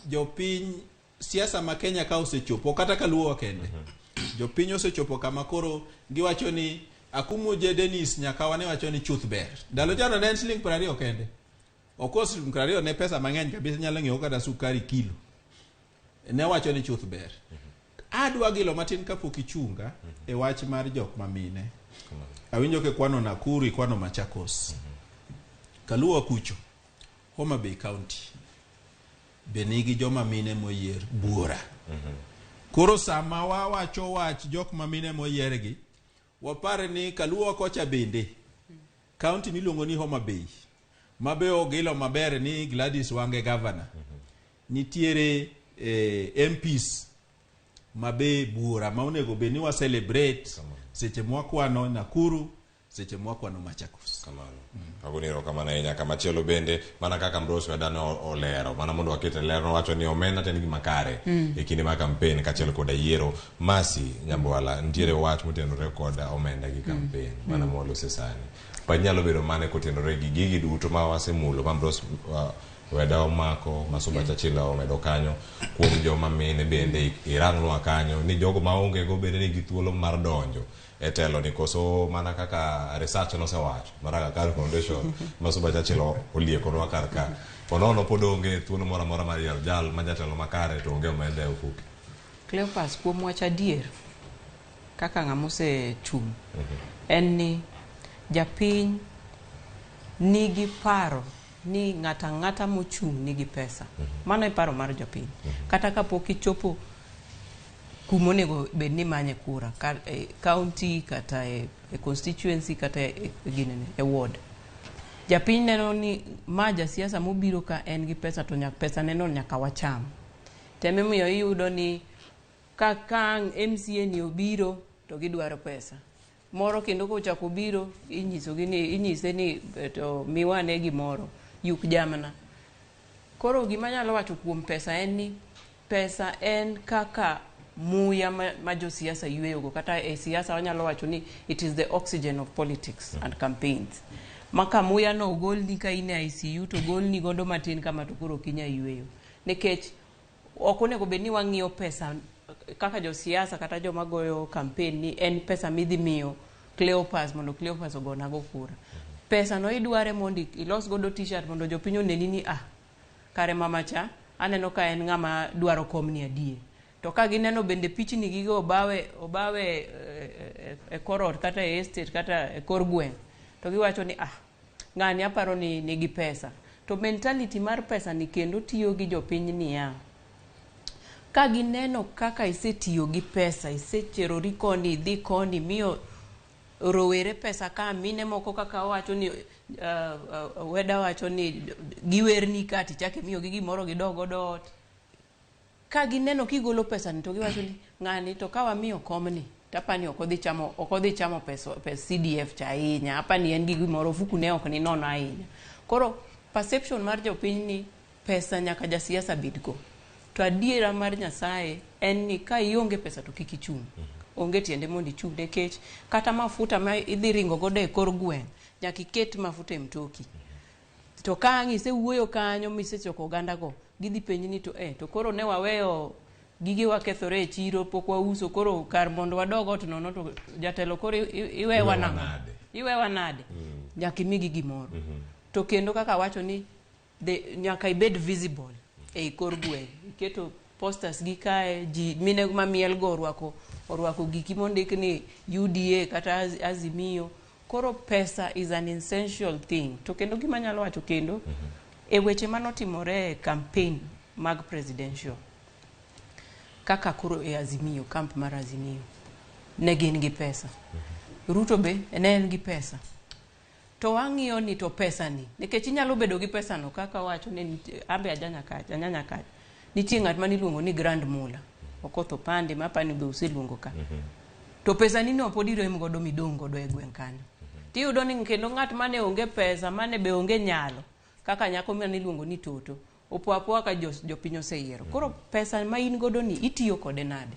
Jopiny siasa ma Kenya ka osechopo kata kaluo kende. Jopiny osechopo kama koro giwacho ni akumu je Dennis nyaka wane wacho ni chuth ber. Dalo jano ne siling 20 kende. Okos 20 ne pesa mang'eny kabisa nyalo ng'iewo kata sukari kilo. Ne wacho ni chuth ber. Adwa gilo matin kapok ichunga e wach mar jok mamine. Awinjo ke kwano Nakuru, kwano Machakos. Kaluo kucho. Homa Bay County. Benigi joma mine moyier buora. Koro sama wawacho wach jok mamine moyiergi wapare ni Kaluo kocha bende county miluongo ni Homa Bay mabe ogilo maber ni Gladys Wange governor nitiere MPs mabe buora ma onego be ni wa celebrate seche mwakwano Nakuru, seche mwakwano Machakos. Kamano. Aguniro kamana enya kama chielo bende mana kaka Mbrosi wedano olero mana mondo wakete lero wacho ni omena ten gi makare e kinde ma campaign ka chielo koda yiero masi nyambwala ntiere wach motenore koda omenda gi campaign mana molo sesani panyalo bedo mane kotenore gi gigi duto ma wasemulo ma Mbrosi weda omako Masuba Chachila omedo kanyo kuom joma mine bende irang'nwa kanyo ni jogo maonge go bende ni githuolo mar donjo e telo ni koso mana kaka research nosewacho Maraga Kar Foundation Masuba Chachila oliekonwa kar ka ponono pod onge thuolo moro amora mar yiero jal ma jatelo makare to onge omenda e ofuke. Cleopas kuom wach adier kaka ng'amose chung en ni japiny nigi paro ni ng'ata mochung nigi pesa. Mano e paro mar japiny. Kata kapok ichopo kumonego bed ni manye kura county kata e constituency kata e ward. Japiny neno ni ma jasiasa mobiro ka en gi pesa to pesa neno nyaka wacham. Teme miyo iyudo ni ka MCA ni obiro to gidwaro pesa. Moro kendo kochako biro inyise ni to miwane gimoro yuk jamna. Koro gima nyalo wacho kuom pesa en ni pesa en kaka muya ma jo siasa yueyogo kata e siasa wanyalo wacho ni it is the oxygen of politics and campaigns. Maka muya no golni ka ine ICU to golni gondo matin kama to koro kinya yueyo. Nekech okonego bedni wang'iyo pesa kaka jo siasa kata jo magoyo campaign ni en pesa midhi miyo Cleopas mondo Cleopas ogona go kura. Pesa no idware mondo ilos godo t-shirt mondo jopiny oneni ni kare mamacha aneno ka en ng'ama dwaro komni adie. To ka gineno bende pichni gigo obawe e korot kata e estate kata e kor gweng to giwacho ni ng'ani aparo ni nigi pesa. To mentality mar pesa ni kendo tiyo gi jopiny niya. Ka gineno kaka isetiyo gi pesa, isecherori koni, dhi koni, miyo rowere pesa ka mine moko kaka wacho ni weda wacho ni giwerni kati chake miyo gi gimoro gidogo dot. Ka gineno kigolo pesa ni to giwacho ni ng'ani to kawa miyo komni tapani okodhi chamo pesa CDF cha ahinya, apani en gi gimoro fuku ne ok ni nono ahinya. Koro perception mar jopiny ni pesa nyaka jasiasa bidgo. To adiera mar Nyasaye en ni ka ionge pesa to kik ichung. Onge tiende mondo ichung nekech kata mafuta ma idhi ringo godo e kor gweng nyaka iket mafuta e mtoki. To ka ng'ise wuoyo kanyo misechoko oganda go gidhi penji ni to koro ne waweyo gige wakethore e chiro pok wauso koro kar mondo wadog ot nono to jatelo koro iwewa nade nyaka imigi gimoro. To kendo kaka wacho ni nyaka ibed visible e kor gweng. Iketo posters gi kae ji mine mamiel go orwako giki mondik ni UDA kata Azimio. Koro pesa is an essential thing. To kendo gima nyalo wacho kendo e weche manotimore campaign mag presidential kaka koro e Azimio, camp mar Azimio ne gin gi pesa. Ruto be ne en gi pesa. To wang'iyo ni to pesa ni nikech inyalo bedo gi pesa no kaka wacho ni ambe anyanya kacha nitie ng'at mani luongo ni Grand Mula Okotho Pande mapani be useluongo ka. To pesa ni no pod irem godo midong godo e gweng kanyo. Tiyudo ni kendo ng'at mane onge pesa mane be onge nyalo kaka nyako mane luongo ni Toto opwa ka jopiny oseyiero. Koro pesa ma in godo ni itiyo kode nade?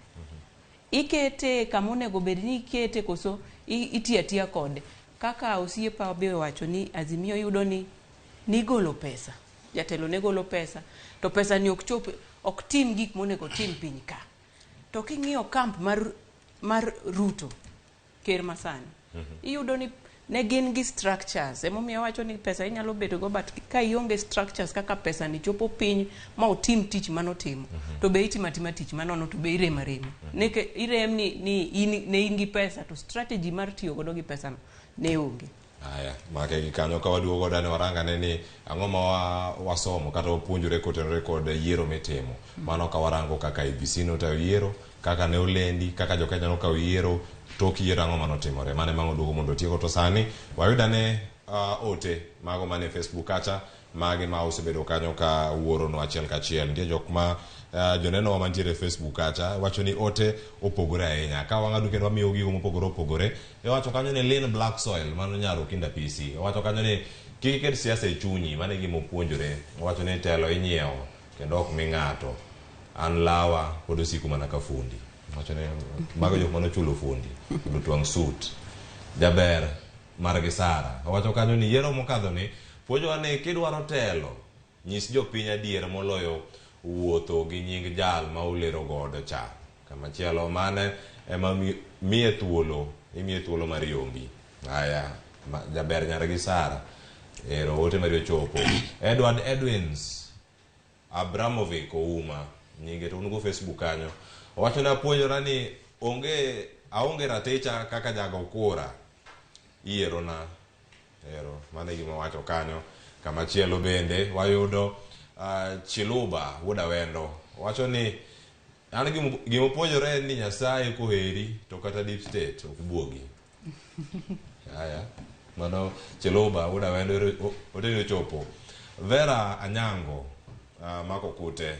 Ikete kamonego bed ni ikete koso itiya kode. Kaka osiepa be wacho ni Azimio yudo ni golo pesa. Jatelo ne golo pesa. To pesa ni ok tim gik monego tim piny ka. To king'iyo camp mar Ruto ker masani. Iyudo ni ne gin gi structures. Emomiyo wacho ni pesa inyalo bedo go but ka ionge structures kaka pesa ni chopo piny ma otim tich manotimo. To be itima tich manono to be irema. Neke irem ni ne in gi pesa to strategy mar tiyo godo gi pesa no ne onge. Aya, make gi kanyo ka waduogo dane waranga ni ang'o ma wasomo kata wapuonjore kotenore kod yiero mitimo. Mano ka warango kaka IBC notayo yiero, kaka ne olendi, kaka jokenya nokawo yiero, tok yiero ang'o manotimore. Mane mango duogo mondo tieko to sani wayudane ote mago mane Facebook kacha magi ma osebedo kanyo ka wuoro no achiel kachiel. Nitie jok ma joneno wa mantiere Facebook kacha wacho ni ote opogore ahinya ka wang'ado kendo wamiyo gigo mopogore wacho kanyo ni lean black soil mano nyaro kinda PC wacho kanyo ni kiket siasa e chunyi mane gima opuonjore wacho ni telo inyiewo kendo ok mi ng'ato an lawa pod osiko mana ka fundi wacho ni mago jok mano chulo fundi do twang' suit jaber mar gisara wacho kanyo ni yiero mokadho ni puonjo ane kidwaro telo nyis jopiny adier moloyo wuotho gi nying jal ma ulero godo cha. Kamachielo mane ema imiye thuolo mar yombi. Aya jaber nyara gi Sara ero ote mari ochopo. Edward Edwins Abramovic Ouma nyinge to unugo Facebook kanyo. Owacho na puonjora ni aonge ratecha kaka jago kura iero na ero mane gima wacho kanyo. Kamachielo bende wayudo Chiluba wuoda wendo wacho ni an gima puonjore ni Nyasaye koheri to kata deep state ok buogi. Aya mano Chiluba wuoda wendo oteni ochopo. Vera Anyango mako kute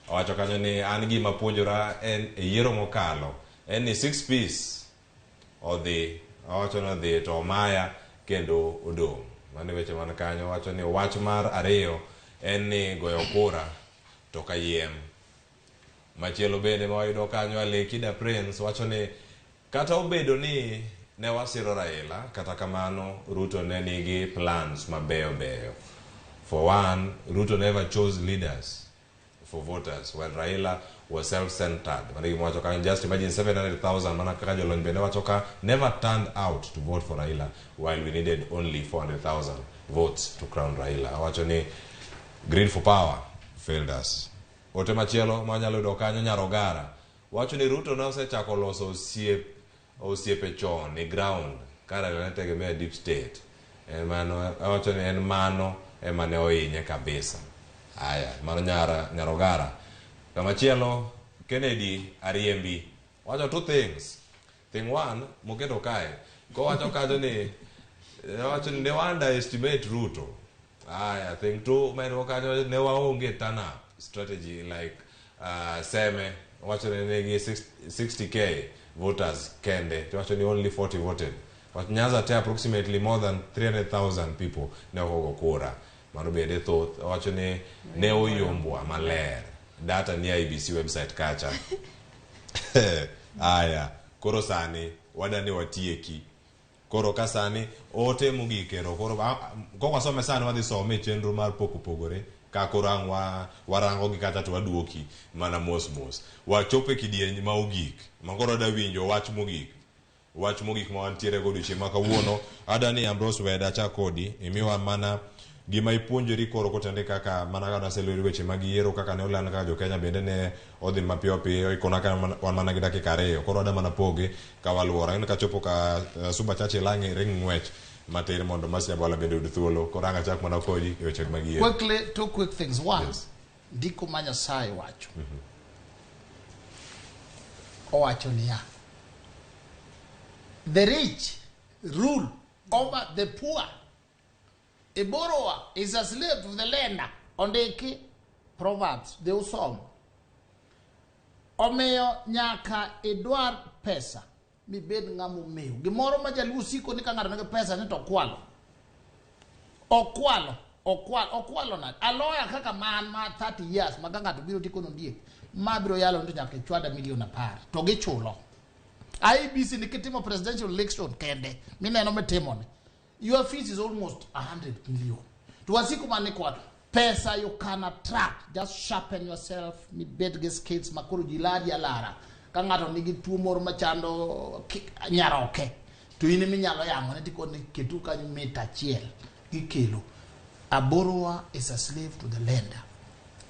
wacho kanyo ni an gima puonjora en yiero mokalo en ni 6 piece odhi wacho no dhi to maya kendo odong. Mane weche man kanyo wacho ni wach mar ariyo en ni goyo kura to kayiem. Machielo bende mawayudo kanyo Alekida Prince wacho ni kata obedo ni ne wasiro Raila kata kamano Ruto ne nigi plans mabeyo beyo. For one, Ruto never chose leaders for voters while Raila was self-centered. Just imagine 700,000 mana kaka jolony bende wacho ka never turned out to vote for Raila while we needed only 400,000 votes to crown Raila. Wacho ni greed for power failed us. Ote machielo manyalo yudo kanyo Nyarogara wacho ni Ruto nosechako loso osiepe chon ni ground kara ne tegemea deep state. Wacho ni en mano ema ne ohinye kabisa. Aya mano Nyarogara. Kamachielo Kennedy Ariembi wacho two things. Thing one moketo kae ko wacho kajo ni wacho ni ne underestimate Ruto. Aya thing two mero kajo ne waonge turn up strategy like Seme wacho ni negi 60k voters kende wacho ni only 40 voted. But Nyanza te approximately more than 300,000 people ne ogo kura. Mano bende thoth wacho ni ne oyombwa maler. Data ni IBC website kacha. Aya koro sani wadani watieki. Koro kasani ote mugikero koro kwa some sani wadhi some chenro mar pogore ka koro warango gi kata to waduoki mana mos wachope kidieny ma ogik makoro da winjo wach mogik ma wantiere go duche maka wuono adani Ambrose Weda cha kodi imiwa mana gima ipuonjori koro kotende kaka mana kana selori weche magiero kaka ne olana kaka jo Kenya bende ne odhi mapiyo piyo ikona ka wan mana gi dakika ariyo koro ada mana poge ka waluora en ka chopo ka suba chache langi ring ngwech matere mondo Masia Bola bende ud thuolo koro anga chak mana kodi weche magiero. Quickly, two quick things. One, ndiko ma Nyasaye wacho. Owacho niya. The rich rule over the poor. A borrower is a slave to the lender. Ondiki Proverbs de usom. Omeyo nyaka idwar pesa mi bed ng'amo meyo. Gimoro ma jaluo siko ni ka ng'ato nigi pesa ni to okwalo. Okwalo na. Aloya kaka man ma 30 years ma ng'ato biro tiko nondiek. Ma biro yalo ndo nyaka chwada milion 10. To gichulo. IBC ni kitimo presidential election kende. Mineno metimo ni. Your fees is almost 100 million. Tuwasiku manikwa pesa you can attract. Just sharpen yourself. Mi bedge skills makuru jiladi ya lara. Kangato nigi tuo moro machando nyaroke. To ini minyalo yango netiko ni ketu kanyo meta chiel. Gikelo. A borrower is a slave to the lender.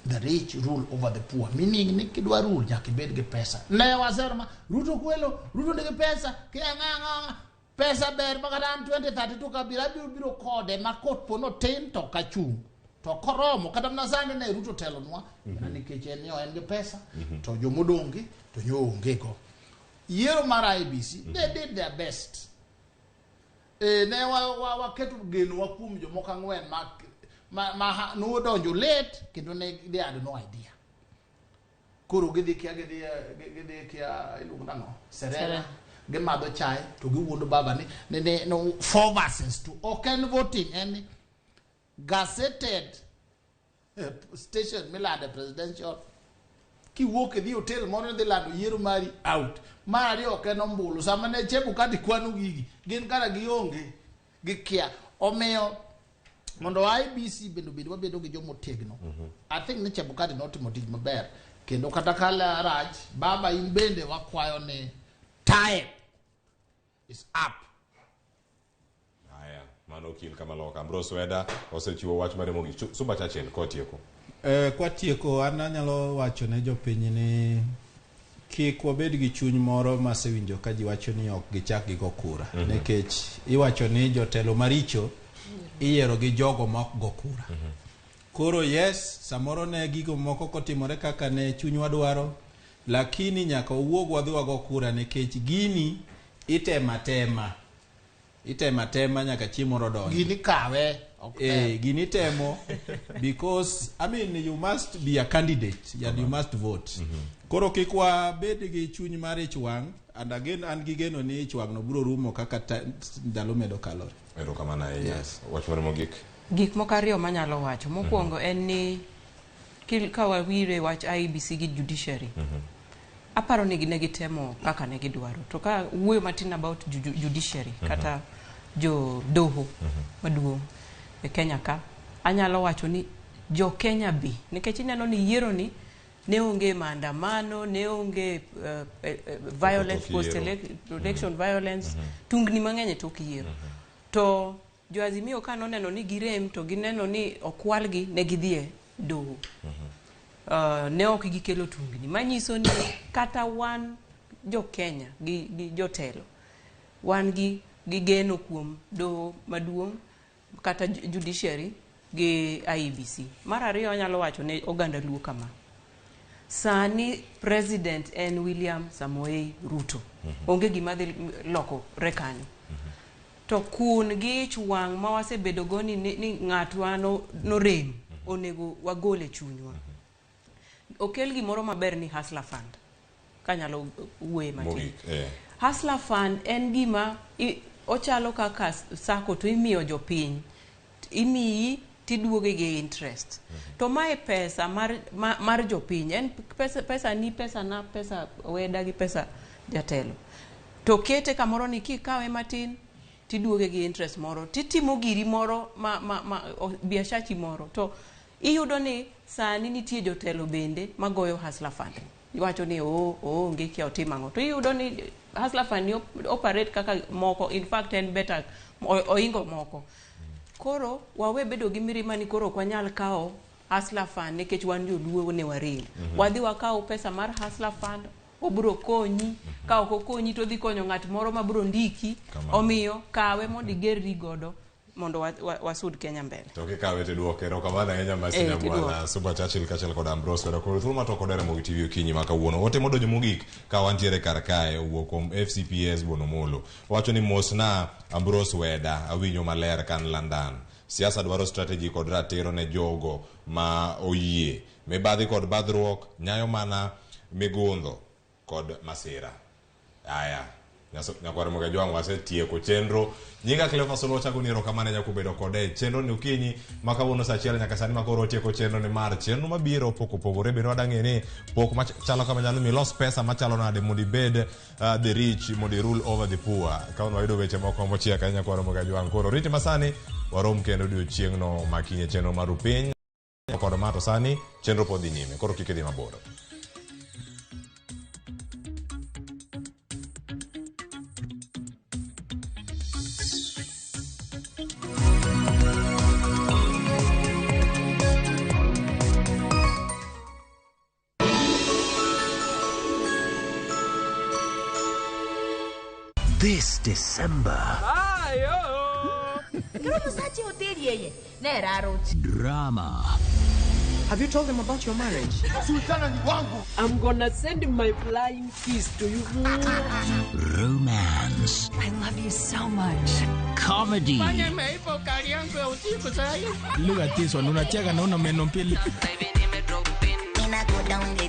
The rich rule over the poor. Meaning ni kidwa rule nyaka bedge pesa. Ne wasema Ruto kwelo, Ruto nigi pesa, kiyanganga. Pesa ber makadan 2032 kabira biro kode makot pono ten to kachung to koromo kata mnasane ne Ruto telo nwa na nikeche ni en ge pesa to jomodongi to nyonge go yiero mar IBC they did their best ne wa ketu geno wa kum jo moka ngwen ma no donjo late kendo ne they had no idea koro gidi kia ilugo nango Serena Gemado chai to give wood baba ni no 4 verses to open voting and gazetted station Milan the presidential ki woke the hotel mono de lando yeru mari out mari okeno mbulu samane chebu kati kwanu gigi gin kara gionge gikia omeyo mondo IBC bendo wabedo gi jomo tegno. I think ni Chebukati notimo tich maber kendo kata kala raj baba in bende wakwayo ni time is up. Aya, mano kil kama loka Ambrose Weda osechiwo wach mare mogi Suba Churchill kotieko. Kwa tieko an anyalo wacho ne jopiny ni kik wabed gi chuny moro masewinjo ka ji wacho ni ok gichak gigo kura nikech iwacho ni jotelo maricho iyiero gi jogo ma ok go kura. Koro yes, samoro ne gigo moko kotimore kaka ne chunywa dwaro, lakini nyaka owuog wadhi wago kura nikech gini itema nyaka chiemo rodonjo. Gini kawe. Gini temo because I mean you must be a candidate and you must vote. Koro kik wabed gi chuny mar ich wang', and again an gi geno ni ich wang' no biro rumo kaka ndalo medo kalore. Erokamano yes. Wach mare mogik. Gik moko ariyo manyalo wacho. Mokwongo en ni ka wawire wach IEBC gi judiciary. Aparo ni ne gitemo kaka ne gidwaro. To ka wuoyo matin about judiciary kata jo doho maduong' e Kenya ka, anyalo wacho ni jo Kenya bi nikech ineno ni yiero ni ne onge maandamano, ne onge violence, post election violence, tungni mang'eny tok yiero. To jo Azimio ka noneno ni girem to gineno ni okwalgi ne gidhie doho. Ne ok gikelo tungni. Manyiso ni kata wan jo Kenya gi jotelo wan gi geno kuom doho maduong' kata judiciary gi IEBC. Mar ariyo anyalo wacho ne oganda luo kama. Sani president en William Samoei Ruto. Onge gima dhi loko rekanyo. To kun gi ich wang' ma wasebedo go ni ng'atwa no rem onego wagole chunywa. Okel gimoro maber ni Hustler Fund. Kanyalo wuoye matin. Hustler Fund en gima ochalo kaka sako to imiyo jopiny. Imiyi tiduoge gi interest. To mae pesa mar jopiny. En pesa ni pesa na pesa Weda gi pesa jatelo. To kete kamoro ni kikawe matin tiduoge gi interest moro. Titimo giri moro biashachi moro. To iyudo ni sani nitie jotelo bende magoyo Hustler Fund. Iwacho ni onge kia otimang'o. To iyudo ni Hustler Fund operate kaka moko. In fact en better oingo moko. Koro wawe bedo gi mirima ni koro kwanyal kao Hustler Fund nikech wan joluo ne waril. Wadhi wakao pesa mar Hustler Fund obro konyi, ka ok okonyi to dhi konyo ng'at moro mabro ndiki, omiyo kawe mondo igerri godo mondo wasud Kenya mbele. To kikawe te duoke erokamano ahinya Masina Bwana Suba Churchill kaachiel kod Ambrose Weda. Koro thuolo matoko dere Ramogi TV okinyi ma kawuono. Ote modonjo mogik ka wantiere kar kae owuok kuom FCPS Bonomolo. Wacho ni mosna Ambrose Weda awinjo maler kan London. Siasa dwaro strategy kod ratiro ne jogo ma oyie. Mibadhi kod badhruok nyayo mana migundho kod masira. Aya. Nyakware moga jwang' wasetieko chenro. Nyinga Cleophas Olochako ni erokamano nyakubedo kode chenro ni okinyi makawuono saa achiel nyaka sani makoro otieko chenro ni mar chenro mabiro opogore bende wadang'e ni pok machalo kama nyalo mi los pesa machalo nade mondo ibed the rich mondo rule over the poor. Kaun wayudo weche moko mochiek ahinya Nyakware moga jwang'. Koro riti masani warom kendo odiochieng'no makinye chenro mar upiny kod mato sani chenro pod dhi nyime. Koro kik idhi mabor. This December, drama. Have you told them about your marriage? I'm gonna send my flying kiss to you. Romance. I love you so much. Comedy. Look at this one. Unacheka na una meno mbili.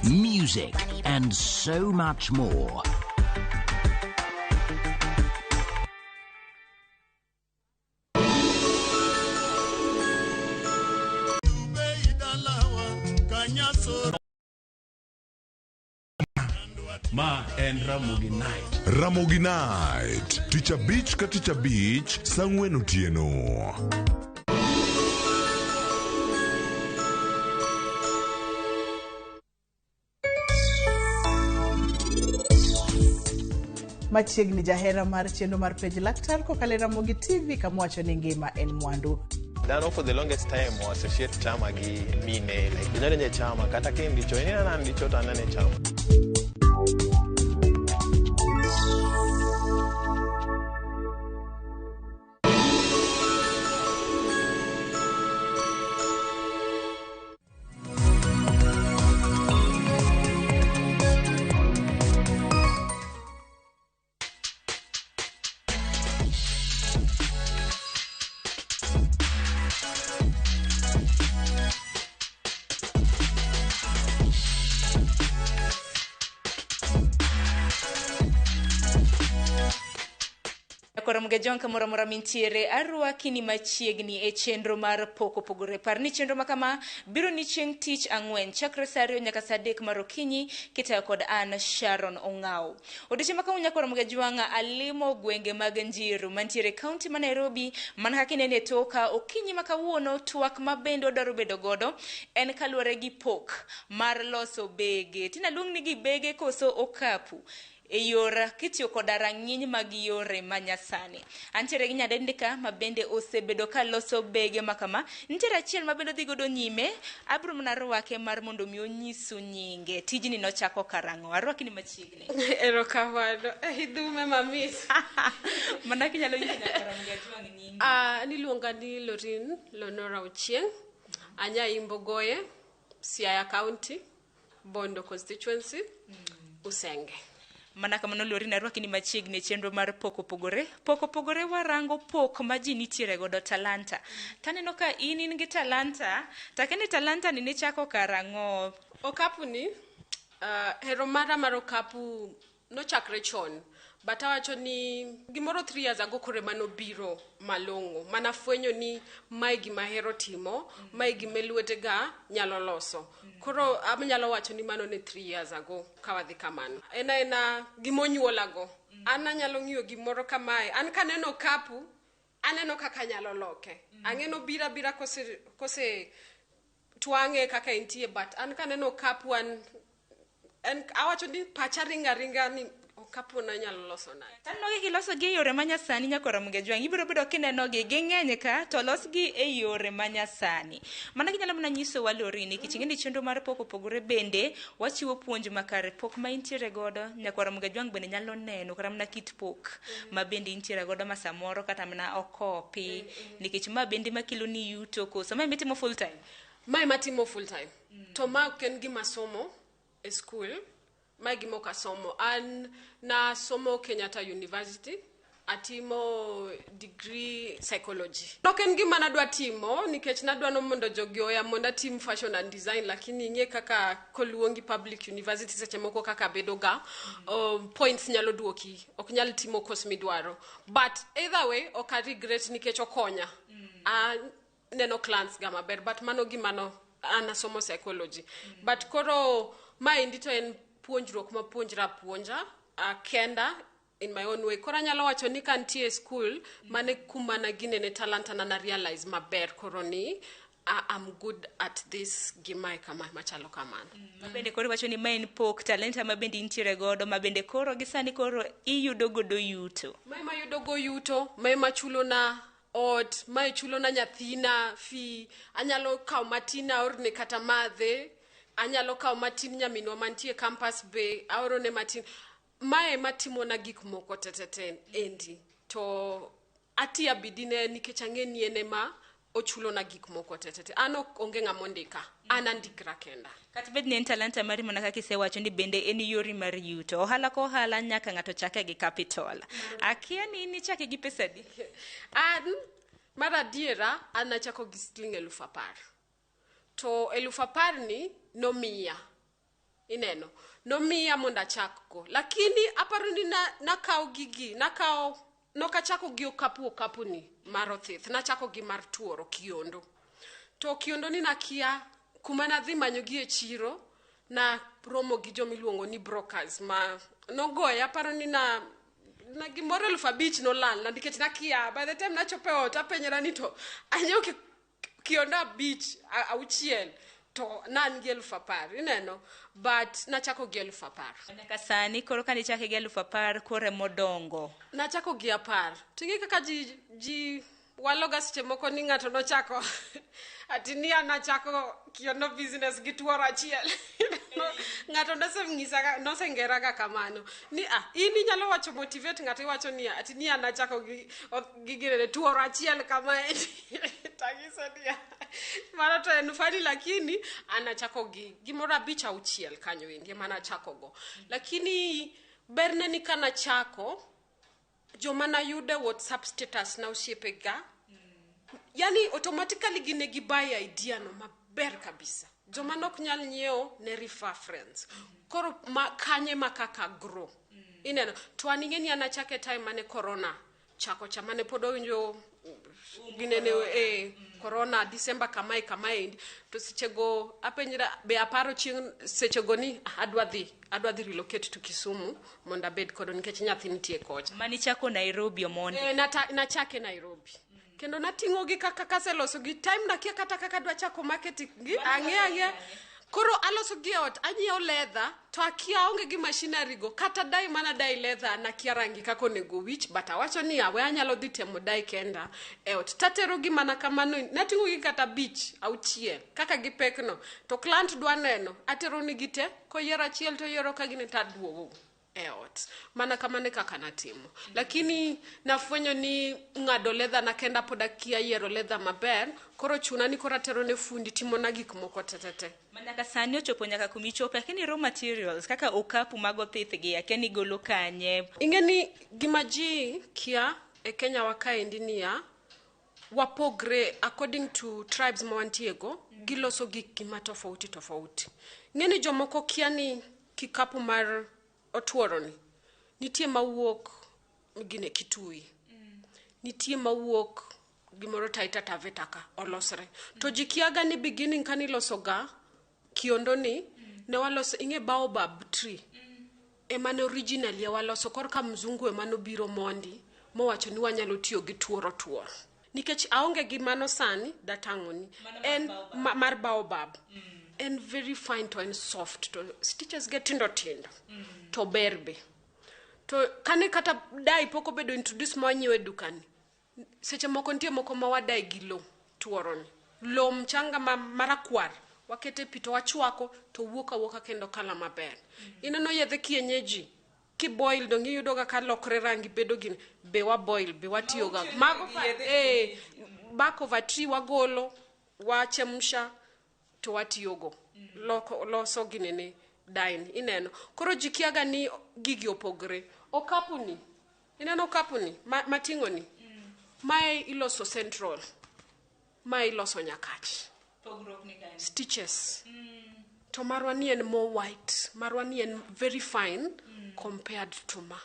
Music and so much more. Ma en Ramogi Night. Ramogi Night. Ticha Beach ka Ticha Beach, Sang'wen otieno. Machiegni jahera mar chenro mar Penj Laktar kokalo Ramogi TV kamwacho ni ngima en mwandu. Dhano for the longest time we associate chama gi mine, like dinyo chama kata kindicho ni nana ndicho to anane chama. Ramogi jonka mora mintiere arwaki ni machiegni e chenro mar poko pogore. Par ni chenro makama biro ni chieng' tich ang'wen chakre saa 2 nyaka saa 3 mar okinyi kitayo kod an Sharon Ong'aw. Odiochieng' makama nyako Ramogi jwanga alimo gwenge mag Njiru mantiere kaunti ma Nairobi man kaka inene toka okinyi makawuono twak mabende odwaro bedo godo en kaluwore gi pok mar loso bege. Tina luong ni gi bege koso okapu e yora kitiyo kod rang'iny mag yore manyasani. Antiere gi nyadendika mabende osebedo ka loso bege makama. Ntiere achiel mabende dhi godo nyime. Abro mana rwake mar mondo mi onyisu nyinge. Tijni nochako karang'o. Arwaki ni machiegni. Erokamano. Idhume mamit. Mana kinyalo nyiso nyaka Ramogi jwang' nyingi. Niluonga ni Lorin Lonora Ochieng'. Anya Imbogoye, Siaya County, Bondo constituency, Usenge. Mana kamano Lorin arwaki ni machiegni chenro mar poko pogore warango pok ma ji nitiere godo talanta. Taneno ka in gi talanta, takeni talanta ni chako karang'o? Okapu ni hero mara mar okapu nochakre chon. But awacho ni gimoro 3 years ago kore manobiro malong'o. Mana fwenyo ni mae gima hero timo, mae gima lwetega nyalo loso. Koro anyalo wacho ni mano ne 3 years ago kawadhi kamano. Ena gimonyuolago. An anyalo ng'iyo gimoro kamae. An kaneno okapu, aneno kaka nyalo loke. Ang'eno bira kose twang'e kaka intie, but an kaneno okapu an awacho ni pacha ringa ni okapu na nyalo loso na. Tanogi giloso gi yore manyasani nyako Ramogi jwang'. Ibiro bedo kineno gi ging'eny ka to los gi e yore manyasani. Mana ginyalo mana nyiso wa Lorin nikech ing'eni chenro mar poko pogore bende wachiwo puonj makare. Pok ma intiere godo nyako Ramogi jwang' bende nyalo neno kata mana kit pok ma bende intiere godo ma samoro kata mana okopi nikech ma bende makilo ni yuto koso ma mitimo full time. Mae matimo full time. To ma ken gima somo e school. Mae gimo kasomo. An na somo Kenyatta University. Atimo degree psychology. Noken gima nadwa timo nikech nadwa no mondo jogi oya mondo atim fashion and design, lakini ing'e kaka koluongi public university seche moko kaka bedoga points nyalo duoki. Ok nyal timo course midwaro. But either way ok regret nikech okonya. Neno clans ga maber, but mano gimano anasomo psychology. But koro mae ndito en puonjruok ma puonja kenda in my own way. Kora nyalo wacho ni kantie school mane kumana ginene talanta na realize maber koro ni I'm good at this gimai kama machalo kamano. Mabende koro wacho ni main pok talenta mabende intiere godo mabende koro gisani koro iyudo godo yuto. Mai mayudo go yuto, mai machulo na ot, mai chulo na nyathina fi, anyalo kaw matina orne kata madhe. Anyalo kaw matin nyaminwa mantie campus be aoro ne matin. Mae matimo na gik moko teteten endi. To atia bidine nikech ang'eni ene ma ochulo na gik moko tetete. Ano onge ng'amondika. Anandikra kenda. Kata bed ni en talanta mari mana kaka isewacho ni bende en yori mar yuto. Ohala ko ohala nyaka ng'ato chake gi capital. Akia ni chake gi pesa di? Mar adiera an nachako gi siling 10,000. To 10,000 ni nomiya. Ineno. Nomiya monda chakko. Lakini aparo ni nakaw gigi. Nokachako gi okapu ni mar othith. Nachako gi mar tuoro kiondo. To kiondo ni nakia kuma nadhi manyo gi e chiro na promo gi jomiluongo ni brokers ma nogoya aparo ni na gimoro 5,000 nolal na nikech nakia. By the time nachope ot apenyera ni to anyo kionda beach auchiel to nan gi 10,000 ineno but nachako gi 10,000 nyaka sani koro ka nichake gi 10,000 kore modongo nachako gi 10 tingi kaka ji waloga seche moko ni ng'ato nochako ati ni anachako kiono business gi tuoro achiel ng'ato nosengeraga kamano ni ini nyalo wacho motivate ng'ato iwacho ni ati ni anachako gi gire tuoro achiel kamae tagisa dia mara to en fani lakini anachako gi gimoro 5-6 kanyo endi mana chako go lakini berne ni kana chako joma na yude WhatsApp status na osiepega yani automatically gine gibuy idea no maber kabisa joma nok nyal nyeo ne refer friends koro kanye makaka grow ineno to aningeni anachake time mane corona chako chamane podo winjo ginene corona December kamae to sechego apenjira be aparo chieng sechego ni adwa dhi relocate to Kisumu monda bed kodo nikech nyathi nitie kocha mani chako Nairobi omondi nachake Nairobi kendo natingo gi kaka kaseloso gi time nakia kata kaka dwa chako marketing gi ang'e koro aloso gi ot anyiewo leather to akia onge gi machinery go kata dai mana dai leather nakia rangi kako nego wich but awacho ni awe anyalo dhi temo dai kenda e ot tatero gi mana kamano natingo gi kata beach auchiel kaka gi pekno to client dwa neno atero ni gite ko yiero achiel to yiero ka gine taduogo eot mana kamane kaka natimo lakini nafwenyo ni ng'ado leather na kenda poda kia yiero leather maber koro chuna ni kora tero ne fundi timo na gik moko tetete nyaka sani ochopo nyaka kumichope lakini raw materials kaka okapu mago pith gi yakeni golo kanye ingeni gimaji kia e Kenya wakaendi niya wapogre according to tribes mawantiego giloso gik gima tofauti ngeni jomoko kia ni kikapu mar otuoroni nitie mawuok gine Kitui nitie mawuok gimoro Taita Taveta ka olosre to jikiaga ni beginning kani losoga kiondoni ne waloso inge baobab tree emane originally waloso korka mzungu emane biro mondi mowacho ni wanyalo tiyo gi tuoro nikech aonge gi mano sani datangoni en mar baobab and very fine to and soft to stitches get tindo to berbe to kane kata dai poko bedo introduce mwanyewe dukani seche moko ntie moko mawadai gilo tuoroni lo mchanga marakwar wakete pito wachwako to wuoka kendo kala maber ineno yedhe kienyeji ki boil dongi yudoga ka lokre rangi bedo gin be wa boil be watiyoga mago back of a tree wagolo wachemsha to watiyogo loso ginene dine ineno koro jikiaga ni gigi opogre okapuni ineno okapuni matingoni mai iloso central mai iloso nyakach stitches to marwani en more white marwani en very fine compared to ma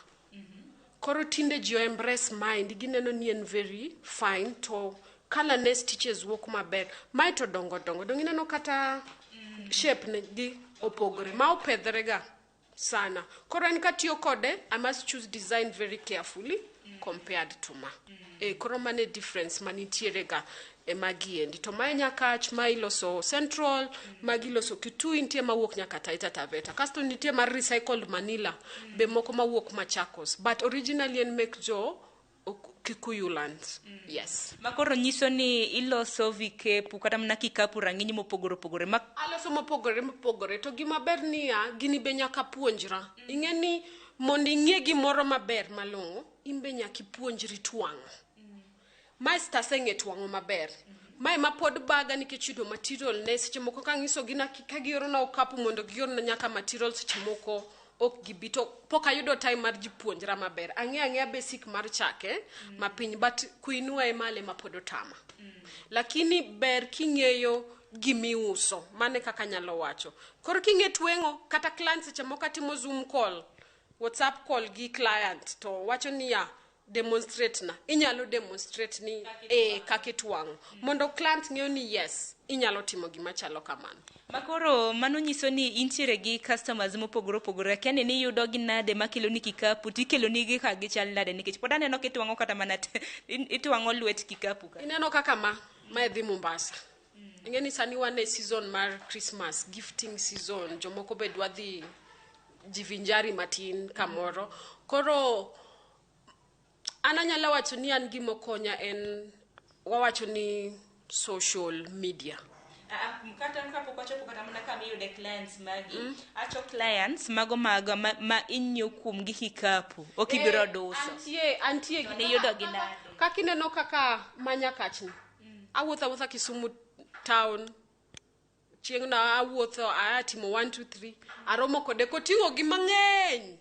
koro tinde ji embrace mind gineno ni en very fine to kala ne stitches wuok maber mai to dongo ineno kata shape ne gi opogore ma opedhrega sana koro en katiyo kode I must choose design very carefully compared to ma koro mane difference manitiere ga magiendi to ma nyakach ma iloso central magi loso Kitui nitie mawuok nyaka Taita Taveta kasto nitie mar recycled Manila be moko mawuok Machakos but originally en mek jo Kikuyu lands yes makoro nyiso ni iloso vikepu kata mna kikapu rang'iny mopogore aloso mopogore to gima ber niya gini be nyaka puonjra ing'eni mondo ing'e gimoro maber malong'o imbe nyaka ipuonjri twang'o master seng'e twang'o maber mai mapod baga nikech yudo material ne seche moko kang'iso gina ka gioro na okapu mondo gior na nyaka material seche moko ok gibito poka yudo time mar jipuonjra maber ang'e basic mar chake mapiny but kuinua emale mapodo tama lakini ber king'eyo gimiuso mane kaka nyalo wacho koro king'e tweng'o kata client seche moko timo zoom call WhatsApp call gi client to wacho ni ya demonstrate na inyalo demonstrate ni kaka itwang'o mondo client ng'eyo ni yes inyalo timo gima chalo kamano makoro mano nyiso ni intiere gi customers mopogore kene ni yudo gi nade makelo ni kikapu tikelo ni gi ka gichal nade nikech pod aneno kitwang'o kata mana itwang'o lwet kikapu ka ineno kaka ma edhi Mombasa ingeni sani wane season mar Christmas gifting season jomoko be dwa dhi jivinjari matin kamoro koro ananyala wacho ni an gimo konya en wawacho ni social media kata kapok wachopo kata mana kama iyude clients magi acho clients mago ma inyo kuom gi kikapu okibiro duso antie ni yudo gi nade kakineno kaka manya kachni awuotha Kisumu town chieng' na awuotho atimo 1 2 3 aromo kode koting'o gi mang'eny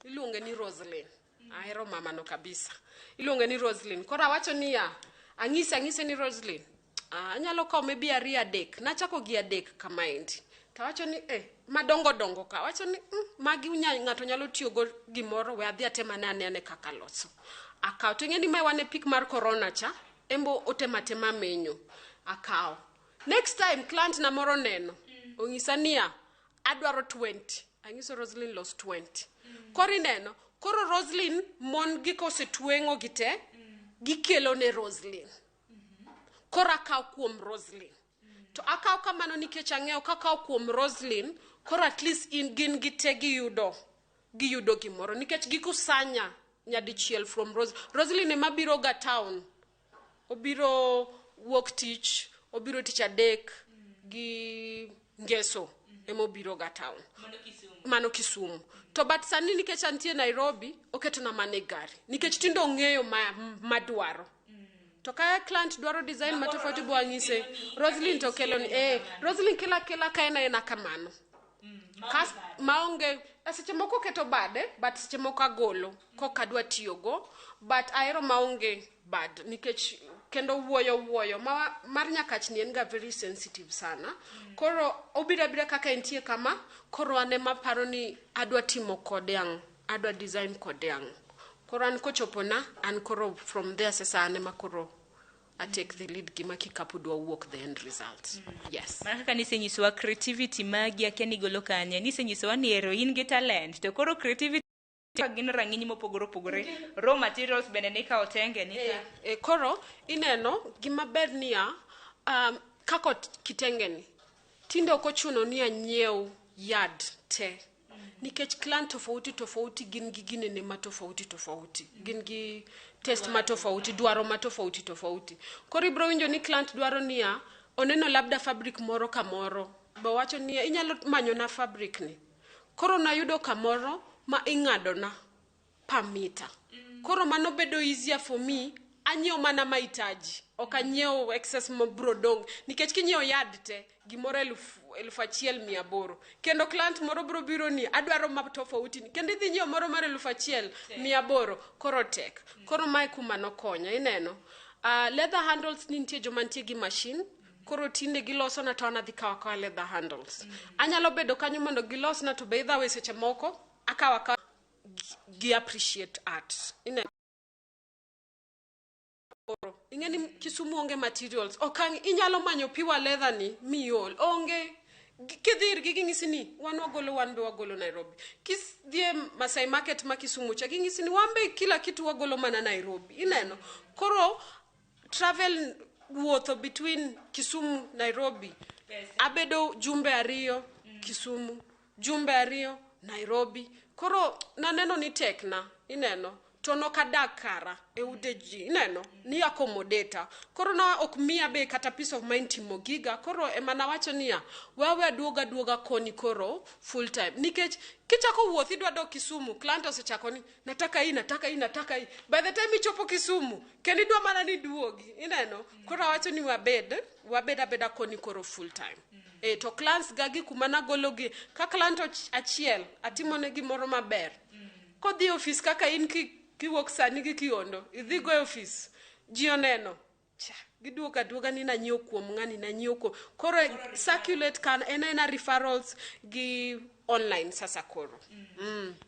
iluonge ni Roslyn ahero mama no kabisa iluonge ni Roslyn koro awacho niya ang'ise ni Roslyn anyalo kawo maybe 2 3 nachako gi 3 kamaendi tawacho ni madongo ka wacho ni magi ng'ato nyalo tiyo go gimoro we adhi atema nane kaka loso akaw to ng'eni mai wane pik mar corona cha embo otematema menyo akaw next time client na moro neno ong'isa niya adwaro 20 ang'iso Roslyn los 20 kori neno koro Roslyn mon gikose tweng'o gite gikelo ne Roslyn koro akaw kuom Roslyn to akaw kamano nikech ang'eyo kakaw kuom Roslyn koro at least gin gite giyudo gimoro nikech gikusanya nyadichiel from Roslyn ema biro ga town obiro work tich obiro tich adek gi ngeso emo biro ga town mano Kisumu to but sani nikech antie Nairobi oketo na mane gari nikech tindo ong'eyo madwaro to kaya client dwaro design matofauti bo ang'ise Roslyn to kelo ni Roslyn kila kaena kamano kas maonge seche moko keto bade but seche moko agolo kokadwa tiyogo but ahero maonge bad nikech kendo wuoyo mar nyakachni en ga very sensitive sana koro obira kaka entie kama koro ane maparo ni adwa timo kode adwa design kode koro an kochopona an koro from there sasa ane makoro I take the lead gima kikapu dwa work the end result. Yes. Mana kaka nisenyisowa creativity magi akia ni golo kanya nisenyisowa ni heroin gi talent to koro creativity gin rang'iny mopogore raw materials bende nika otenge nika koro ineno gima ber niya kako kitengeni tinde ok ochuno ni anyiew yad te nikech client tofauti gin gi ginene matofauti gin gi test matofauti dwaro matofauti koro ibro winjo ni client dwaro niya oneno labda fabric moro kamoro bo wacho niya inyalo manyo na fabric ni koro nayudo kamoro ma ing'ado na per meter koro mano bedo easier for me anyiew mana mahitaji ok anyiew excess mobrodong nikech kinyiew yad te gimoro 1,800 kendo client moro biro ni adwaro matofauti kendo idhi nyiew moro mar 1,800 koro tek koro mai kuma no konya ineno leather handles nitie joma nitie gi machine koro tinde giloso na to anadhi kawa leather handles anyalo bedo kanyo mondo gilos na to be either way seche moko akawa gi appreciate art ineno ingeni Kisumu onge materials okang inyalo manyo piwa leather ni miol onge kidhir ging'isi ni wan wagolo Nairobi kisdhie Masai Market ma Kisumu cha ging'isi ni wambe kila kitu wagolo mana Nairobi ineno koro travel wuotho between Kisumu Nairobi abedo jumbe 2 Kisumu jumbe 2 Nairobi koro naneno ni tekna ineno to nokadak kara udeji ineno ni accommodator koro na ok miya be kata peace of mind timo giga koro emana wacho niya wawe duoga koni koro full time nikech kichako wuoth idwa dok Kisumu client osechako ni nataka hii by the time ichopo Kisumu kendo idwa mana ni duogi ineno koro wacho ni wabeda koni koro full time to clients gagi kuma na gologi ka client achiel atimone gimoro maber kodhi office kaka in kiwok sani gi kiondo idhi go office ji oneno giduoga ni nanyiew kuom ng'ani nanyiew koro circulate kan ena referrals gi online sasa koro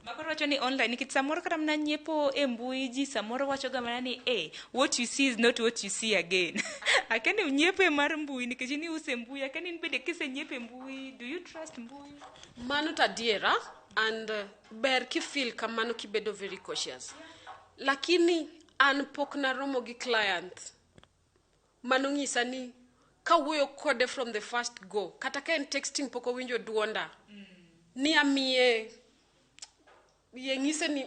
makoro wacho ni online nikech samoro kata mna nyiepo e mbui ji samoro wacho ga mana ni what you see is not what you see again akeni nyiepo mar mbui nikech ni use mbui akeni bede kise nyiepo mbui do you trust mbui mano tadiera and ber kifeel kamano kibedo very cautious lakini an pok na romo gi client mano ng'isa ni kawuoyo kode from the first go kata ka en texting poko winjo duonda ni amiye ng'ise ni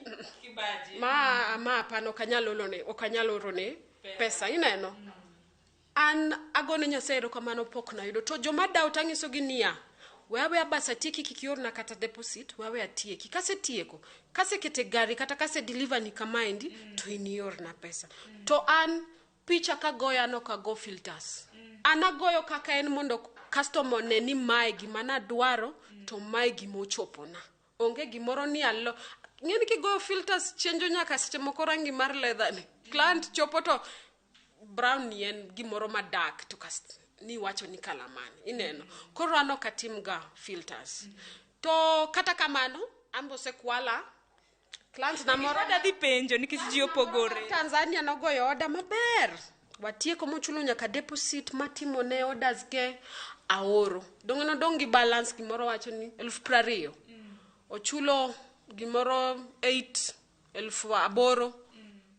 ma pano okanyalo orone pesa ineno an agone Nyasaye erokamano pok nayudo to joma daw tang'iso gi niya wewe basa tieki kikiorna kata deposit wewe atieki kasetieko kasekete gari kata kase deliver ni kamaendi to iniorna pesa to an picha kagoya no kago filters anagoyo kaka en mondo customer ne ni mae gima nadwaro to mae gimochopona onge gimoro ni allo ng'eni kigoyo filters chenjo nyaka seche moko rangi mar leather ni client chopo to brown ni en gimoro ma dark to ni wacho ni kalamani ineno koro ano katim ga filters to kata kamano ambo se kwala client na moro dhi penjo nikech ji opogore Tanzania nogoyo oda maber watieko mochulo nyaka deposit matimo ne orders ge aoro dongono dongi balance gimoro wacho ni 20,000 ochulo gimoro 8,000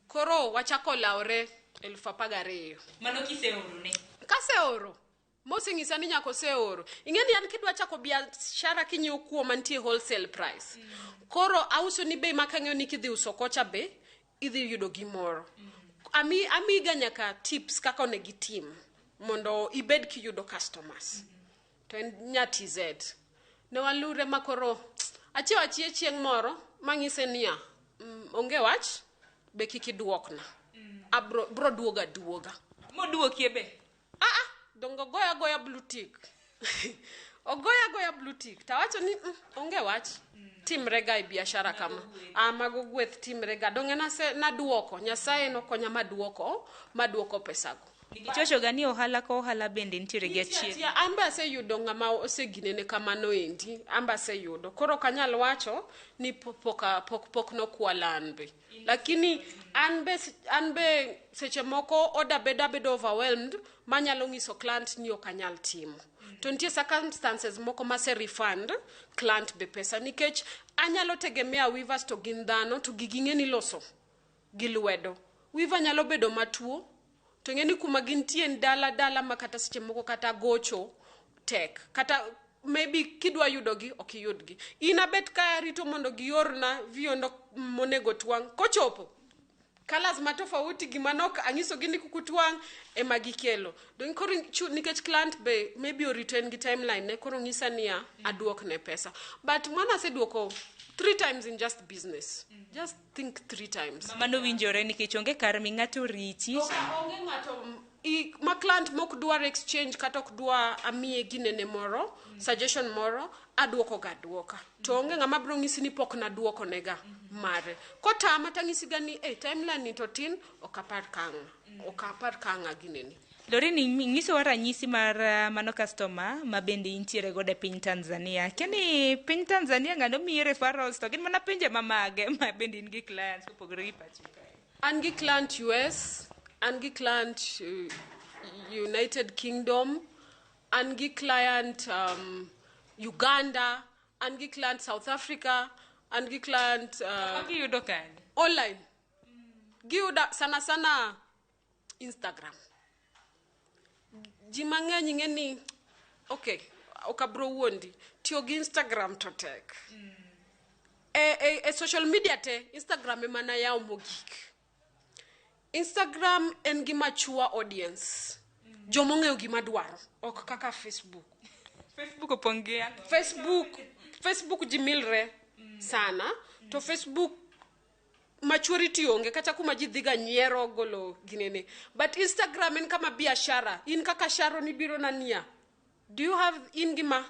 koro wachako laore 12,000 mano kiseoro ne kaseoro mosing'isa ni nyako seoro ing'eni an kidwa chako biashara kinyiewo kuo mantie wholesale price koro auso ni bei makang'eyo ni kidhi uso kocha be idhi yudo gimoro amiga nyaka tips kaka onegi team mondo ibed kiyudo customers to en nyati z ne walure makoro achie chieng' moro mang'ise niya onge wach be kikiduokna bro duoga moduokie be dongo goya blue tick ogoya blue tick tawacho ni onge wach timrega e biashara kama mago gweth timrega donge naduoko Nyasaye nokonya maduoko pesago nikichocho gani ohala bende nitiere gi achiel amba aseyudo ng'ama oseginene kamano endi amba aseyudo koro kanyal wacho ni pok nokwala anbe lakini anbe seche moko oda bedo overwhelmed manyalo ng'iso client ni okanyal timo to nitie circumstances moko mase refund client be pesa nikech anyalo tegemea weavers to gin dhano to ging'eni loso gi lwedo weaver nyalo bedo matuo to ng'eni kuma gintie dala makata seche moko kata gocho tek kata maybe kidwa yudogi ok iyudgi inabet ka rito mondo giorna viondo monego twang' kochopo colors matofauti gimanok ang'iso gini kukutwang' ema gikelo don koro nikech client be maybe return gi timeline ne koro ng'isa niya aduok ne pesa but mwana seduoko 3 times in just business just think 3 times mano winjore nikech onge kar mi ng'ato riti onge ng'ato ma client mok dwar exchange kata ok dwa amiye ginene moro suggestion moro aduoka to onge ng'ama bro ng'isi ni pok naduoko nega mare kotama tang'isi gani timeline ni to tin okapar kang'a ginene Lorini ng'iso ranyisi mar mano customer ma bende intiere godo e piny Tanzania. Keni piny Tanzania ng'ano miyi referrals to gin mana pinje mamage ma bende in gi clients kopogore gi pacho kae. An gi client US, an gi client United Kingdom, an gi client Uganda, an gi client South Africa, an gi client giyudo kanye? Online. Giyuda sana Instagram. Ji mang'eny ng'eni okay okabro wuondi tiyo gi Instagram to tek social media te Instagram emana yawo mogik Instagram en gima chua audience jomo ng'eyo gima dwaro ok kaka Facebook opongea Facebook jimilre sana to Facebook maturity onge kata kuma ji dhiga nyiero golo ginene but Instagram en kama biashara in kaka sharo ni biro nania do you have in gima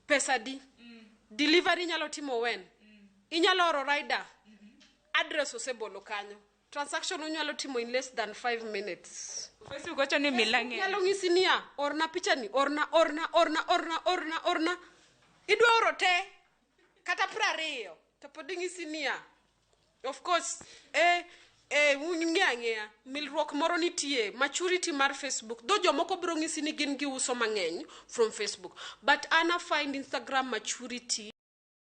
pesa di delivery nyalo timo when inyalo oro rider address osebolo kanyo transaction unyalo timo in less than 5 minutes Facebook ocho ni milange nyalo ng'isi niya orna picha ni orna idwa oro te kata 20 to pod ng'isi niya of course ng'eya milruok moro nitie maturity mar Facebook do jomoko bro ng'isi ni gin giuso mang'eny from Facebook but ana find Instagram maturity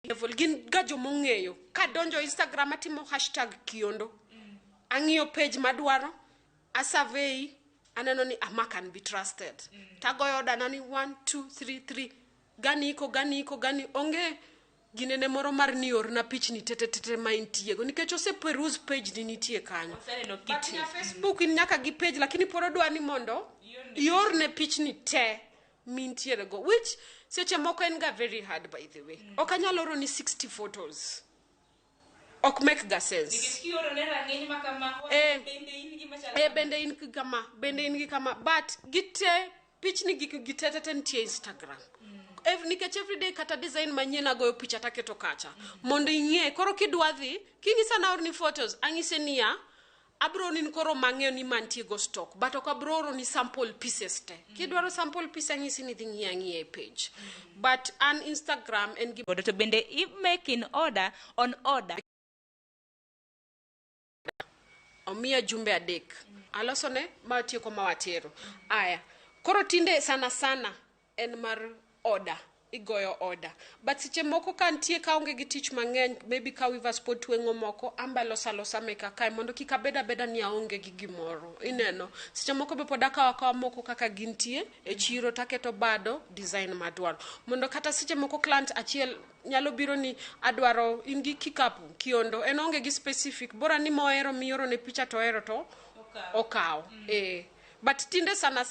level gin ga jomong'eyo ka donjo Instagram atimo hashtag kiondo ang'iyo page madwaro a survey aneno ni ama can be trusted. Tagoyo order nani 1 2 3 3 gani onge ginene moro mar ni orna pichni tete ma intiego nikech ose peruse page ni nitie kanyo. But na Facebook in nyaka gi page lakini poro dwa ni mondo yorne pichni te mintiere go, which seche moko en ga very hard by the way. Okanyalo oro ni 60 photos. Ok make ga sense. Bende in gi kama but gite pichni gitete ntie Instagram. Nikech everyday kata design manyien agoyo picha taketo kacha mondo ing'e koro kidwa dhi king'isa na orni photos ang'ise niya abro ni koro mang'eyo ni mantie go stock but ok abro oro ni sample pieces te kidwaro sample piece ang'isi ni dhi ng'ie page but an Instagram en gi to bende if make in order on order omiya jumbe adek alosone matieko mawatero aya koro tinde sana en mar order igoyo order but seche moko kantie kaonge gi tich mang'eny maybe ka wiva sport wengo moko amba losa meka kae mondo kika beda ni aonge gi gimoro ineno seche moko be podaka wakawa moko kaka gintie e chiro taketo bado design madwaro mondo kata seche moko client achiel nyalo biro ni adwaro ingi kikapu kiondo en onge gi specific bora ni moero mioro ne picha to ero to okaw but tinde sana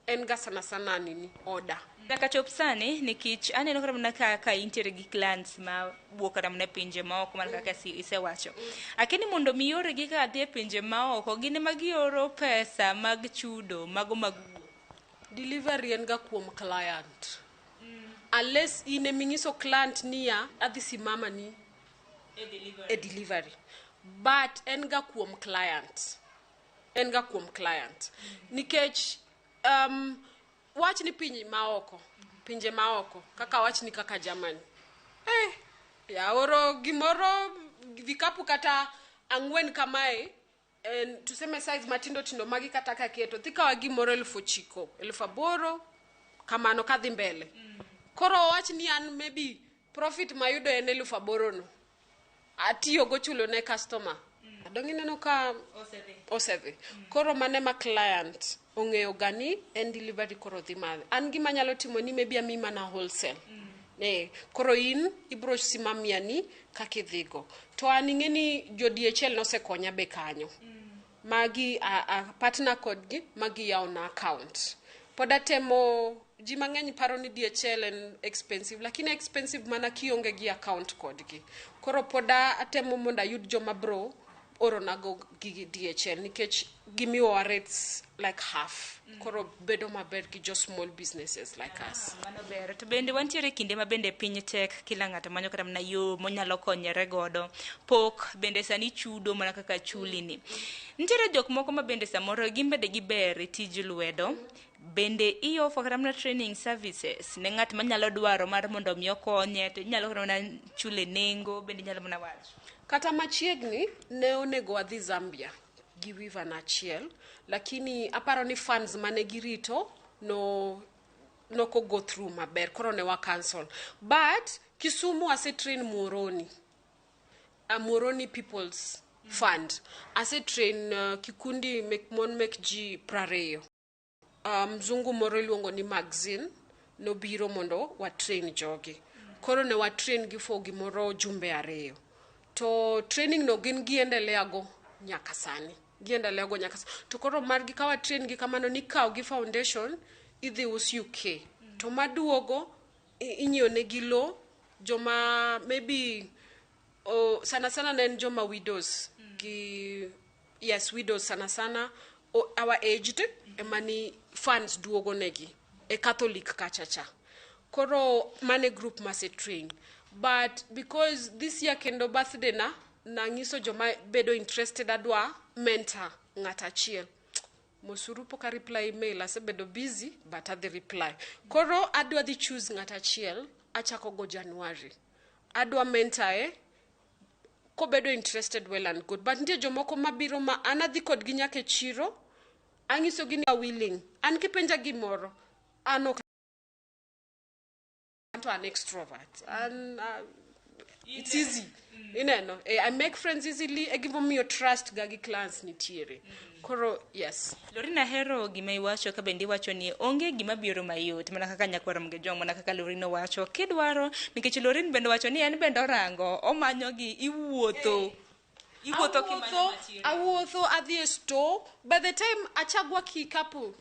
en ga sana nini order Kaka chop sani nikech aneno kata mana ka intere gi clients ma wuok kata mana pinje ma oko man kaka isewacho. Lakini mondo mi yore gi ka dhi pinje ma oko gin ma gioro pesa mag chudo mago mag delivery en ga kuom client. Unless ine mingiso client niya adhi simama ni e delivery. But en ga kuom client. Nikech wach ni pinje maoko kaka wach ni kaka Germany ya oro gimoro vikapu kata ang'wen kamae tuseme size matindo magi kata kaketo thikawa gimoro 9,000 8,000 kamano kadhi mbele koro wach ni an maybe profit mayudo en 8,000 no atiyo go chulo ne customer adongi neno ka osedhi koro mane ma client ong'eyo gani en delivery koro dhi madhe an gima nyalo timo ni maybe ami mana wholesale koro in ibro simamia ni kakidhigo to an ing'e ni jo DHL nosekonya be kanyo magi a partner kodgi magi yawo na account poda temo ji mang'eny paro ni DHL en expensive lakini expensive mana kionge gi account kodgi koro poda atemo mondo ayud joma bro oro nago gi DHL nikech gimiwa rates like half koro bedo maber gi just small businesses like us mano ber to bende wantiere kinde ma bende piny tek kila ng'ato manyo kata mana yo monyalo konyere godo pok bende sani chudo mana kaka chuli ni nitiere jok moko ma bende samoro gimbede gi ber e tij lwedo bende iofo kata mana training services ne ng'at manyalo dwaro mar mondo mi okonye to inyalo kata mana chule nengo bende inyalo mana wacho kata machiegni ne onego wadhi Zambia gi wiva na achiel lakini aparo ni funds mane girito noko go through maber koro ne wa cancel but Kisumu ase train Muhoroni People's Fund ase train kikundi mek ji 20 mzungu moro iluongo ni Magazine no biro mondo wa train jogi koro ne wa train gi for gimoro jumbe 2 to training no gin giendelea go nyaka sani to koro margi kawa train gi kamano ni kaw gi foundation idhi us UK to maduogo inyo ne gi lo joma maybe sana nen joma widows gi widows sana our aged emani funds duogo negi e Catholic kachacha koro mane group mase train but because this year kendo birthday na ngiso joma bedo interested adwa mentor ng'ata achiel mosuru poka reply email ase bedo busy but adhi reply koro adwa dhi choose ng'ata achiel achako go January adwa mentor ko bedo interested well and good but nitie jomoko mabiro ma anadhi kod gi nyaka chiro angiso gi ni willing an kipenja gimoro an ok an extrovert an it's easy. Ineno, I make friends easily, I give them your trust gagi clans nitiere. Koro, yes. Lorina hero gima iwacho ka bende iwacho ni onge gima biro mayot mana kaka nyakwara Mgejong mana kaka Lorino wacho kidwaro nikech Lorin bende wacho ni en bende orango omanyo gi iwuotho awuotho adhi e store by the time achagwa kikapu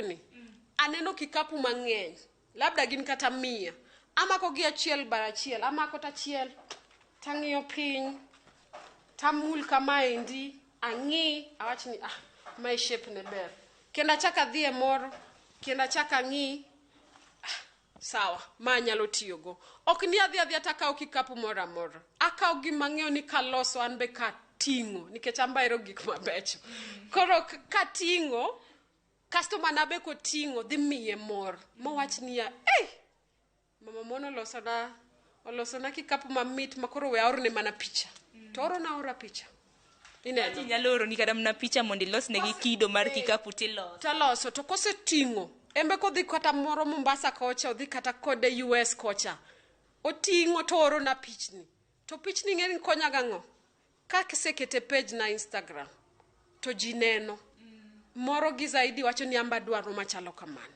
ni aneno kikapu mang'eny labda gin kata 100 amako gi achiel barachiel amako tachiel tang'iyo piny tamul kamaendi ang'i awachni my shape ne ber kendo achaka dhi e moro kendo achaka ng'i sawa ma nyalo tiyogo ok ni adhi atakaw kikapu moro amora akaw gima ng'eyo ni kaloso an be kating'o nikech ambaero gik mabecho koro kating'o customer na be koting'o dhi miye mor mowach niya mama mono olosona kikapu mamit makoro we aorne mana picha to orona ora picha ineno nyalo oro ni kada mna picha mondo ilosnegi kido mar kikapu taloso to koseting'o embe kodhi kata moro Mombasa kocha odhi kata kode US kocha oting'o to oro na pichni to pichni ng'eni konya gang'o ka kisekete page na Instagram to ji neno moro gi zaidi wacho ni amba dwaro machalo kamano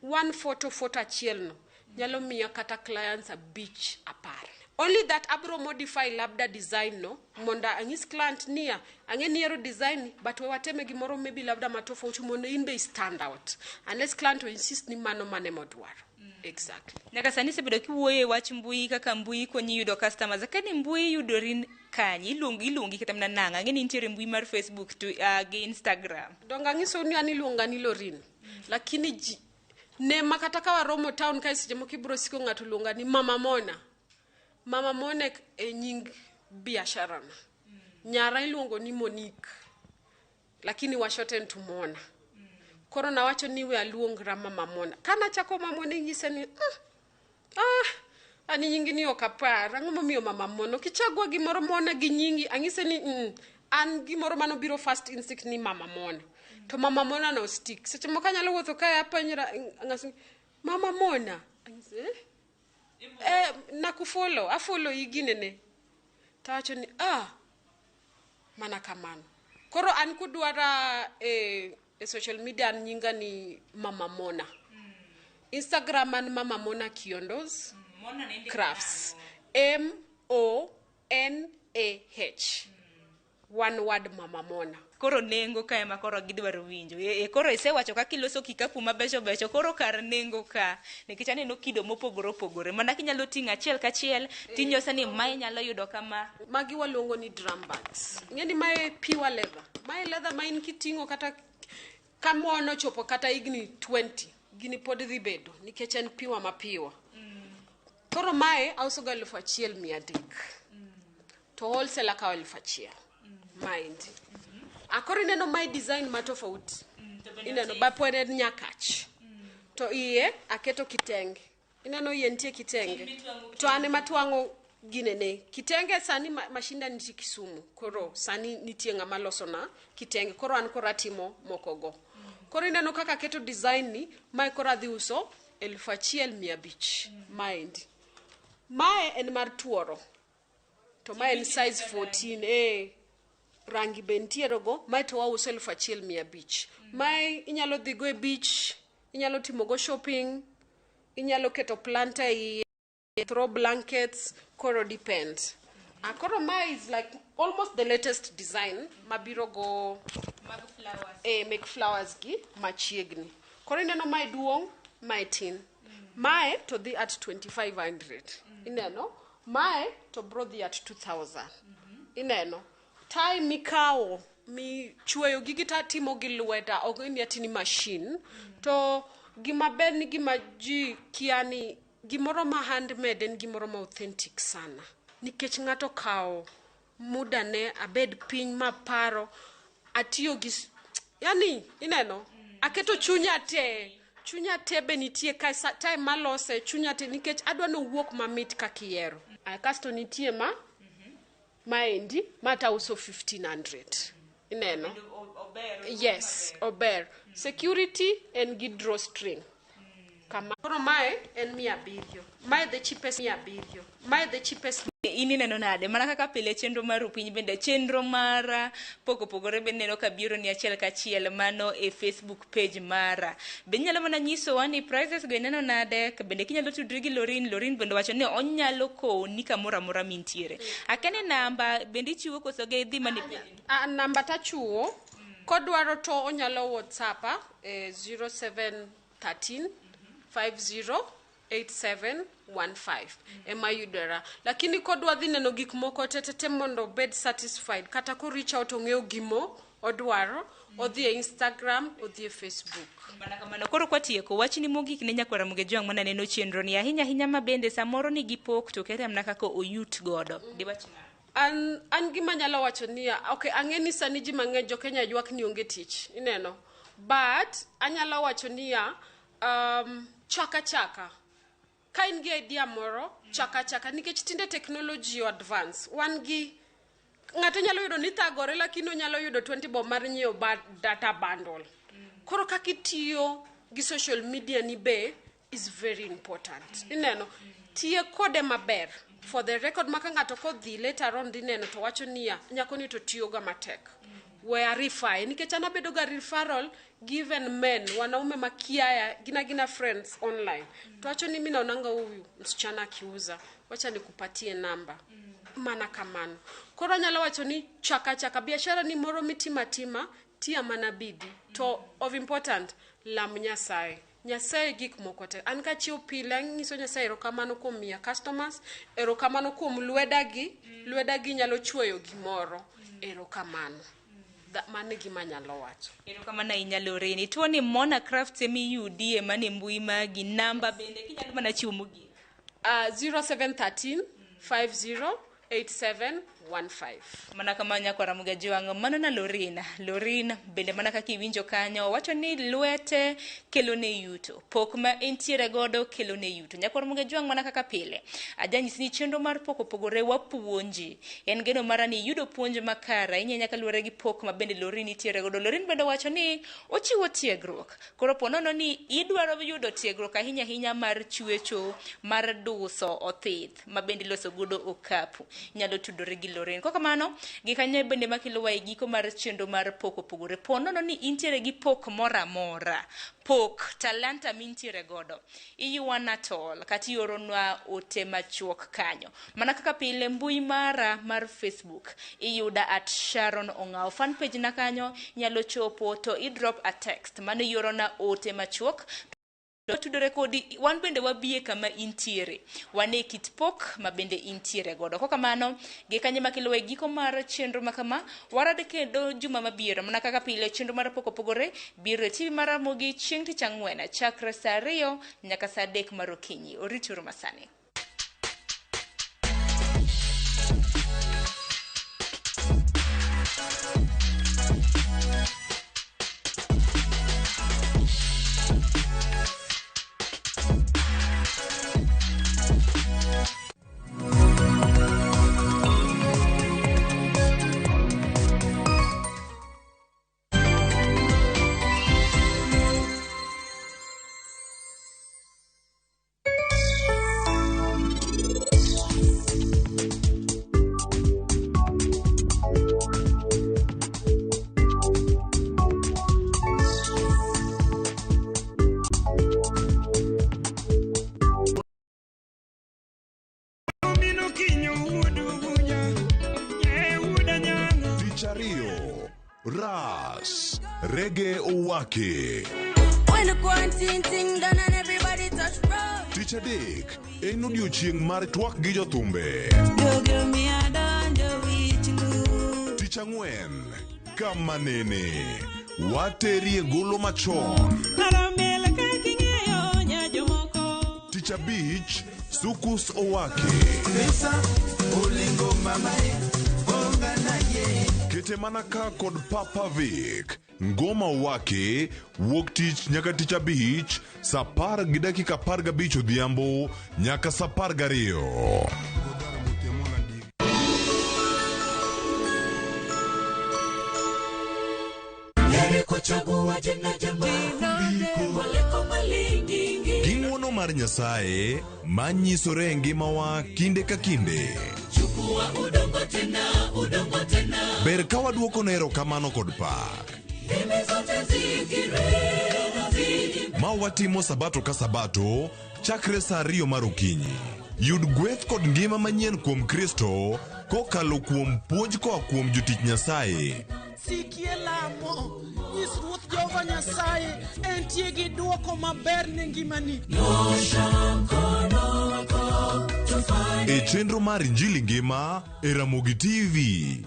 one photo achiel no nyalo miya kata clients a beach apart only that abro modify labda design no monda angis client nia angeniero design but we wateme gimoro maybe labda matofauti mondo inbe stand out unless client will insist ni mano mane modwaro exactly nyaka sani sebedo kiwuoye wach mbui kaka mbui konyi yudo customers akani mbui yudorin kanyi ilungi kata mna nanga ngeni nitiere mbui mar Facebook to gi Instagram donga ngiso ni ani luonga ni Lorin lakini ne makata ka waromo town kai seche moko ibro siko ng'ato luonga ni Mama Mona e nying biashara na nyara iluongo ni Monique lakini washoten to Mona koro na wacho ni we aluongra Mama Mona kana chako Mama Mona ngise ni ani nyingi ni okapara ng'omo miyo Mama Mona kichagwa gimoro Mona gi nyingi angise ni an gimoro mano biro first instinct ni Mama Mona to Mama Mona no stick seche moko nyalo wuotho kae apanyira ngasi Mama Mona angise nakufollow afollow iginene tawacho ni mana kamano koro an kudwara e social media an nyinga ni Mama Mona Instagram an Mama Mona Kiondos crafts MONAH one word Mama Mona koro nengo ka ema koro gidwaro winjo koro isewacho kaka iloso kikapu mabecho koro kar nengo ka nikech aneno kido mopogore mana kinyalo ting'o achiel kachiel tinyosa ni mae nyalo yudo kama magi waluongo ni drum bags ngeni mae pure leather ma in kiting'o kata kamono chopo kata igni 20 gini pod dhi bedo nikech en pure mapiwa koro mae auso ga 1,300 to wholesale akawa 1,000 mind akoro ineno my design matofauti ineno bapwere nyakach to iye aketo kitenge ineno iye nitie kitenge to ane matwango ginene kitenge sani mashinda nitie Kisumu koro sani nitie ng'ama loso na kitenge koro an koro atimo mokogo koro ineno kaka aketo design ni mae koro adhi uso 1,500 mind mae en mar tuoro to mae en size 14 rangi bentiero go mae to wauso 1,500 mae inyalo dhi go e beach inyalo timo go shopping inyalo keto planta throw blankets koro depend koro mae is like almost the latest design mabiro go make flowers gi machiegni koro ineno mae duong mae tin mae to dhi at 2,500 ineno mae to bro dhi at 2,000 ineno tai mikawo mi chueyo gigi ta timo gi lweta ok ni atini machine to gima ber ni gima ji kiani gimoro ma handmade en gimoro ma authentic sana nikech ng'ato kawo muda ne abed piny maparo atiyo gi yani ineno aketo chunya te be nitie ka time malose chunya te nikech adwa no wuok mamit kakiero kasto nitie maendi mata uso 1,500 ineno yes ober security and gi drawstring kama koro mae en 700 mae the cheapest 700 mae the cheapest ini neno nade mana kaka pile chenro mar piny bende chenro mar pogore bende neno ka biro ni achiel kachiel mano e Facebook page mara be nyalo mana nyiso wa ni prices go neno nade bende kinyalo tudri gi Lorin bende wacho ni onyalo koni kamoro amora mintiere akene namba bende chiwo koso ge dhi mani namba tachuo kodwaro to onyalo WhatsApp 0713 508715 ema yudera lakini kodwa dhi neno gik moko tete mondo bed satisfied kata ko reach out ong'eyo gimo odwaro odhi e Instagram odhi e Facebook mana kamano koro kwatieko wachni mogik ne nyakwara muge jwang mana neno chenro ni ahinya ma bende samoro ni gipok to kete amna kaka oyut godo diwachna an gima nyalo wacho ni okay ang'eni sani ji mang'eny jo Kenya ywak ni onge tich ineno but anyalo wacho ni chaka ka in gi idea moro chaka nikech tinde technology advance wan gi ng'ato nyalo yudo ni thagore lakini onyalo yudo 20 bob mar nyiewo data bundle koro kaka itiyo gi social media ni be is very important ineno tiye kode maber for the record maka ng'ato kodhi later on dineno to wacho niya nyako ni to tiyo ga matek where refer nikech ana bedo ga referral given men wanaume makiaya gina friends online to wacho ni mimi naonanga huyu msichana akiuza wacha nikupatie namba mana kamano koro nyalo wacho ni chaka biashara ni moro mitima tia mana bidi to of important lam Nyasaye gik moko te an ka chiwo pile nyiso Nyasaye erokamano kuom miya customers erokamano kuom lwedagi nyalo chwoyo gimoro erokamano mane gima nyalo wacho erokamano inyalo reni tuo ni Mona Crafts emiyudi mane mbui magi namba bende kinyalo mana chiwo mogi 0713 508715 mana kama nyakwara muge jwang mano na Lorin bende mana kaka iwinjo kanyo wacho ni lwete kelo ne yuto pok ma entiere godo kelo ne yuto nyakwara muge jwang mana kaka pile ajanyisi ni chenro mar pogore wapuonji en geno mara ni yudo puonj makara inyanya ka luore gi pok ma bende Lorin itiere godo Lorin bende wacho ni ochiwo tiegruok koro ponono ni idwaro yudo tiegruok ahinya mar chwecho mar duso othith ma bende loso godo okapu nyalo tudore gi Lorin koko kamano gikanye bende makiluwa e giko mar chenro mar pogore ponono ni intiere gi pok mora talanta mintiere godo iyuana tol kati yoronwa ote machuok kanyo mana kaka pile mbui mara mar Facebook iyuda @Sharon Ongao fan page na kanyo nyalo chopo to drop a text mano yorona ote machuok tudore kodi wan bende wabie kama intiere wane kit pok ma bende intiere godo koko kamano gikanye makiluwe giko mar chenro makama warade kendo juma mabiero mana kaka pile chenro mar pogore biro TV mar Ramogi chieng' tich ang'wen chakre saa 2 nyaka saa 3 mar okinyi orituru masani Ras Reggae Owake When the quarantine thing done and everybody touch road Teacher Dick en odiochieng' mar twak gi jothumbe Teacher Ng'wen kama nene waterie golo machon Teacher Beach Sukus Owake Kete manaka kod Papa Vic Ngoma Owake wuok tich nyaka Teacher Beach saa 10:15 odhiambo nyaka saa 12. mar Nyasaye manyisore e ngimawa kinde ka kinde. Ber ka waduoko ne erokamano kod pak. Ma watimo sabato ka sabato chakre sa 2 mar okinyi. Yud gweth kod ngima manyien kuom Kristo kokalo kuom puonj koa kuom jotich Nyasaye. Sikie lamo, nyis Ruoth Jehova Nyasaye entie gi duoko maber ne ngimani. E chenro mar Injili Ngima e Ramogi TV.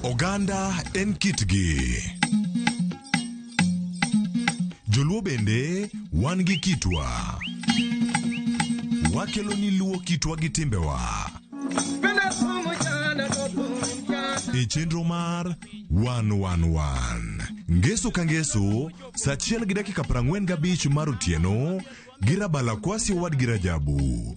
Oganda en kitgi. Joluo bende wan gi kitwa. Wakelo ni luo kitwa gi timbewa. E chenro mar 111. Ngeso ka ngeso, sa 1:45 mar otieno, girabala kwasi wad girajabu.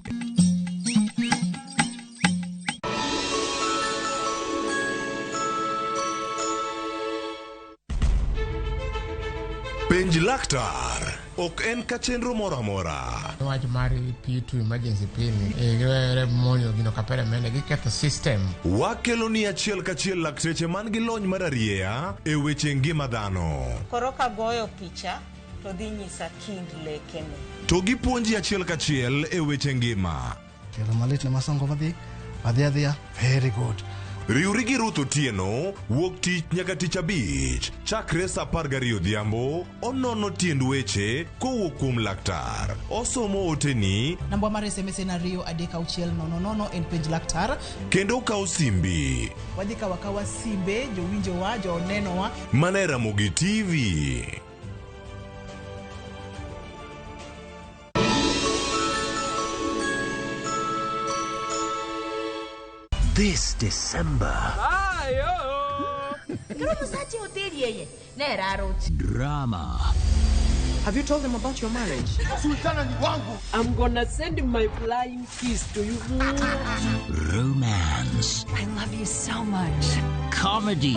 Penj laktar ok en ka chenro moro amora. Wach mar P2 emergency pin e monyo gino kapere mene giketho system. Wakelo ni achiel kachiel lakteche man gi lony mar arieya e weche ngima dhano. Koro ka goyo picha to dhi nyisa kind lekene. To gipuonji achiel kachiel e weche ngima. Kelo malit na masongo adhia. Very good. Riuri gi Ruth Otieno wuok tich nyaka tich abich chakre sa 12 odhiambo. Onono tiend weche kowuok kuom laktar. Osomo oteni. Namba mar SMS en 23600 en penj laktar. Kendo kawo simbi. Wadhi kawa simbe jowinjowa jonenowa. Mana e Ramogi TV. This December, drama. Have you told them about your marriage? I'm gonna send my flying kiss to you. Romance. I love you so much. Comedy.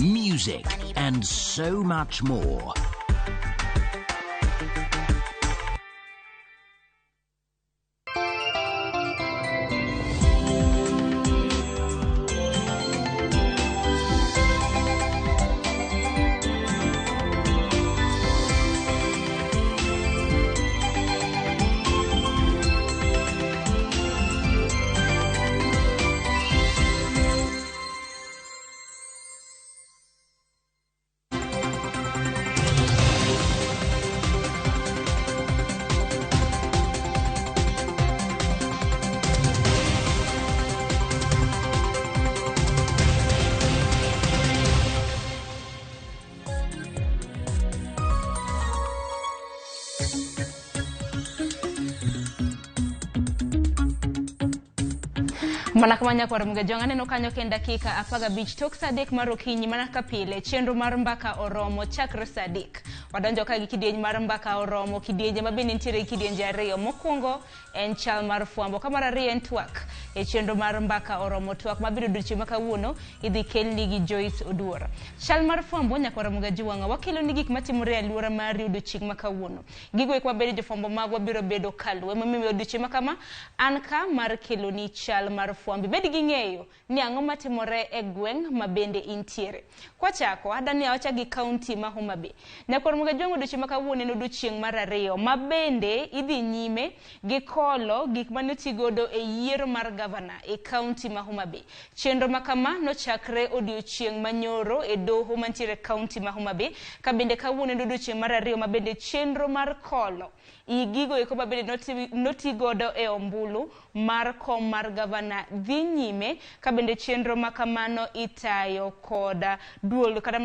Music and so much more. Mana kamanya kwa Ramogi aneno kanyo ken dakika 15 tok sa 3 mar okinyi mana ka pile chenro mar mbaka oromo chakre sa 3. Wadonjo ka gi kidieny mar mbaka oromo kidienje mabende nitiere kidienje ariyo. Mokwongo en chal mar fwambo ka mar ariyo en twak e chenro mar mbaka oromo twak mabiro duche makawuono idhi kelni gi Joyce Oduor. Chal mar fwambo nyaka Ramogi wanga wakelo ni gik matimore e alwora mar odiochieng' makawuono. Gigo ek mabede jofwambo magwa biro bedo kaluwe mamiyo odiochieng' makama an ka mar kelo ni chal mar fwambo bed gi ng'eyo ni ang'o matimore e gweng' mabende intiere. Kwachako adani awacha gi kaunti ma Homa Bay. Nyaka Ramogi odiochieng' makawuono en odiochieng' mar ariyo mabende idhi nyime gi kolo gik manotigodo e yiero mar gavana e kaunti ma Homa Bay. Chenro makama nochakre odiochieng' manyoro e doho mantiere kaunti ma Homa Bay ka bende kawuono en odiochieng' mar ariyo mabende chenro mar kolo igigo eko mabende notigodo e ombulu mar kom mar gavana dhi nyime ka bende chenro makamano itayo koda duol kata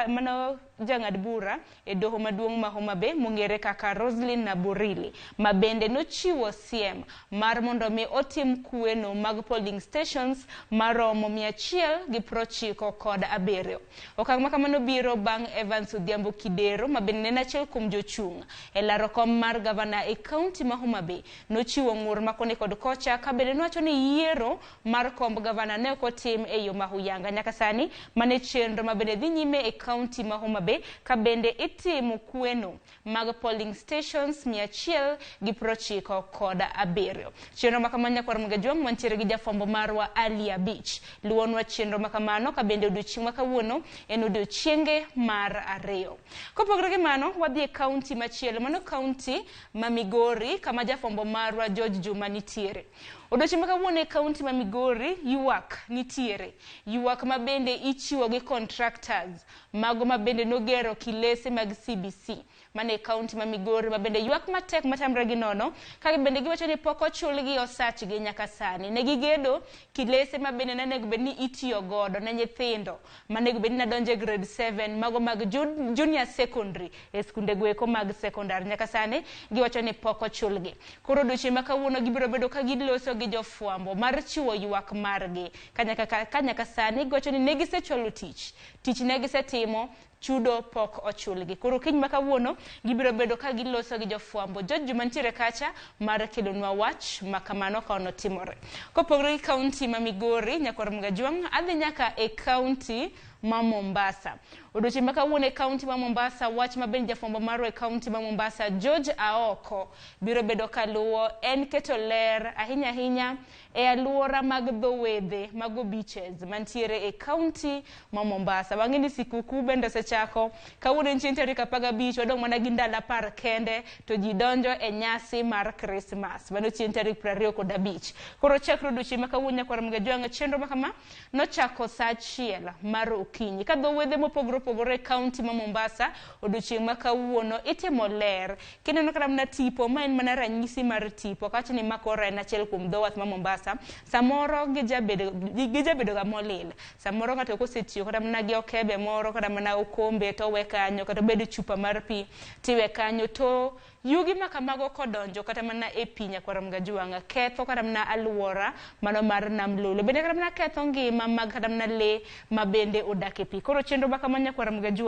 mano jang'ad bura e doho maduong' ma Homa Bay mong'ere kaka Roslyn Naburili ma bende nochiwo siem mar mondo mi otim kueno mag polling stations maromo 197. Okang' ma kamano biro bang' Evans Odhiambo Kidero ma bende en achiel kuom jochung' e laro kom mar gavana e kaunti ma Homa Bay nochiwo ng'ur ma koni kod kocha ka bende nowacho ni yiero mar komb gavana ne ok otim e yo mahuyanga. Nyaka sani mane chenro ma bende dhi nyime e kaunti ma Homa Bay ka bende itimo kueno mag polling stations 197. Chenro ma kamano kwa Ramogi wantiere gi jafwambo marwa Alia Beach luonwa chenro ma kamano ka bende odiochieng' ma kawuono en odiochienge mar ariyo. Kopogore gi mano wadhi e kaunti machielo, mano kaunti ma Migori kama jafwambo marwa George Juma nitiere. Odiochieng' ma kawuono e kaunti ma Migori yuak nitiere. Yuak ma bende ichiwo gi contractors mago ma bende nogero kilese mag CBC mane kaunti ma Migori ma bende yuak matek matamre gi nono ka bende giwacho ni pok ochulgi osach gi nyaka sani. Ne gigedo kilese ma bende nanego bed ni itiyo godo ne nyithindo manego bed ni donje grade 7 mago mag junior secondary e skunde goeko mag secondary nyaka sani giwacho ni pok ochulgi. Koro odiochieng' ma kawuono gibiro bedo ka giloso gi jofwambo mar chiwo yuak margi ka nyaka sani giwacho ni ne gisechulo tich ne gisetimo chudo pok ochulgi. Koro kiny ma kawuono gibiro bedo ka giloso gi jofwambo. George Juma nitiere kacha mar kelonwa wach ma kamano ka ono timore. Kopogore gi kaunti ma Migori nyaka Ramogi adhi nyaka e kaunti ma Mombasa. Odiochieng' ma kawuono e kaunti ma Mombasa wach ma bende jafwambo marwa e kaunti ma Mombasa George Aoko biro bedo kaluwo en keto ler ahinya ahinya e aluora mag dhowedhe mago beaches mantiere e kaunti ma Mombasa. Bang'e ni sikuku bende osechako kawuono chieng' tarik 15 wadong' mana gi ndalo 10 kende to ji donjo e nyasi mar Christmas mano chieng' tarik 25. Koro chakre odiochieng' ma kawuono nyaka Ramogi chenro ma kama nochako saa 1 mar okinyi ka dhowedhe mopogore opogore e kaunti ma Mombasa odiochieng' ma kawuono itimo ler. Kineno kata mana tipo ma en mana ranyisi mar tipo kawacho ni makoro en achiel kuom dhowath ma Mombasa samoro gijabedo ga molil. Samoro ng'ato kosetiyo kata mana gi okebe moro kata mana okombe to we kanyo kata bedo chupa mar pi tiwe kanyo to yugi ma kamago kodonjo kata mana e pi nyaka Ramogi ketho kata mana aluora mano mar nam lolo bende kata mana ketho ngima mag kata mana le ma bende odak e pi. Koro chenro ma kamano nyaka Ramogi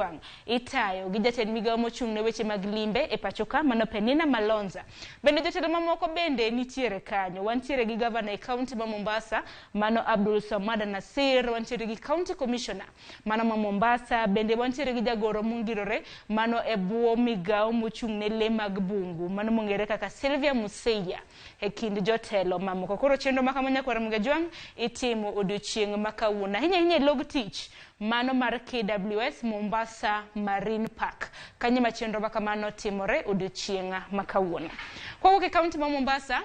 itayo gi jatend migawo mochung' ne weche mag limbe e pacho ka mano Penina Malonza. Bende jotelo mamoko bende nitiere kanyo. Wantiere gi gavana e kaunti ma Mombasa mano Abdul Samad Nasir, wantiere gi county commissioner mano ma Mombasa, bende wantiere gi jagoro mungirore mano e buo migawo mochung' ne le mag bungu mano mong'ere kaka Sylvia Museya e kind jotelo mamoko. Koro chenro ma kamano nyaka Ramogi itimo odiochieng' ma kawuono ahinya log tich mano mar KWS Mombasa Marine Park kanyo ma chenro ma kamano timore odiochieng' ma kawuono. Kwa ke kaunti ma Mombasa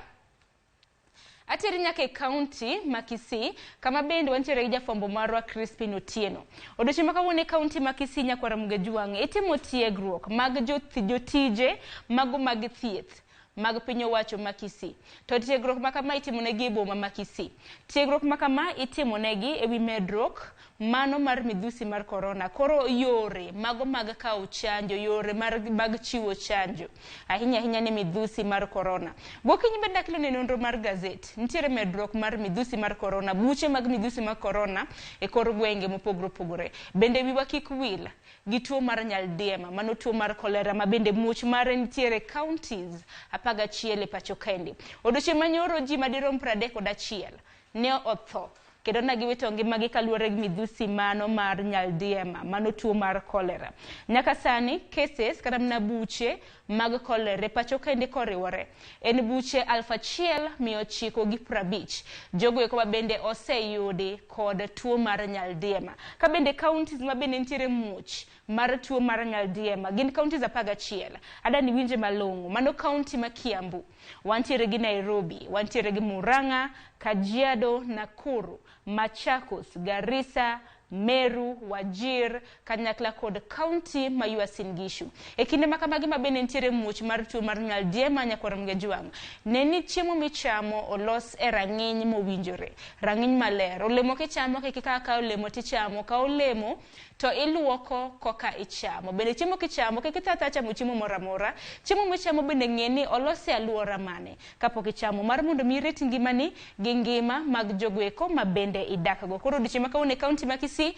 atiri nyaka e kaunti ma Kisii kama bende wantiere gi jafwambo marwa Crispin Otieno. Odiochieng' ma kawuono e kaunti ma Kisii nyaka Ramogi itimo tiegruok mag jotije mago mag thieth mag piny owacho ma Kisii. To tiegruok ma kama itimo negi e boma ma Kisii. Tiegruok ma kama itimo negi e wi medruok mano mar midhusi mar corona. Koro yore mago mag kawo chanjo, yore mag chiwo chanjo ahinya ne midhusi mar corona. Gokinyi bende akilo ne nonro mar gazet nitiere medruok mar midhusi mar corona, buche mag midhusi mar corona e kor gwenge mopogore opogore. Bende wiwa kik wil gi tuo mar nyaldiema mano tuo mar kolera ma bende much mare nitiere counties 11 e pacho kendi. Odiochieng' manyoro ji madirom 31 ne otho kendo na giwito ngimagi kaluwore gi midhusi mano mar nyaldiema mano tuo mar kolera. Nyaka sani cases kata mana buche mag kolera pacho kendi koriwore en buche 1950. Jogo eko bende oseyudi kod tuo mar nyaldiema. Ka bende counties ma bende nitiere much mar tuo mar nyaldiema gin counties 11. Adani winje malong'o mano county ma Kiambu, wantiere gi Nairobi, wantiere gi Murang'a, Kajiado, Nakuru, Machakos, Garissa, Meru, Wajir, kanyakla kod county ma Uasin Gishu. E kinde makamagi mabende nitiere muoch mar tuo mar nyaldiema Nyakoramge Jwang'. Neni chiemo michamo olos e rang'iny mowinjore, rang'iny maler. Olemo kichamo kaka olemo tichamo, ka olemo to iluoko koka ichamo. Bende chiemo kichamo kikitata chamo chiemo moramora, chiemo michamo bende ng'eni olose aluora mane kapok ichamo mar mondo mirit ngimani gi ngima mag jogweko ma bende idakgo. Koro diche makaune county ma Kisii,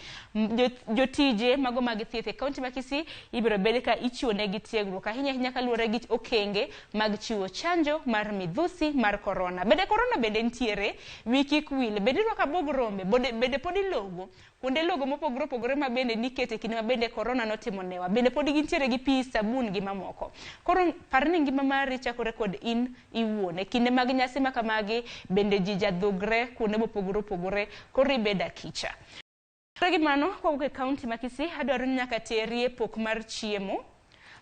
jotije mago mag thieth e county ma Kisii ibiro bede ka ichiwo negi tiegruok ahinya kaluwore gi okenge mag chiwo chanjo mar midhusi mar corona. Bende corona bende ntiere, wiki kwil bende rwaka bog rombe bende pod ilogo kuonde logo mopogore ma bende nikete kinde ma bende corona notimo newa. Bende pod gintiere gi pi, sabun gi mamoko. Koro parni ngima mari chakore kod in iwuon. E kinde mag nyasi makamagi bende ji jadhugre kuonde mopogore koro ibeda kicha. Koro gimano kowuok e county ma Kisii adwaro nyaka terie pok mar chiemo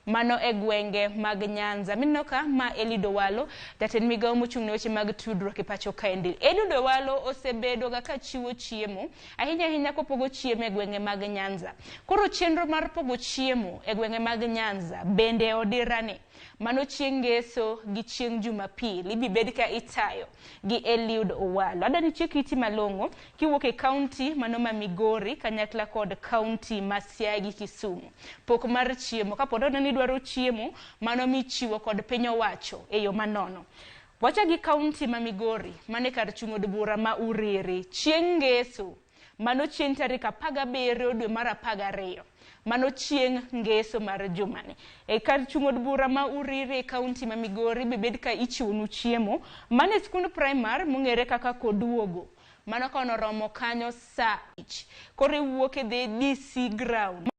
mano e gwenge mag Nyanza. Mineno ka ma Elido Walo, jatend migawo mochung' ne weche mag tudruok e pacho kaendi. Elido Walo osebedo ga ka chiwo chiemo ahinya kopogo chiemo e gwenge mag Nyanza. Koro chenro mar pogo chiemo e gwenge mag Nyanza bende odirane. Mano chieng' Ngeso gi chieng' Jumapil ibibed ka itayo gi Eliud Owalo. Adani chiki iti malong'o kiwuok e county mano ma Migori kanyakla kod county ma Siaya gi Kisumu. Pok mar chiemo kapondo ni dwaro chiemo mano michiwo kod piny owacho e yo manono. Wacha gi county ma Migori mane kar chung' od bura ma Uriri chieng' Ngeso mano chieng' tarik 17 dwe mar 12. Mano chieng' Ngeso mar jumani. E kar chung' od bura ma Uriri e county ma Migori bibed ka ichiwonu chiemo mane skund primar mong'ere kaka Koduogo. Mano kono romo kanyo sa ich. Koro iwuok e DC ground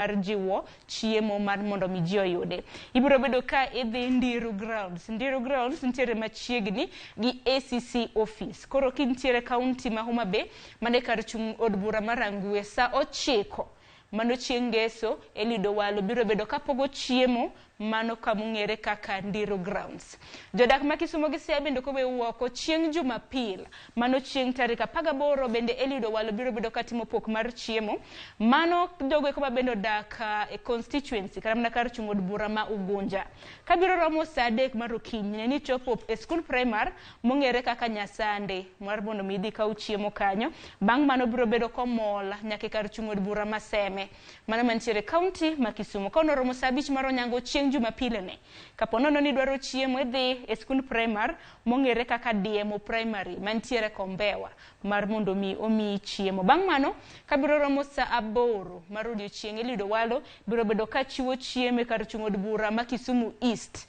mar jiwo chiemo mar mondo mi ji oyude. Ibiro bedo ka idhi Ndiru Grounds. Ndiru Grounds nitiere machiegni gi ACC office. Koro kintiere county ma Homa Bay mane kar chung' od bura mar Rangwe sa 9 mano chieng' Ngeso Elido Walo biro bedo kapogo chiemo mano kamung'ere kaka Ndiru Grounds. Jodak ma Kisumo gi Siaya bende kowe wuoko chieng' Jumapil mano chieng' tarik 18 bende Elido Walo biro bedo katimo pok mar chiemo mano jogo ko bende odak e constituency karamna kar chung' od bura ma Ugunja. Kabiro romo sa 3 mar okinyi ni chopo e school primar mong'ere kaka Nyasande mar mondo mi dhi kaw chiemo kanyo. Bang' mano biro bedo komol nyaka kar chung' od bura ma Seme mano mantiere county ma Kisumu. Kono romo sa 5 mar onyango chieng' Jumapil ne kaponono ni dwaro chiemo dhi e skund primar mong'ere kaka Diemo primary mantiere Kombewa mar mondo mi omi chiemo. Bang' mano kabiro romo sa 8 mar odiochieng' Elido Walo biro bedo ka chiwo chiemo kar chung' od bura ma Kisumu East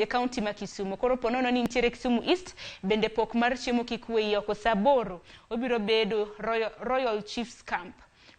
county ma Kisumu. Koro ponono ni nitiere Kisumu East bende pok mar chiemo kikwe oko sa 8 obiro bedo Royal Chiefs Camp.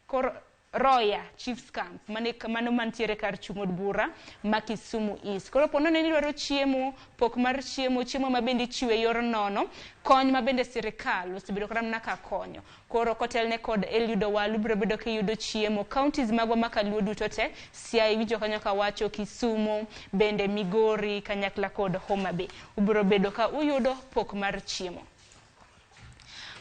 Koro Roya Chiefs Camp mano mantiere kar chung' od bura ma Kisumu East. Koro ponono ni dwaro chiemo pok mar chiemo ma bende chiwe yor nono kony ma bende sirikal osebedo karamna ka konyo. Koro kotelne kod Elido Walo biro bedo ka yudo chiemo counties magwa makaluo duto te Siaya winjo kanyo ka wacho Kisumu bende Migori kanyakla kod Homa Bay ubiro bedo ka uyudo pok mar chiemo.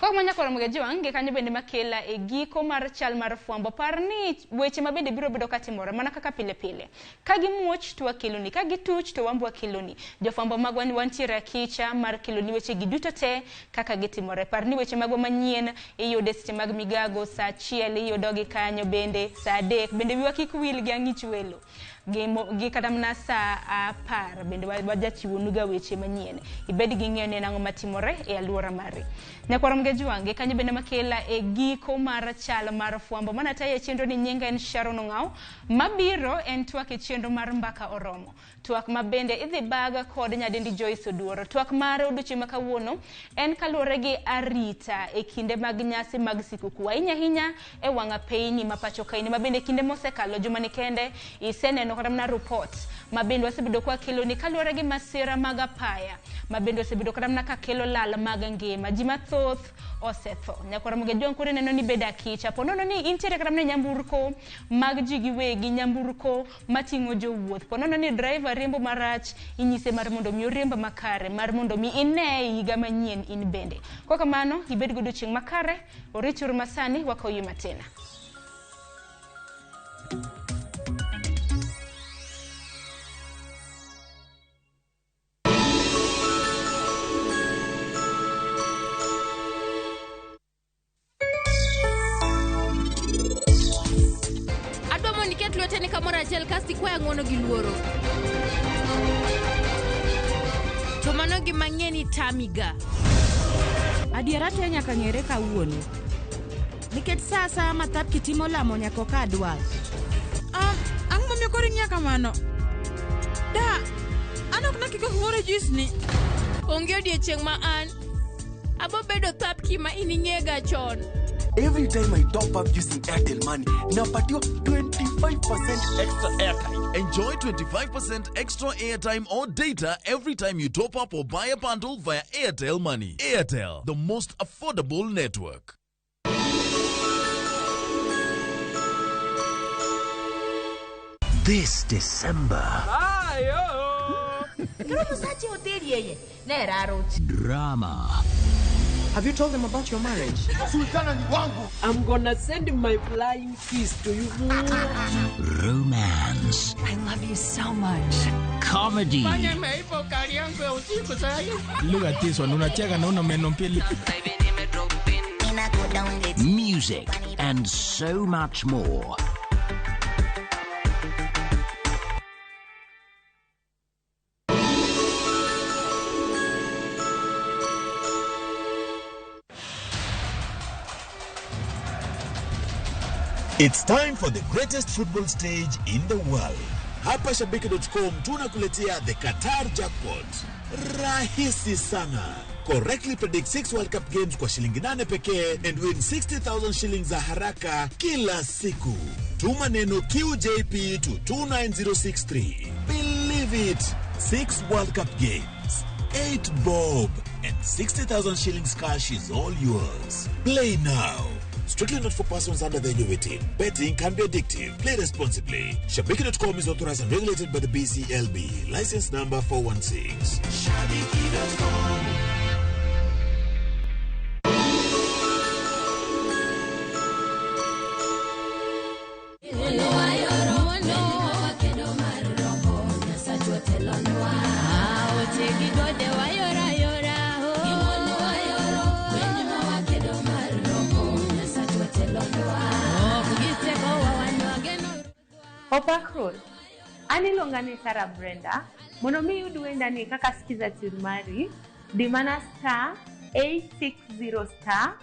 Kwa Nyakoramge Jwang' kanyo bende makela e giko mar chal mar fwambo parni weche ma bende biro bedo katimore mana kaka pile. Ka gimuoch to wakeloni, ka gituch to wambo wakeloni. Jofwambo magwa ni wantiere kicha mar keloni weche giduto te kaka gitimore. Parni weche magwa manyien iyude seche mag migago sa 1 iyudogi kanyo bende sa 3 bende wiwa kik wil gi ang'ich welo. Gi kata mna sa 10 bende wajachiwo nuga weche manyien. Ibed gi ng'eyo ni nang'o matimore e aluora mari. Nyakoramge Jwang' kanyo bende makela e giko mar chal mar fwambo mana taye chenro ni nyinga en Sharon Ong'aw mabiro en twak e chenro mar mbaka oromo. Twak ma bende idhi baga kod nyadendi Joyce Oduoro. Twak mare odiochieng' ma kawuono en kaluwore gi arita e kinde mag nyasi mag sikukuu ahinya e wang'a peyni ma pacho kaini ma bende kinde mosekalo juma ni kende iseneno kata mna report ma bende wasebedo kwa keloni kaluwore gi masira mag apaya mabende osebedo kata mana ka kelo lal mag ngima ji mathoth osetho. Nyakora Ramogi koro neno ni beda kicha po nono ni intiere kata mana nyamburko mag ji giwegi, nyamburko mating'o jowuoth po nono ni driver riembo marach, inyise mar mondo mi oriemb makare, mar mondo mi ine higa manyien in bende. Kwa kamano ibed godo chieng' makare, orichur masani wakoyima tena. Teni kamora achiel kasti kwa ngono gi luoro. To mano gi mang'eni tamiga. Adiera te nyaka ng'ere kawuono. Nikech sasa matap kitimo lamo nyako ka dwar. Ang momiyo koro ing'iya kamano. Da, anok na kiko ng'ore juice ni. Onge odiechieng' ma an abo bedo tap kima ining'ega chon. Every time I top up using Airtel Money, napatiwa 25% extra airtime. Enjoy 25% extra airtime or data every time you top up or buy a bundle via Airtel Money. Airtel, the most affordable network. This December, drama. Have you told them about your marriage? I'm gonna send my flying kiss to you. Romance. I love you so much. Comedy. Look at this one. Unacheka na una meno mbili. Music and so much more. It's time for the greatest football stage in the world. Hapa Shabiki.com tunakuletea the Qatar jackpot. Rahisi sana. Correctly predict 6 World Cup games kwa shilingi 8 pekee and win 60,000 shillings za haraka kila siku. Tuma neno QJP to 29063. Believe it. 6 World Cup games, 8 bob, and 60,000 shillings cash is all yours. Play now. Strictly not for persons under the age of 18. Betting can be addictive. Play responsibly. Shabiki.com is authorized and regulated by the BCLB. License number 416. Shabiki.com. Opakrol. Ani longani Sarah Brenda. Monomi uduenda ni kaka skiza turmari. Dimana star 860 star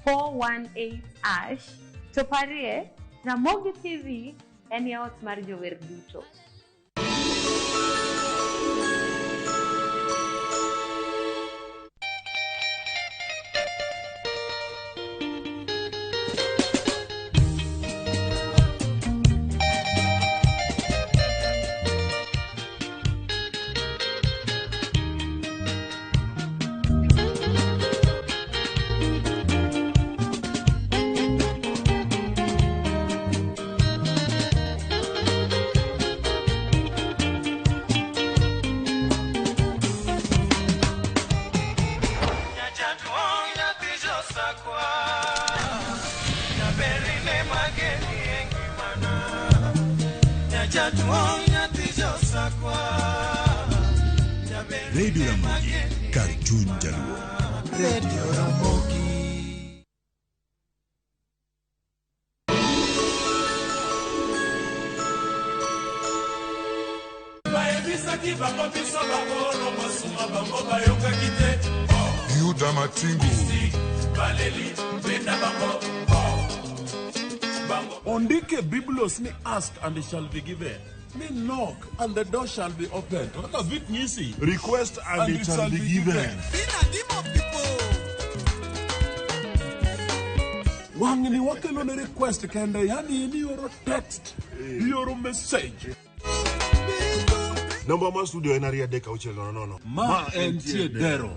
418 ash. Toparie Ramogi TV and yaot marjo verduto. Radio Ramogi, Cartoon Jaluo. Radio Ramogi. Yuda Matingu. Ondike Biblos me ask and it shall be given. Me knock and the door shall be opened. What a bit easy. Request and it shall be given. Wangini wakelo ne request kende yani ni yoro text, yoro message. Number ma studio en aria deka uchel no. Ma en tie dero.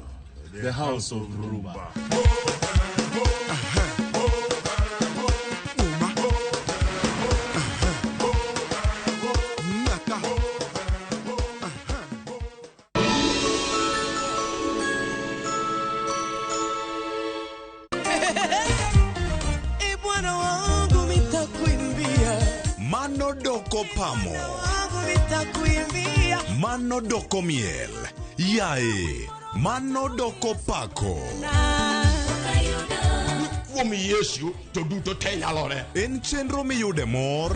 The house of rumba. Mano doko pamo, mano doko miel, yae, mano doko pako. Yesu to duto tenya lore. En chenro miyude mor,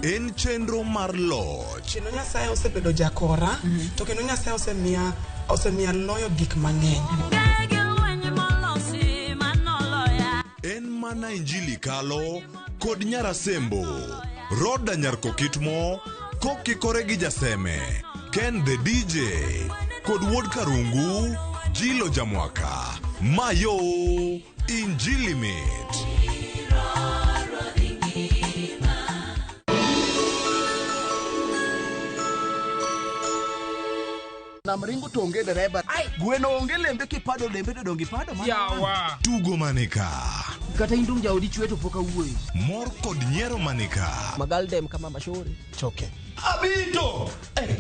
en chenro mar loch. Kendo Nyasaye osebedo jakora, to kendo Nyasaye osemiya loyo gik mang'eny. En mana injili kalo kod nyarasembo. Roda nyarko kitmo, kokikore gi jaseme. Ken the DJ, kod wuod karungu, Jilo Jamwaka. Mayo, injili mit. Namringo tonge dereba. Gweno onge lembe kipado lembe to dongi pado mana. Yawa. Tugo manika. Kata indum jaodi chweto poka wuoyi. Mor kod nyiero manika. Magaldem kama mashori. Choke. Abito!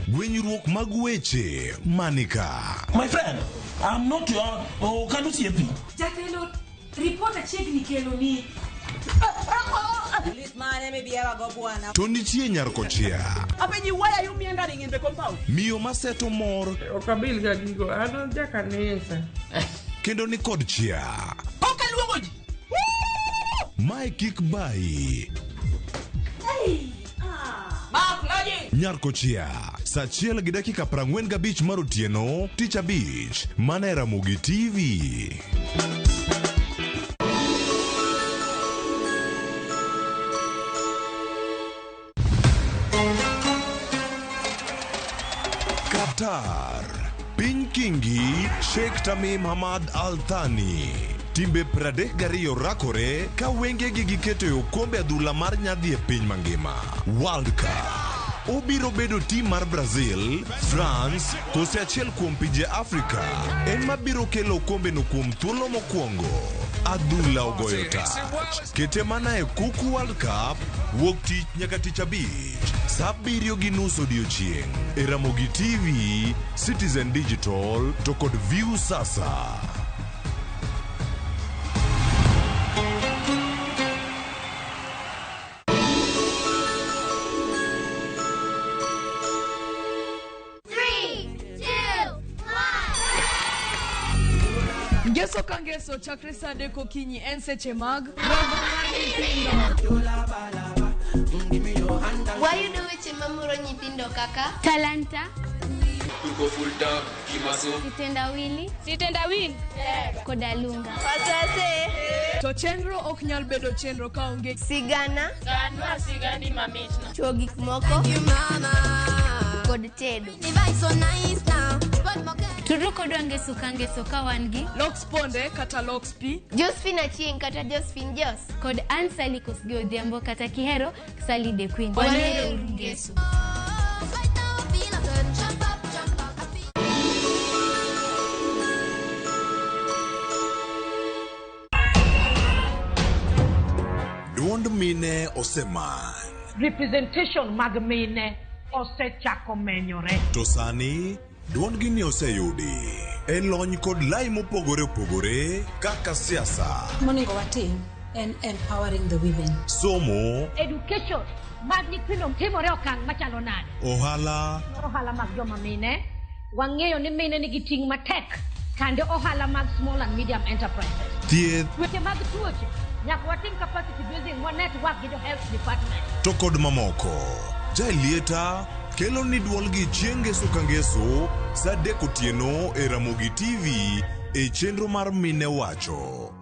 Gwenyruok mag weche manika. My friend, I'm not your Kanusi. Jatelo, report chiegni kelo ni. To nitie nyarkochia. Apenji, why are you meandering in the compound? Miyo maseto mor. Okabil ga gigo, ano jakanisa. Kendo ni kod chia. Okay, luongo ji. Mae kik bai. Nyarkochia, saa 1:45 mar otieno, tich abich, mana e Ramogi TV. Qatar, Piny Kingi, Sheikh Tamim Hamad Al Thani. Timbe 32 rakore ka wengegi giketo e okombe adhula mar nyadhi e piny mangima. World Cup. Obiro bedo tim mar Brazil, France, kose achiel kuom pinje Afrika. En mabiro kelo okombe no kuom thuolo mokwongo. Adhula ogoyo tach. Kete mana e kuku World Cup, wuok tich nyaka tich abich. Saa 7:30 odiechieng'. E Ramogi TV, Citizen Digital, to kod View Sasa. Ngeso ka ngeso chakre saa 3 okinyi en seche mag Wayudo weche mamoro nyithindo kaka Talanta, Tuko Fulta, Kimaso, Sitendawili, koda Lunga. to chenro ok nyal bedo chenro ka onge Sigana, sigani mamitna. chuo gik moko, kod tedo. Turu kodwa ngeso ka wan gi Lox Ponde kata Lox P, Josephine Achieng kata Josephine Jos, kod Ansali Kosgeo Odhiambo kata kihero Sally the Queen. Wanero ngeso. Duond mine oseman. representation mag mine osechako menyore. To sani, duond gini oseyudi. E lony kod lai mopogore opogore kaka siasa. Monego watim en empowering the women. Somo. Education mag nyithindo timore okang' machalo nade. Ohala mag joma mine. Wang'eyo ni mine nigi ting' matek. Kande ohala mag small and medium enterprises. Thieth. Weche mag tuoche. Nyaka watim capacity building wa network gi the health department. To kod mamoko. Jailieta kelo ni duol gi chieng' ngeso ka ngeso saa 3 otieno e Ramogi TV e chenro mar mine wacho.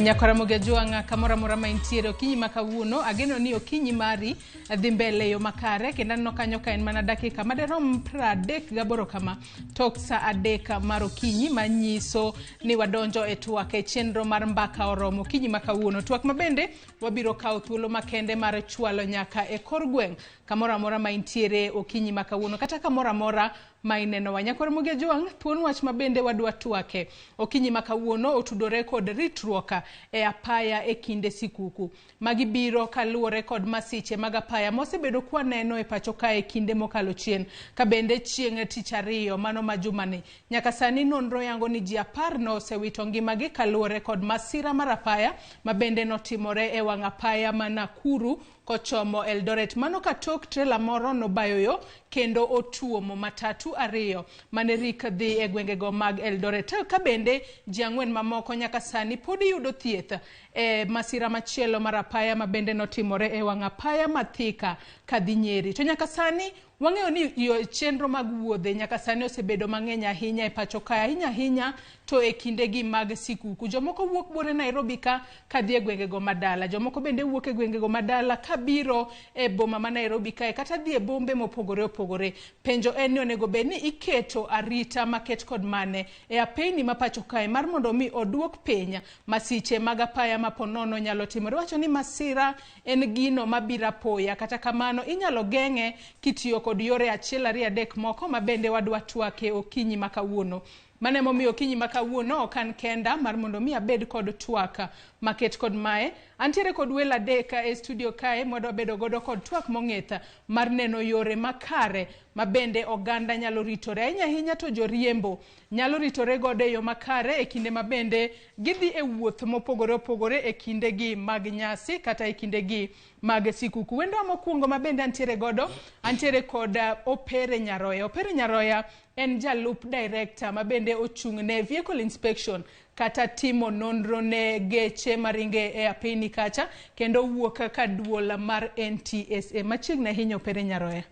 Nyakora Mugejuanga kamora mora maintiere okinyi makawuono ageno ni okinyi mari dhi mbele yo makare kendo no kanyo ka en mana dakika maderom 38 kama tok sa adeka mar okinyi manyiso ni wadonjo e twak e chenro mar mbaka oromo okinyi makawuono twak mabende wabiro kawo thuolo makende mar chwalo nyaka e kor gweng kamora mora maintiere okinyi makawuono kata kamora mora maineno wa Nyakora Mugejuang thuon wach mabende wadwa twake okinyi makawuono otudore kod ritruoka e apaya e kinde sikuku magibiro kaluore kod masiche mag apaya mosebedo kwa neno e pacho kae kinde mokalo chien ka bende chieng' tich ariyo mano majumani nyaka sani nonro yango ni ji 10 no osewito ngimagi kaluore kod masira mar apaya mabende notimore e wang' apaya ma Nakuru kochomo Eldoret mano ka tok trailer moro no bayoyo kendo otuomo matatu ariyo manerik dhi e gwengego mag Eldoret ka bende ji 4 mamoko nyaka sani pod yudo thieth e masira machielo mar apaya mabende notimore e wang' apaya Mathika kadhi Nyeri to nyaka sani wang'eyo ni yo chenro mag wuodhe nyaka sani osebedo mang'eny ahinya e pacho kae ahinya to e kindegi mag sikuku jomoko wuok bore Nairobi ka kadhi e gwengego madala jomoko bende wuok e gwengego madala kabiro e boma ma Nairobi kae kata dhi e bombe mopogore penjo en ni onego bed ni iketo arita maket kod mane e apeni ma pacho kae mar mondo mi oduok piny masiche mag apaya maponono nyalo timore wacho ni masira en gino mabira poya kata kamano inyalo geng'e kitiyo kod yore 1 2 3 moko mabende wadwa twake okinyi makawuono mane momiyo okinyi makawuono okan kenda mar mondo mi abed kod twaka maket kod mae antiere kod wela deka e studio kae modo bedo godo kod twak mong'etha mar neno yore makare mabende oganda nyalo ritore ahinya to joriembo nyalo ritore godo e yo makare e kinde mabende gidhi e wuoth mopogore e kindegi mag nyasi kata e kindegi mag sikuku wendo mokwongo mabende antiere kod Opere Nyaroya en jalup director mabende ochung' ne vehicle inspection kata timo nonro ne geche maringe e apeni kacha kendo wuok ka duola mar NTSA machiegni ahinya Opere Nyaroya.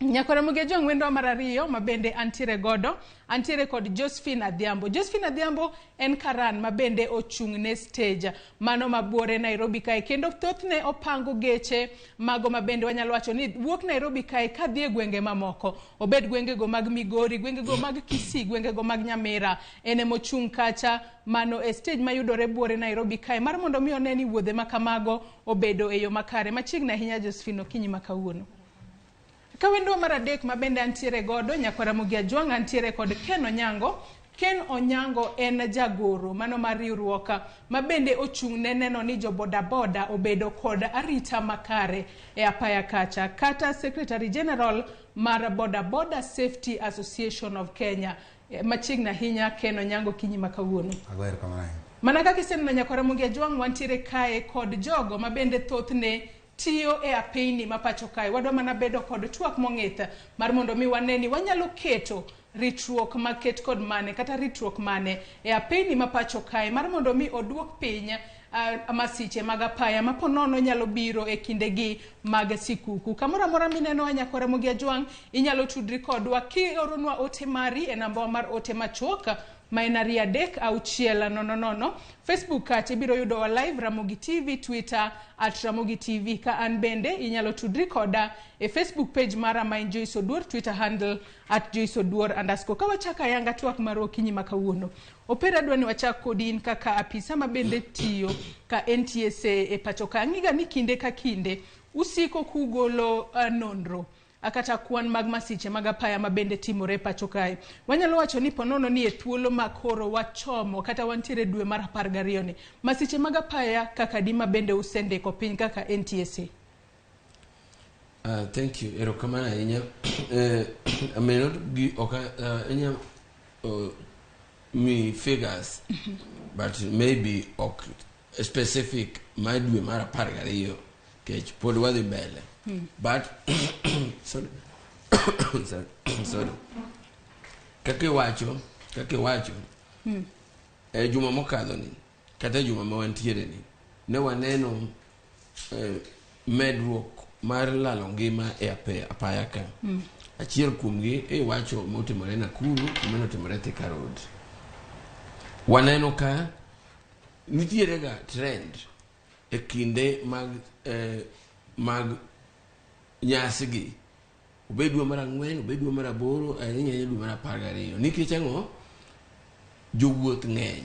Nyakora Mugejuang wendo mar ariyo mabende antiere kod Josephine Adhiambo en karan mabende ochung' ne stage mano mabuore Nairobi kae kendo thothne opango geche mago mabende wanyalo wacho ni wuok Nairobi kae kadhi e gwenge mamoko obed gwengego mag Migori gwengego mag Kisii gwengego mag Nyamira ene mochung' kacha mano e stage mayudore buore Nairobi kae mar mondo mi oneni wuodhe makamago obedo e yo makare machiegni ahinya Josephine okinyi makawuono. Kawendo mar adek mabende antiere godo Nyakora Mugejuang antiere kod Ken Onyango en jagoro mano mar riwruok mabende ochung' ne neno ni jo bodaboda obedo kod arita makare e apaya kacha kata Secretary General mar Boda Safety Association of Kenya machiegni ahinya Ken Onyango kinyi makawuono. Mana kaka iseneno Nyakora Mugejuang wantiere kae kod jogo mabende thothne tiyo e apeni mapacho kae wadwa mana bedo kod twak mong'etha mar mondo mi waneni wanyalo keto ritruok maket kod mane kata ritruok mane e apeni mapacho kae mar mondo mi oduok piny masiche mag apaya maponono nyalo biro e kindegi mag sikuku kamora mora mineno Nyakora Mugejuang inyalo tudri kodwa kioronwa ote mari e namba mar ote machuok mainari 3 Facebook kache biro yudo wa live Ramogi TV Twitter @Ramogi TV ka an bende inyalo tudri koda e Facebook page mara main Joyce Oduor Twitter handle @Joyce Oduor_ kawachaka yanga twak mar okinyi makawuono Opera dwani wachak kodin kaka apisa mabende tiyo ka NTSA e pacho ka ngiga ni kinde ka kinde usiko kugolo nonro akata kwan mag masiche mag apaya mabende timore pacho kae wanyalo wacho ni ponono ni e thuolo makoro wachomo kata wantiere dwe mar 12 ni masiche mag apaya kaka di mabende usendiko piny kaka NTSA. Thank you erokamana ahinya I may not be me figures but maybe specific my dwe mar 12 kech pod wadhi mbele. But sorry kake wacho juma mokadho ni kata juma ma wantiere ni ne waneno medruok mar lalo ngima e apaya ka achiel kuomgi wacho motimore Nakuru kuma notimore Thika Road waneno ka nitiere ga trend e kinde mag nyasi gi obed dwe mar 4 obed dwe mar 8 ahinya dwe mar 12 nikech ang'o jowuoth ng'eny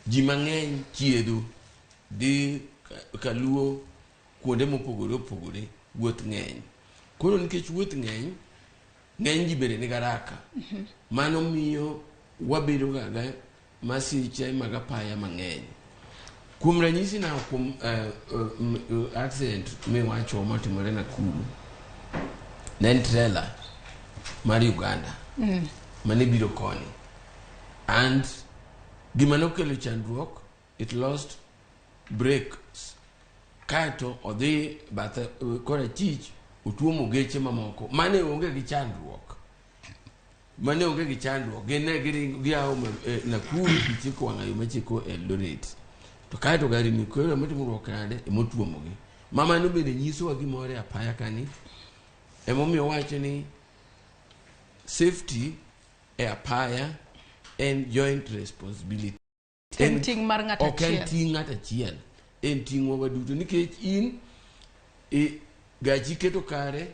ji mang'eny chiedo di kaluo kuonde mopogore opogore wuoth ng'eny koro nikech wuoth ng'eny ji bende ni garaka mano miyo wabedo ga masiche mag apaya mang'eny kuom ranyisi na kuom accident miwacho matimore Nakuru ne en trailer mar Uganda mane biro koni and gima nokelo chandruok it lost brakes kato odhi bathe kora chich otuomo geche mamoko mane onge gi chandruok gene giao Nakuru gichiko wang'ayo machiko Eldoret to kato gari ni koro matimo kande emotuomogi mama no bende nyiso wa gimore apaya kani emomiyo wacho ni safety e apaya en joint responsibility en ting mar ng'at achiel ok en ting ng'at achiel en ting wa duto nikech in gachi keto kare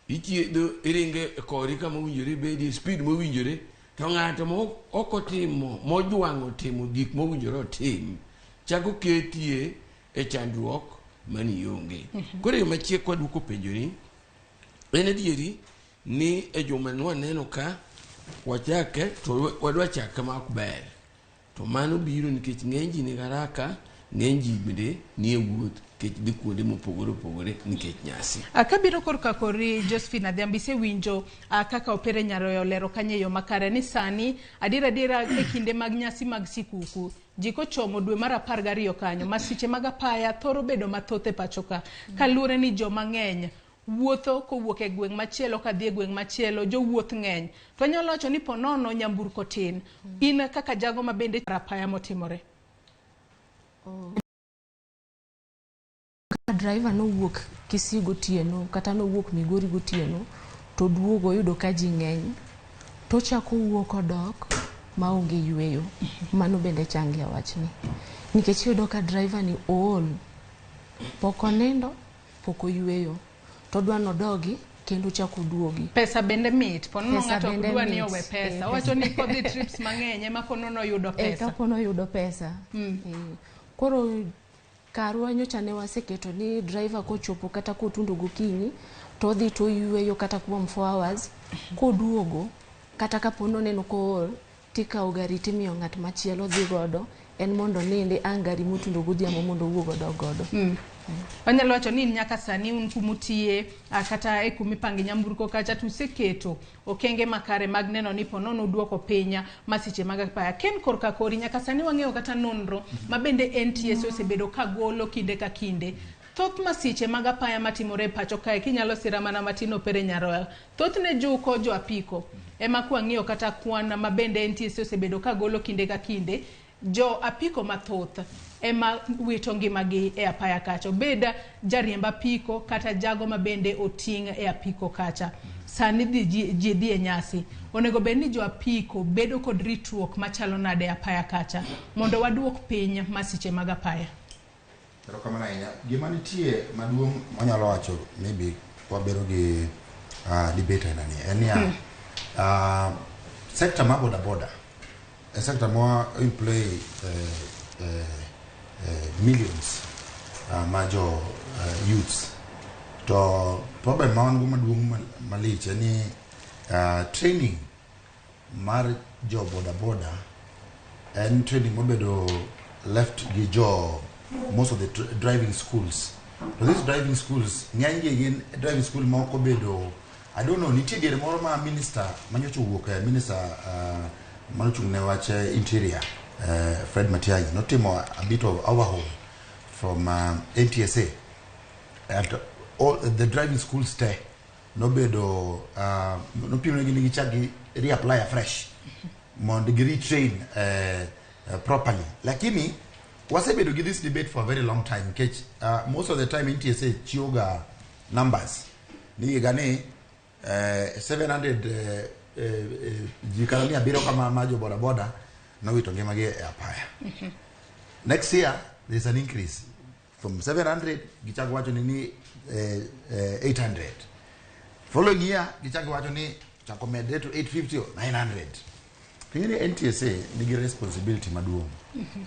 ichiedo iringe kori kama owinjore bedi speed mowinjore to ng'ato okotimo mojwang'o timo gik mowinjore otim chako ketie e chandruok mani yonge kore yo machiek kwa duko penjori en adieri ni e juma nwaneno ka wachake to wadwa chaka ma ber to mano biro nikech ng'eny ji ni garaka ng'eny ji bende ni e wuoth kech dhi kuonde mopogore opogore nikech nyasi akabiro korka kori Josephine Adhiambo isewinjo kaka opere nyaroyo lero kanye yo makare ni sani adira e kinde mag nyasi mag sikuku jiko chomo dwe mar 12 kanyo masiche mag apaya thoro bedo mathoth e pachoka kalure ni jo mang'eny wuotho kowuok e gweng' machielo kadhi e gweng' machielo jo wuoth ng'eny to nyalo wacho ni ponono nyamburko tin in kaka jago ma bende apaya motimore driver no wuok Kisii gotieno kata no wuok Migori gotieno to duogo yudo ka ji ng'eny to chako wuok odok maonge yweyo mano bende changia wachni nikech yudo ka driver ni ool pok onindo pok oyweyo to dwano dogi kendo chako duogi pesa bende mit ponono ng'ato ok dwa ni owe pesa wacho ni kodhi trips mang'eny ema ponono yudo pesa ponono yudo pesa koro karwa nyocha ne waseketo ni driver kochopo kata kotundo gokinyi to dhi to yweyo kata kuom 4 hours koduogo kata kapono neno kool tikawo gari timiyo ng'at machielo dhi godo en mondo ninde ang gari motundo godhiambo mondo wuog godo Wanyalo wacho ni nyaka sani un kumutie kata e kumipangi nyamburko kacha tuseketo okenge makare mag neno ni ponono duoko pinya masiche mag apaya ken korka kori nyaka sani wang'eyo kata nonro mabende NTSA osebedo kagolo kinde ka kinde thoth masiche mag apaya matimore pacho kae kinyalo sira mana matino pere nyaroya thoth ne juko jo apiko ema kwang'eyo kata kwan mabende NTSA osebedo kagolo kinde ka kinde jo apiko mathoth ema wito ngimagi e apaya kacha beda jariemba apiko kata jago mabende oting' e apiko kacha sani ji dhi e nyasi onego bed ni jo apiko bedo kod ritruok machalo nade apaya kacha mondo waduok piny masiche mag apaya pero kamana ahinya gima nitie maduong' manyalo wacho maybe wabero gi debate nani en ya sector ma boda a sector more employ millions major youths to problem ma wan go maduong' malich ni training mar jo boda and training mobedo left gi jo most of the driving schools to these driving schools ng'eny gin driving school moko bedo I don't know nitie diere moro ma minister manyocho wuok minister manochung' ne wach interior Fred Matiang'i notimo a bit of overhaul from NTSA and all the driving schools te nobedo nopimne gi gichagi reapply afresh mondo gi retrain properly lakini wasebedo gi this debate for a very long time because most of the time NTSA chioga numbers ni gani 700 jikalani abiro kama majo boda no wito ngimagi e apaya Next year, there's an increase from 700, gichagwacho ni 800. Following year, gichagwacho ni chakomede to 850 or 900. Pengine NTSA nigi responsibility maduong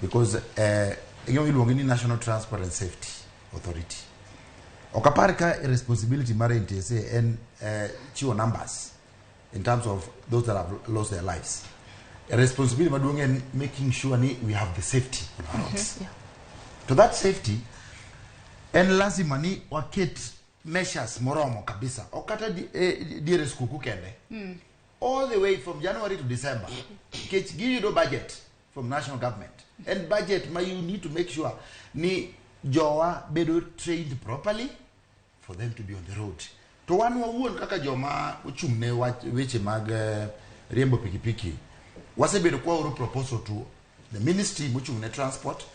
because iluongo ni National Transport and Safety Authority. Okapar ka responsibility mar NTSA and chiwo numbers in terms of those that have lost their lives. A responsibility maduong in making sure we have the safety on our roads. To that safety, and lazima ni waket measures moromo kabisa. Okata dire skuku kende. All the way from January to December, give you no budget from national government. And budget, you need to make sure ni jowa bedo trained properly for them to be on the road. To one won kaka joma uchumne weche mag riembo pikipiki. Wase bedo kwa uru proposal to the ministry muchumne transport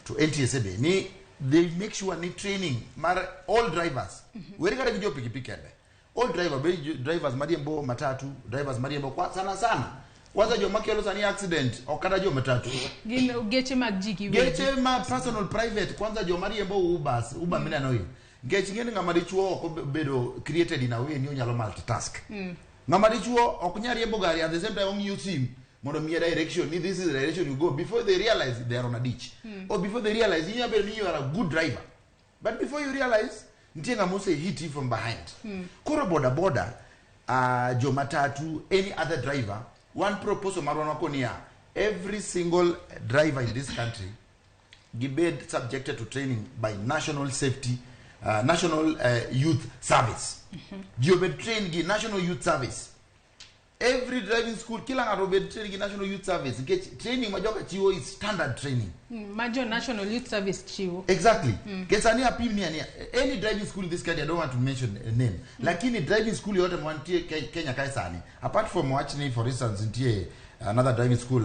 to NTSA ni they make sure ni training mar all drivers. Where kare gijo pikipiki ende. All drivers mariembo matatu, drivers mariembo kwa sana. Kwanza jo makelo sani accident okada jo matatu. Geche mag jiki wewe. Geche ma personal private kwanza jo mariembo Uber mina no yin. Geche ngene ngamarichuo ko bedo created in a way ni onyalo multitask. Ngamarichuo okunyariembo gari at the same time on use him mondo miya direction ni this is the direction you go before they realize they are on a ditch. Or before they realize you are a good driver. But before you realize Ntienga Mose hit you from behind. Koro boda, jo matatu, any other driver, one proposal marwana konia, every single driver in this country, gibed subjected to training by National Safety, National Youth Service. Gibed trained National Youth Service. Every driving school, kila ngarobe training National Youth Service. Training majoka chiwo is standard training. Major National Youth Service chiwo. Exactly. Kesani apimni any driving school in this country, I don't want to mention a name. Lakini driving school yote mwantie Kenya kaisani. Apart from watching, for instance, intie another driving school,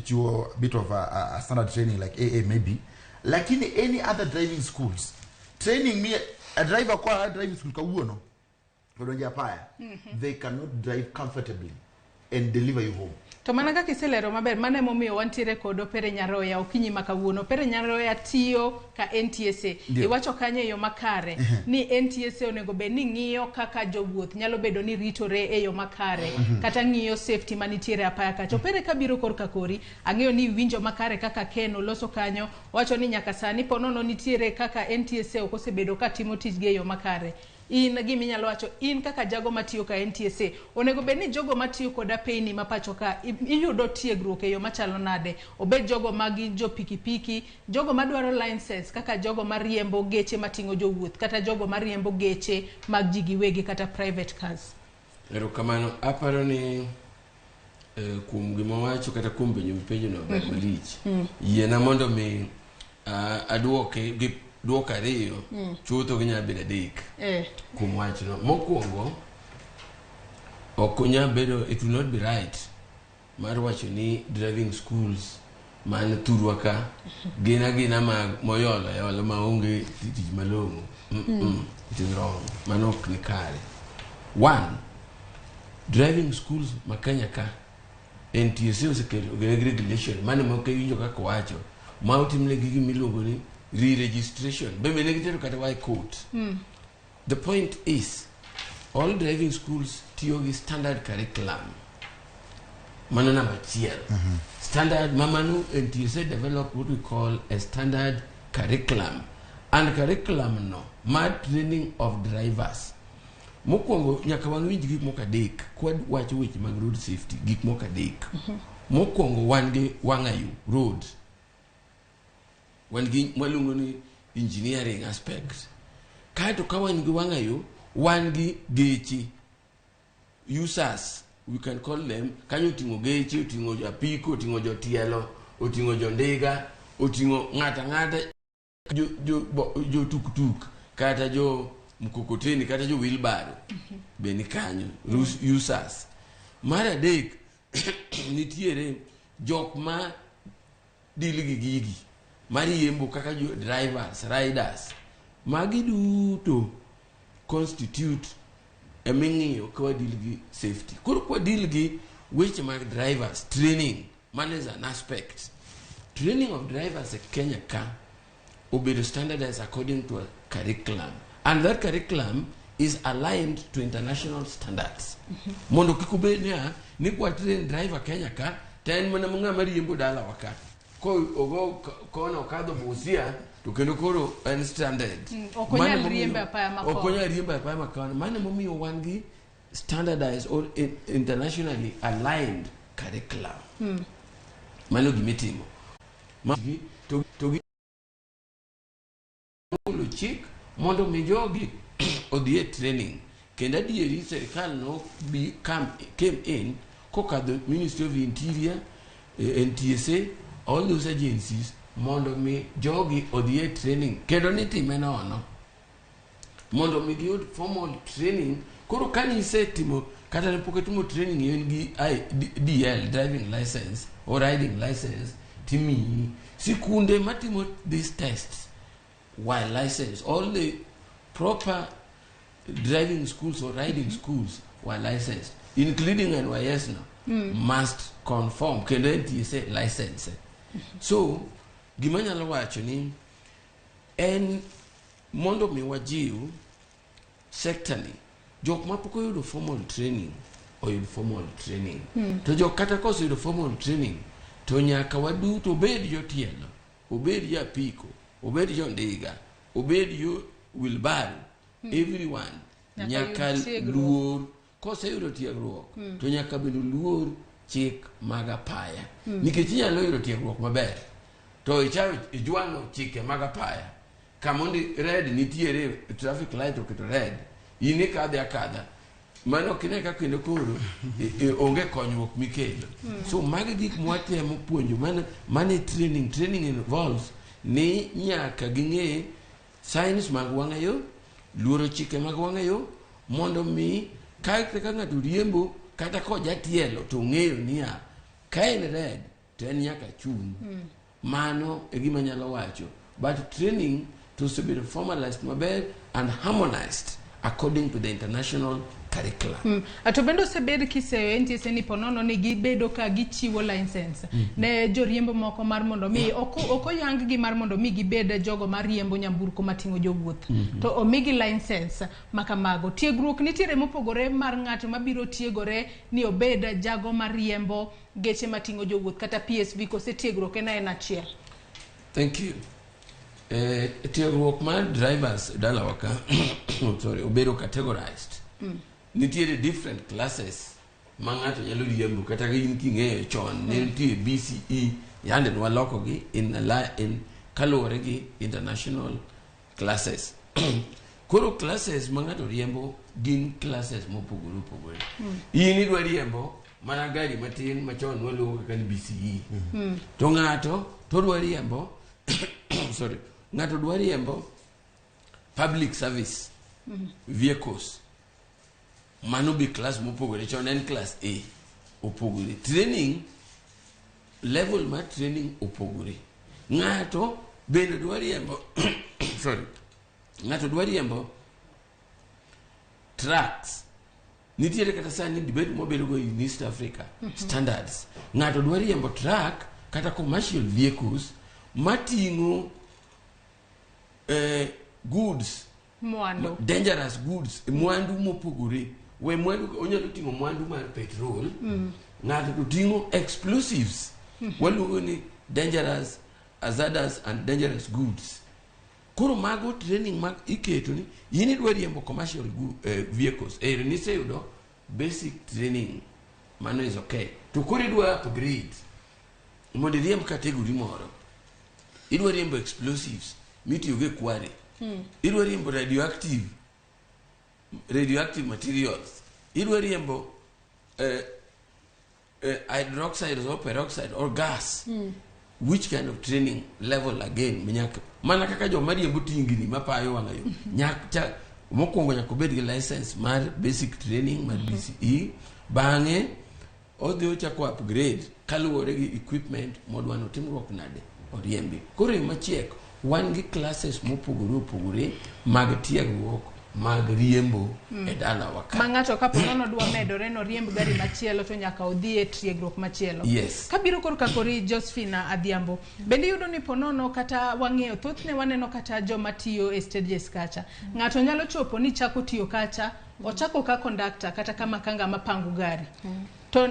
chiwo bit of a standard training like AA maybe. Lakini any other driving schools, training me a driver kwa driving school kawuono. They cannot drive comfortably and deliver you home. To manaka kiselero maber mane momiyo wantiere kod Opere Nyaroya okinyi makawuono. Opere Nyaroya tiyo ka NTSA. Iwacho kanye yo makare ni NTSA onego bed ni ng'iyo kaka jowuoth nyalo bedo ni ritore e yo makare kata ng'iyo safety manitiere apaya kacho. Opere kabiro korka kori ang'eyo ni winjo makare kaka Ken oloso kanyo wacho ni nyaka sani ponono nitiere kaka NTSA okosebedo ka timo tijgi e yo makare. In gimi nyalo wacho in kaka jago matiyo ka NTSA onego bed ni jogo matiyo koda payni mapacho ka iyudo tiegruok e yo machalo nade obed jogo magi jo pikipiki jogo madwaro license kaka jogo mariembo geche matingo jowuoth kata jogo mariembo geche mag jigi wegi kata private cars. Erokamano aparo ni kum gima wacho kata kumbe nyumpejo no ber malich. Yiena mondo mi aduoke gi duoka ariyo chutho ginya bedo adek kuom wachno. Mokwongo okonya bedo it will not be right mar wacho ni driving schools man thurwa ka gina mag moyolo maonge tich malong'o. It is wrong. Mano ok ni kare. One, driving schools ma Kenya ka NTSA osekelo regulation mane moke winjo kaka wacho ma otimne gigi miluongo ni re-registration. The point is, all driving schools tiyogi standard curriculum. Mano number chiel. Standard, mamanu NTSA developed what we call a standard curriculum. And curriculum no, mad training of drivers. Mokwongo nyaka wan winj gik moko adek kwad wacho weche mag road safety gik moko adek. Mokwongo wan gi wang'ayo road. Wan gi mwalungo ni engineering aspects. Kaito ka wan gi wang'ayo wan gi geche users, we can call them, kanyo oting'o geche, oting'o apiko, oting'o jotielo, oting'o jondiga, oting'o ng'ata jo tuk kata jo mkokoteni kata jo wheelbarrow beni kanyo users. Mar adek nitiere jok ma dil gi gigi mariembo kaka jo drivers, riders. Magi duto constitute a ming'io kwa deal gi safety. Kuro kwa deal gi which mag drivers training man is an aspect. training of drivers e Kenya ka obedo standardized according to a curriculum, and that curriculum is aligned to international standards. Mondo kikubenia ni kwa train driver Kenya ka ten mana munga mari yimbo dala waka ko ogo kono kado busia to kendo koro and standard okonya riemba pa makon okonya riemba pa makon mane momi wangi standardized or internationally aligned curriculum. Mano gimitimo to chik mondo mi jogi odhi e training kendo adieri serikal no came in kokadho Ministry of Interior, NTSA, all those agencies mondo mi jogi odhi e training kendo nitime nono mondo mi giyud formal training. Koro kani isetimo kata ne poketimo training yen gi DL, driving license or riding license, timi sikunde matimo these tests while licensed, all the proper driving schools or riding schools while licensed, including NYS now, must conform kendo NTSA license. So gimanya la wacho ni en mondo mi wajiu sectorly jok mapoko yudo formal training or informal training to jok kata koso yudo formal training to nyaka waduto obed jotielo, obed japiko, obed jondiga, obed yo wilbaru, everyone nyaka luor kose yudo tiegruok to nyaka bedo luor chik mag apaya nikech inyalo yudo tiegruok maber to ijuang'o chike mag apaya kamondi red nitiere traffic light oketo red ini kadhi akadha mano kine ka kendo koro onge konyruok mikelo. So magi gik mwatemo puonjo mane training involves ni nyaka ging'e signs mag wang'ayo, luoro chike mag wang'ayo mondo mi kaka ng'ato riembo kata ko jatielo to ng'eyo niya ka en red to en nyaka chung. Mano e gima nyalo wacho, but training to be formalized maber and harmonized according to the international curriculum. To bendo sebed kiseyo NTSA ni ponono ni gibedo ka gichiwo license ne joriembo moko mar mondo mi oko yang gi mar mondo mi gibed jogo mar riembo nyamburko matingo jowuoth to omigi license makamago. Tiegruok nitiere mopogore mar ng'ato mabiro tiegore ni obed jago mar riembo geche matingo jowuoth kata PSV kose tiegruok en achiel. Thank you. Tiegruok mar drivers dala waka sorry obedo categorized. Nitiere different classes ma ng'ato nyalo riembo kata in king'eyo chon nitie BCE yande waloko gi in kaluwore gi international classes. Koro classes ma ng'ato riembo gin classes mopogore. In idwa riembo mana gari matin machon waluongo kaka BCE to ng'ato to dwa riembo sorry ng'ato dwa riembo public service vehicles mano be class mopogore chon en class A opogore. Training level ma training opogore. Ng'ato bende dwa riembo sorry ng'ato dwa riembo trucks. Nitiere kata sani debate mobedo go in East Africa standards. Ng'ato dwa riembo truck kata commercial vehicles matingo goods mwandu dangerous goods mwandu mopogore. We mwandu onyalo tingo mwandu mar petrol ng'ato to tingo explosives waluongo ni dangerous hazardous and dangerous goods. Koro mago training mag iketo ni yini dwa riembo commercial vehicles niseyudo basic training mano is okay. To koro idwa upgrade mondo riemb category moro, idwa riembo explosives mitiyo ge kware, idwa riembo radioactive materials, idwa riembo hydroxide or peroxide or gas. Which kind of training level again minyaka mana kaka jo mariembo tingni mapayo wang'ayo nyaka mokwongo nyaka obed gi license mar basic training mar BCE, bang'e odhi ochako upgrade kaluwore gi equipment modwa no timruok nade oriembi. Koro machiek wan gi classes mopogore mag tiegruok mag riembo e dala waka. Ma ng'ato kapo nono dwa medore no riemb gari machielo to nyaka odhi e tiegruok machielo. Yes. Kabiro kor kakori Josephine Adhiambo. Bende yudo ni ponono kata wang'eyo thothne waneno kata joma tiyo e stages kacha. Ng'ato nyalo chopo ni chako tiyo kacha, ochako ka conductor kata kama kanga mapango gari. To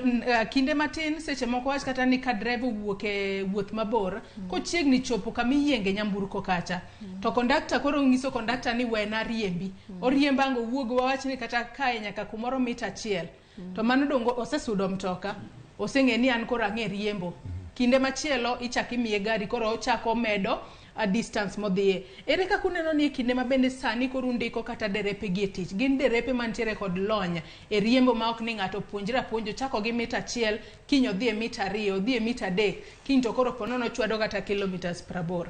kinde matin seche moko wach kata ni ka driver wuok e wuoth mabor ko chiegni chopo kami yienge nyamburko kacha to conductor koro ngiso conductor ni wena riembi oriembango wuog wach ni kata kae nyaka kumoro mita achiel to mano dongo osesudo mtoka oseng'e ni an koro ang'e riembo kinde machielo ichaki miye gari koro ochako medo a distance modhiye. Ere kaka uneno ni kinde mabende sani koro ndiko kata derepe gi tich. Gin derepe mantiere kod lony e riembo ma ok ni ng'ato puonjra puonjo chako gi mita achiel, kinyo dhi e mita 2, dhi e mita 3, kiny to koro ponono chwado kata kilometers 80.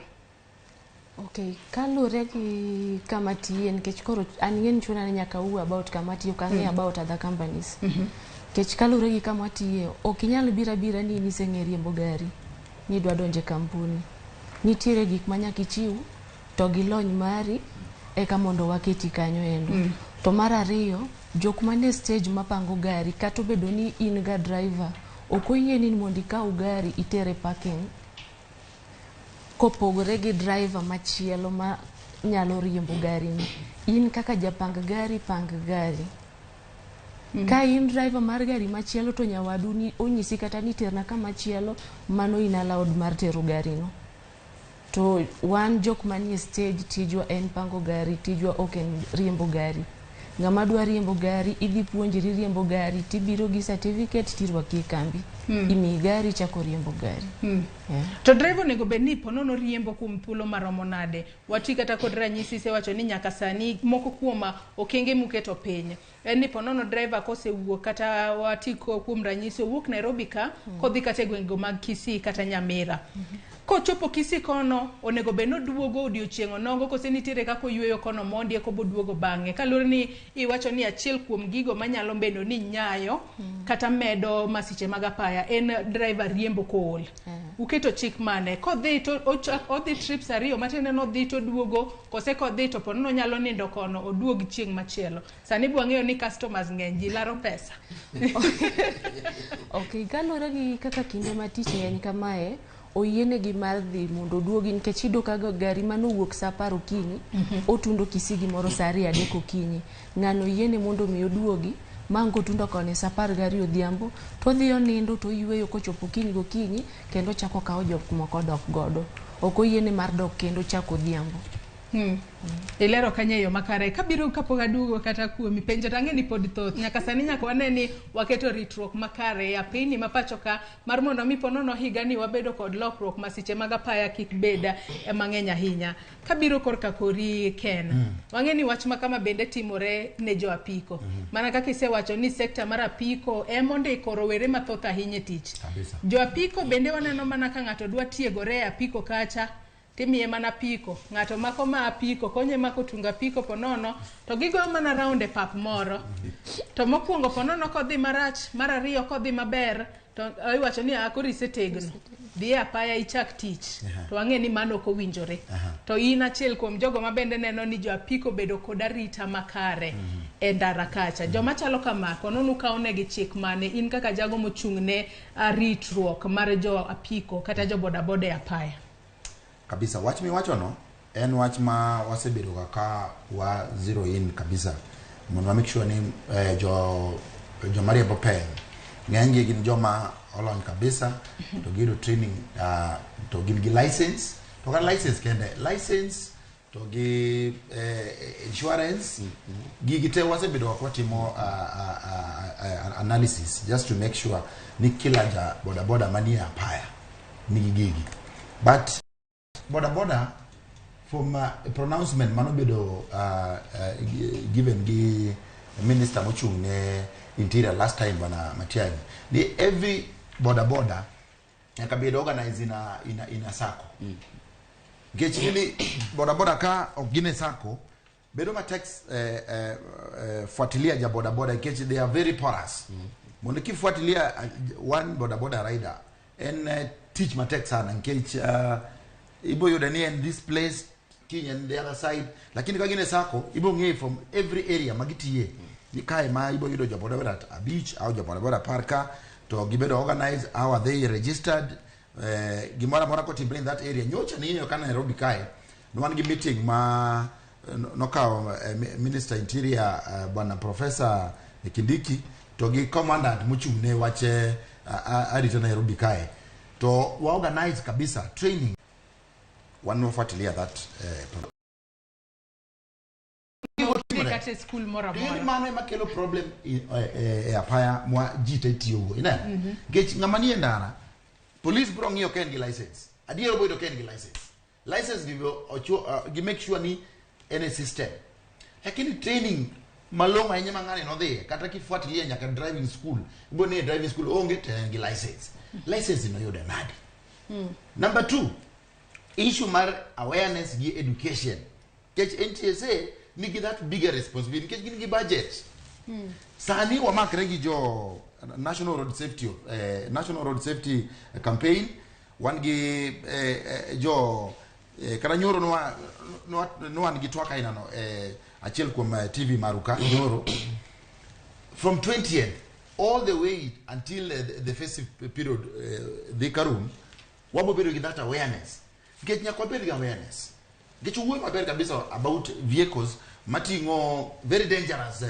Okay, kalure gi kama tiye nikech koro an ng'en chuna ni nyaka about kama tiyo kang'e about other companies. Kech kalure gi kama tiye ok inyal bira ni niseng'e riembo gari ni dwa donje kampuni. Nitiere gik manyaka ichiw to gi lony mari eka mondo waketi kanyo endo. To mar ariyo jok mane stage mapango gari kata obedo ni in ga driver ok oyie ni mondo ikaw gari itere parking kopogore gi driver machielo ma nyalo riembo gari ni. In kaka japang gari pang gari. Ka in driver mar gari machielo to nyawadu ni onyisi kata ni terna kama chielo mano in allowed mar tero gari no. To wan jok manie stage tijwa en pango gari, tijwa ok en riembo gari. Ng'ama dwa riembo gari idhi puonjri riembo gari tibiro gi certificate tirwaki kambi. Imi gari chako riembo gari. To driver nego bed ni ponono riembo kum thuolo maromo nade. Wati kata kod ranyisi se wacho ni nyaka sani moko kuoma okenge muketo piny. En ni ponono driver kose wuok kata wati kuom ranyisi wuok Nairobi ka kodhi kata e gwenge mag Kisii kata Nyamira. Ko chopo Kisii kono onego beno duogo odiochieng' onongo kose nitiere kako yweyo kono mondi eko boduogo bang'e kalure ni iwacho ni achiel kuom gigo manyalo bedo ni nyayo kata medo masiche mag apaya en driver riembo kool. Uketo chik mane kodhi to odhi trips ariyo matene no dhi to duogo kose kodhi to ponono nyalo nindo kono oduog chieng' machielo. Sani bwang'eyo ni customers ng'eny ji laro pesa. Okay, kalure gi kaka kinde matich ng'eny kamae oyiene gi mar dhi mondo duogi nikech ido kaga gari mano wuok sa 10 okinyi otundo Kisii gimoro sa 2-3 okinyi ng'ano yiene mondo mi oduogi mango tundo kone sa 12 odhiambo to dhi onindo to yweyo kochopo okinyi gokinyi kendo chako kawo jok moko dok godo ok oyiene mar dok kendo chako odhiambo. Ilero kanye yo makare kabiro kapok aduogo kata kuomi penjo tange ni pod thoth nyaka sani nyaka waneni waketo ritruok makare ya piny mapacho ka mar mondo mi ponono higa ni wabedo kod lokruok masiche mag apaya kik beda mang'eny ahinya. Kabiro korka kori Ken wang'eni wach makama bende timore ne jo apiko mana kaka isewacho ni sekta mar apiko mondiko rowere mathoth ahinya tich. Jo apiko bende waneno mana ka ng'ato dwa tiegore apiko kacha timiye mana piko ng'ato mako ma apiko konye mako tunga piko ponono to gigo mana round e pap moro to mokwongo ponono kodhi marach mar ariyo kodhi maber to iwacho ni akori setegno dhi apaya ichak tich to ang'e ni mano ok owinjore to in achiel kuom jogo mabende neno ni jo apiko bedo kod arita makare e ndara kacha joma chalo kama ponono kaonegi chik mane in kaka jago mochung'ne ritruok mar jo apiko kata jo bodaboda e apaya. Kabisa wach mi wacho no en wach ma wasebedo kaka wa zero in kabisa mondo make sure ni jo Maria Bopel ng'enge gin joma olony kabisa to gido training to gin gi license to kan license kende license to gi insurance gigite wasebedo kwa timo analysis just to make sure ni kila ja boda mania apaya ni gigi but boda from a pronouncement manobedo given gi minister mochungne interior last time bana Matiang'i the every boda yaka be organized in a sacco get really boda ka ogine sacco bedo matex fuatilia ja boda get they are very porous mondo kifuatilia one boda rider and teach matex sana get Ibo yodani in this place kiny and the other side lakini ka gine sako ibo ng'e from every area magitie ni kae ma ibo yudo joboda at a beach au joboda parka to gibedo organized how are they registered gimora mora kotimbre in that area nyocha ni yo kana Nairobi kae no one meeting ma no ka minister interior bwana professor Kindiki to gi commandant muchune wache arito Nairobi kae to wa organize kabisa training wanofuatilia that kate school mora mora mano makelo problem apaya mwa jita itiyogo ina gech ngamani ndara police bro ngiyo ken gi license adiero boy do ken gi license give gi make sure ni any system lakini training malonga yenye mangane no dhe kata kifuatilia nyaka driving school bone driving school onge tengi license no yoda nadi number 2 issue mar awareness gi education kech NTSA nigi that bigger responsibility kech gini budget sani wa makregi jo national road safety campaign wangi jo karanyoro no wangi twaka ina no achiel kuom TV maruka nyoro from 20th all the way until the festive period the karum wabo bedo gi that awareness get nyakwa bedo gi awareness get wuoy maber kabisa about vehicles matingo very dangerous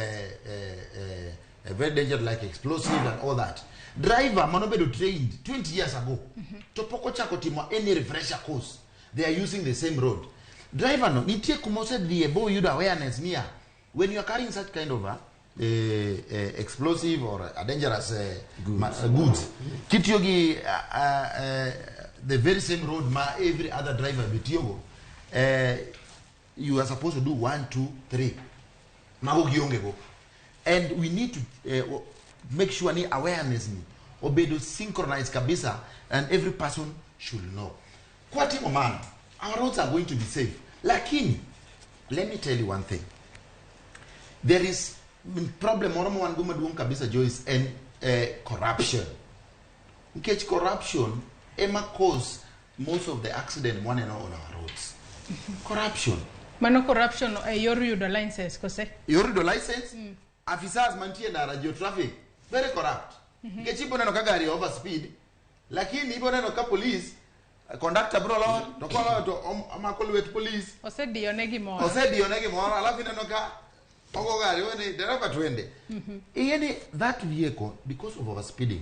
like explosive and all that driver mano bedo trained 20 years ago to poko chako timo any refresher course they are using the same road driver no nitie kumose the boy you awareness near when you are carrying such kind of explosive or a dangerous goods kitiogi the very same road ma every other driver bitiogo you are supposed to do 1 2 3 mago gionge go and we need to make sure ni awareness ni obedo synchronized kabisa and every person should know kwati man our roads are going to be safe lakini let me tell you one thing there is problem moromo wan goma duong kabisa Joyce and corruption nkech corruption ema cause most of the accident one and all on our roads corruption mano corruption yor yudo license kose yor yudo license officers mantie na radio traffic very corrupt nkech ibo neno ka gari over speed lakini ibo neno ka police conductor bro lo to ko to amakol wet police osedio negi moro alafu neno ka ogo gari wene dereva twende yani that vehicle because of overspeeding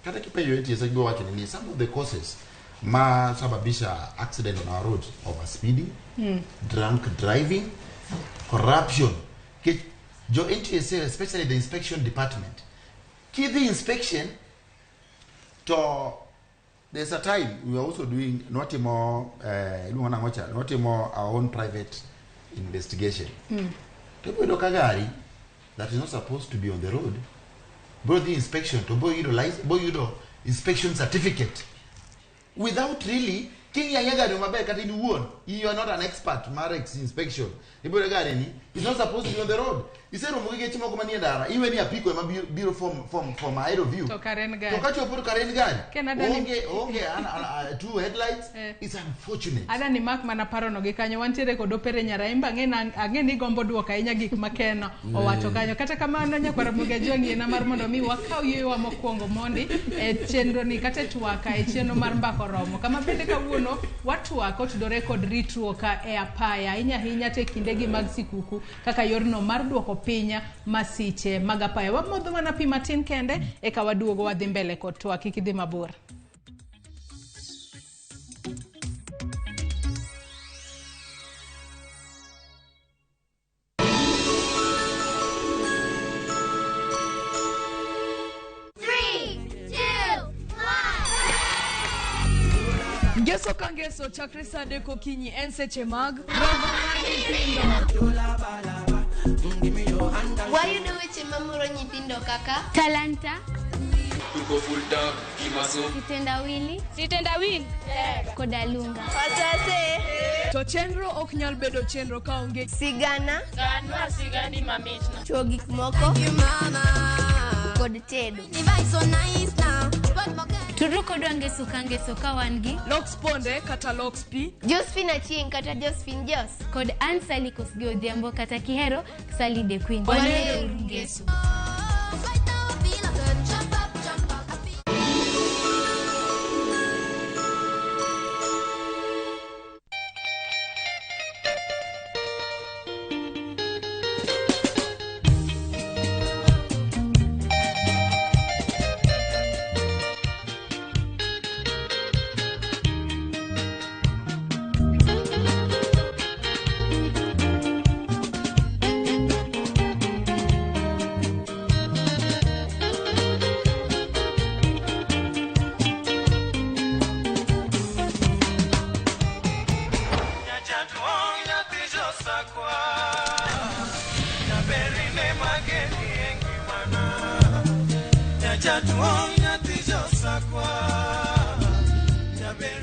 kata kipeyo eti yesa go wacho ni some of the causes ma sababisha accident on our roads overspeeding drunk driving corruption jo NTSA especially the inspection department the inspection to there's a time we are also doing not more our own private investigation to do kagari that is not supposed to be on the road brought the inspection to boy you inspection certificate without really king ya gari maber kata ni wuon you are not an expert marex inspection ibore gari ni is not supposed to be on the road isero mugige chimo kuma ni ndara iwe ni apiko ma biro from aero view to karen gari to kacho pur karen gari onge two headlights it's unfortunate ada ni mak mana parono gi kanyo wantiere kod opere nyaraimba angeni gombo duoka inya gik makeno owacho kanyo kata kamano nyakwara muge jongi na mar mondo mi wakaw yewa mokwongo mondi chenro ni kata twaka chenro mar mbako romo kama bende kawuono watwako tudore kod ritruok apaya hinya te kindegi mag sikuku kaka yorno mar duoko pinya masiche mag apaya wamodho mana pi matin kende eka waduogo wadhi mbele kod twak ikidhi mabor. Ngeso kangeso chakre sade kokinyi enseche mag Wayudo weche mamoro nyithindo kaka talanta tuko full dark kimaso sitendawili koda lunga asase to chenro ok nyal bedo chenro kaonge sigana sigani mamitna chuo gik moko kod tedo. Turuko dwange suka wangi. Lox ponde kata Lox P. Josephine Achieng kata Josephine Jos. Kod Ansali Kosgeo Odhiambo kata Kihero Sally the Queen. Wanero Ngeso.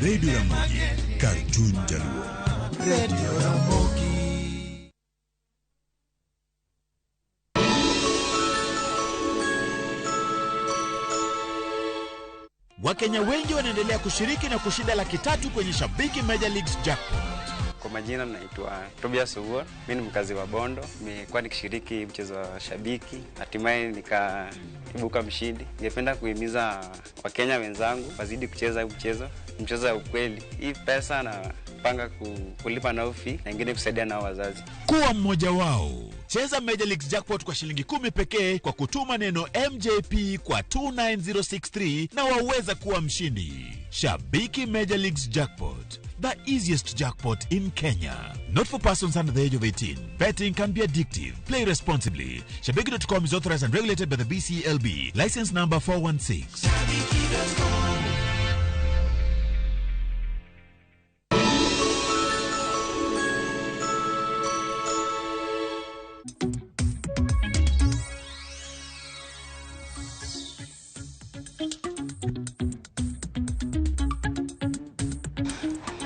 Radio Ramogi, Cartoon Jaluo. Radio Ramogi. Wakenya wengi wanaendelea kushiriki na kushinda $300,000 kwenye Shabiki Major Leagues Jackpot. Kwa majina naitwa Tobias Uwar, mimi ni mkazi wa Bondo. Nimekuwa nikishiriki mchezo wa Shabiki, hatimaye nikaibuka mshindi. Ningependa kuhimiza Wakenya wenzangu wazidi kucheza mchezo ya ukweli. Hii pesa na panga kulipa na ufi na ingine kusaidia na wazazi. Kuwa mmoja wao. Cheza Major Leagues Jackpot kwa shilingi 10 pekee kwa kutuma neno MJP kwa 29063 na waweza kuwa mshindi. Shabiki Major Leagues Jackpot, the easiest jackpot in Kenya. Not for persons under the age of 18. Betting can be addictive. Play responsibly. Shabiki.com is authorized and regulated by the BCLB. License number 416.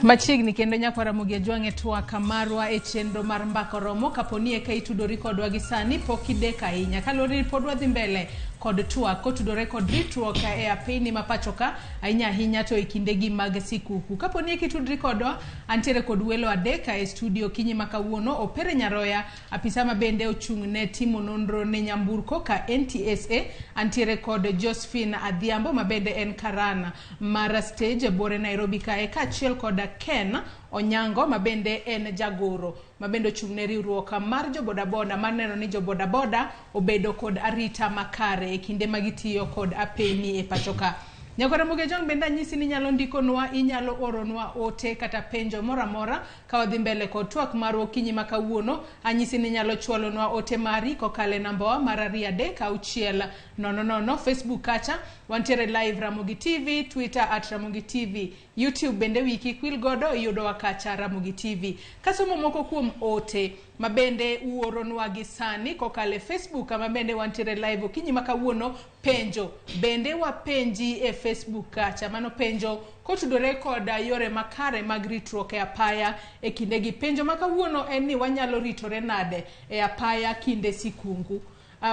Machiegni kendo nyakwara Ramogi Jwange twaka marwa e chenro mar mbako romo kaponie ka itudori kodwa gi sani pok ideka ahinya kalori podwa dhi mbele kod twak kotudore kod ritruok e apini mapachoka ahinya to ikindegi mag sikuku kaponie kitudri kodwa antiere kod welo adeka e studio kinyi makawuono Opere Nyaroya apisa mabende ochung'ne timo nonro ne nyamburko ka NTSA antiere kod Josephine Adhiambo mabende en karana mar stage bore Nairobi kae kachiel kod Ken Onyango mabende en jagoro mabende ochung'ne riwruok mar jobodaboda maneno ni jobodaboda obedo kod arita makare e kinde magitiyo kod apeni e pachoka. Nyakwara Ramogi Jwange bende anyisi ni nyalo ndikonwa inyalo oronwa ote kata penjo moramora ka wadhi mbele kod twak mar okinyi makawuono anyisi ni nyalo chwalonwa ote mari kokale namba mar 36000 Facebook kacha wantiere live Ramogi TV, Twitter @Ramogi TV, YouTube bende wiki kwil godo yudo wakacha Ramogi TV. Kasomo moko kuom ote mabende uoronwa gi sani kokale Facebook mabende wantiere live okinyi makawuono penjo bende wapenji e Facebook kacha mano penjo kotudore kod yore makare mag ritruok e apaya e kinde gi penjo makawuono en ni wanyalo ritore nade e apaya kinde sikungu.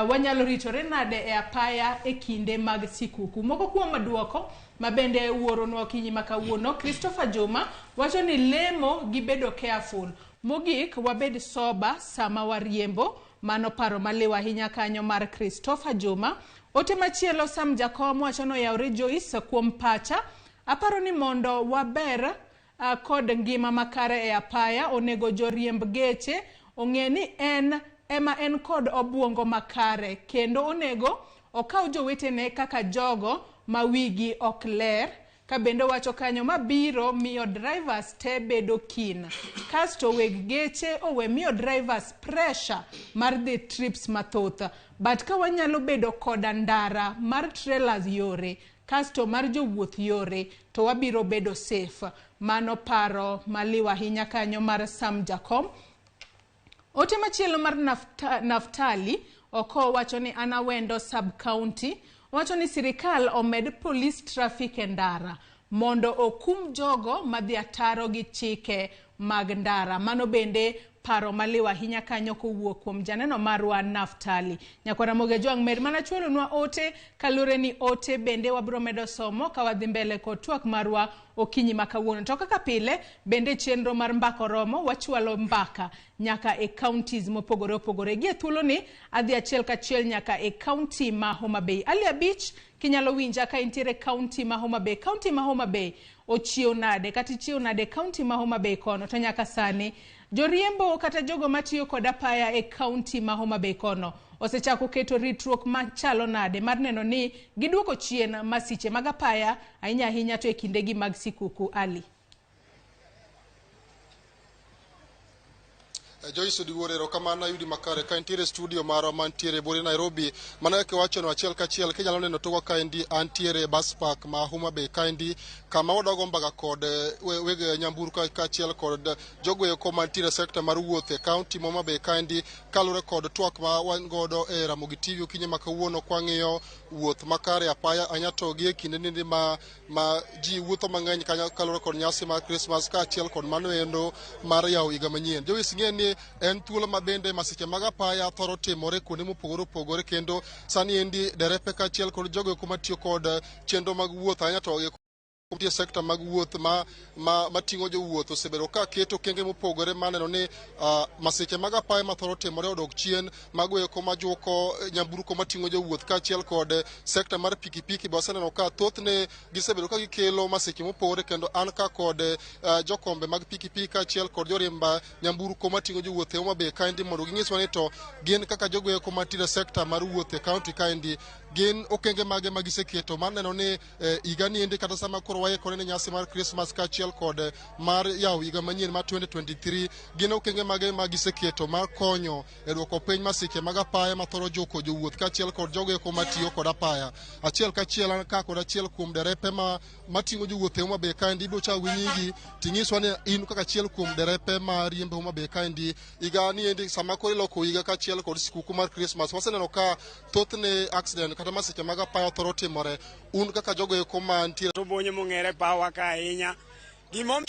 Wanyalo ritore nade e apaya e kinde mag sikuku. Moko kuom duoko mabende uoronwa okinyi makawuono Christopher Juma wacho ni lemo gibedo careful. Mogik wabed soba sama wariembo mano paro maliwa ahinya kanyo mar Christopher Juma. Ote machielo Sam Jakom wacho no yaure Joyce kuom pacha aparo ni mondo waber kod ngima makare e apaya onego joriemb geche ong'eni ema en kod obwongo makare kendo onego okaw jowetene kaka jogo ma wigi ok ler ka bendo wacho kanyo mabiro miyo drivers te bedo kin kasto weg geche owe miyo drivers pressure mar the trips mathoth but ka wanyalo bedo kod ndara mar trailers yore kasto mar jowuoth yore to wabiro bedo safe mano paro maliwa ahinya kanyo mar Sam Jakom. Ote machielo mar Naftali oko wacho ni Anawendo sub county wacho ni sirikal omed police traffic e ndara mondo okum jogo madhi ataro gi chike mag ndara mano bende paro maliwa ahinya kanyo kowuok kuom janeno marwa Naftali. Nyakwa Ramogi Jwang mer mana chwelonwa ote kalure ni ote bende wabiro medo somo ka wadhi mbele kod twak marwa okinyi makawuono. To kaka pile bende chenro mar mbako romo wachwalo mbaka nyaka e counties mopogore opogore. Gie thuolo ni adhi achiel kachiel nyaka e county ma Homa Bay. Ali Abich kinyalo winja ka intiere county ma Homa Bay. County ma Homa Bay ochiew nade kata ichiew nade county ma Homa Bay kono to nyaka sani joriembo kata jogo matiyo kod apaya e county ma Homa Bay kono osechako keto ritruok machalo nade mar neno ni giduoko chien masiche mag apaya ahinya ahinya to e kindegi mag sikuku. Ali Joyce Diwore kamano yudi makare ka intiere studio mara mantiere bore Nairobi mana ke wacho no achiel kachiel kinyalo neno to ka indi antiere bus park ma Homa Bay kandi kama wadogo mbaga kod wege nyamburko ka achiel kod jogo ko mantiere sector mar wuoth e county Homa Bay kandi kalure kod twak ma wan godo e Ramogi TV kinye makawuono kwang'iyo wuoth makare apaya anyato gi kinde nindi ma ji wuotho mang'eny kanyo kalure kod nyasi mar Christmas ka achiel kod mano endo mar yawo higa manyien. Joyce ng'eni en thuolo mabende masiche mag apaya thoro timore kuonde mopogore opogore kendo sani endi derepe ka achiel kod jogo kuma tiyo kod chenro mag wuoth anya to kumtie sekta mag wuoth mating'o jowuoth osebedo ka keto kenge mopogore maneno ni masiche mag apaya mathoro timore odok chien magoyo koma joko nyamburko mating'o jowuoth ka achiel kod sekta mar pikipiki baseneno ka thothne gisebedo ka gikelo masiche mopogore kendo an ka kod jokombe mag pikipiki ka achiel kod jorimba nyamburko mating'o jowuoth e Homa Bay kaendi mondo ginyiswa ni to gin kaka jogo eko mantiere sekta mar wuoth e kaunti kaendi gin okenge mage magiseketo maneno ni igani endi kata sama koro waikore ne nyasi mar Christmas ka achiel kod mar yawo higa manyien mar 2023 gin okenge mage magiseketo mar konyo e duoko piny masiche mag apaya mathoro joko jowuoth ka achiel kod jogo eko matiyo kod apaya achiel kachiel ka kod achiel kuom derepe mating'o jowuoth e Homa Bay kaendi ibiro chawo nyingi tinyiswa ni in kaka achiel kuom derepe ma riembo Homa Bay kaendi igani endi sama koro iloko higa ka achiel kod sikuku mar Christmas waseneno ka thothne accident kata masiche mag apaya thoro timore un kaka jogo eko mantiere to bonye mong'ere pawa ka ahinya gimomiyo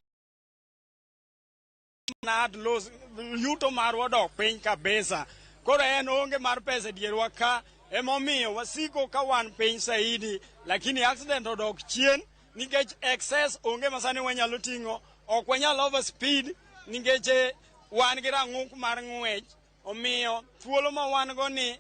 los yuto marwa dok piny kabisa koro en onge mar pesa dierwa ka emomiyo wasiko ka wan piny saidi lakini accident odok chien nikech excess onge masani wanyalo ting'o ok wanyal overspeed nikech wan gi rang'uk mar ng'wech omiyo thuolo ma wan go ni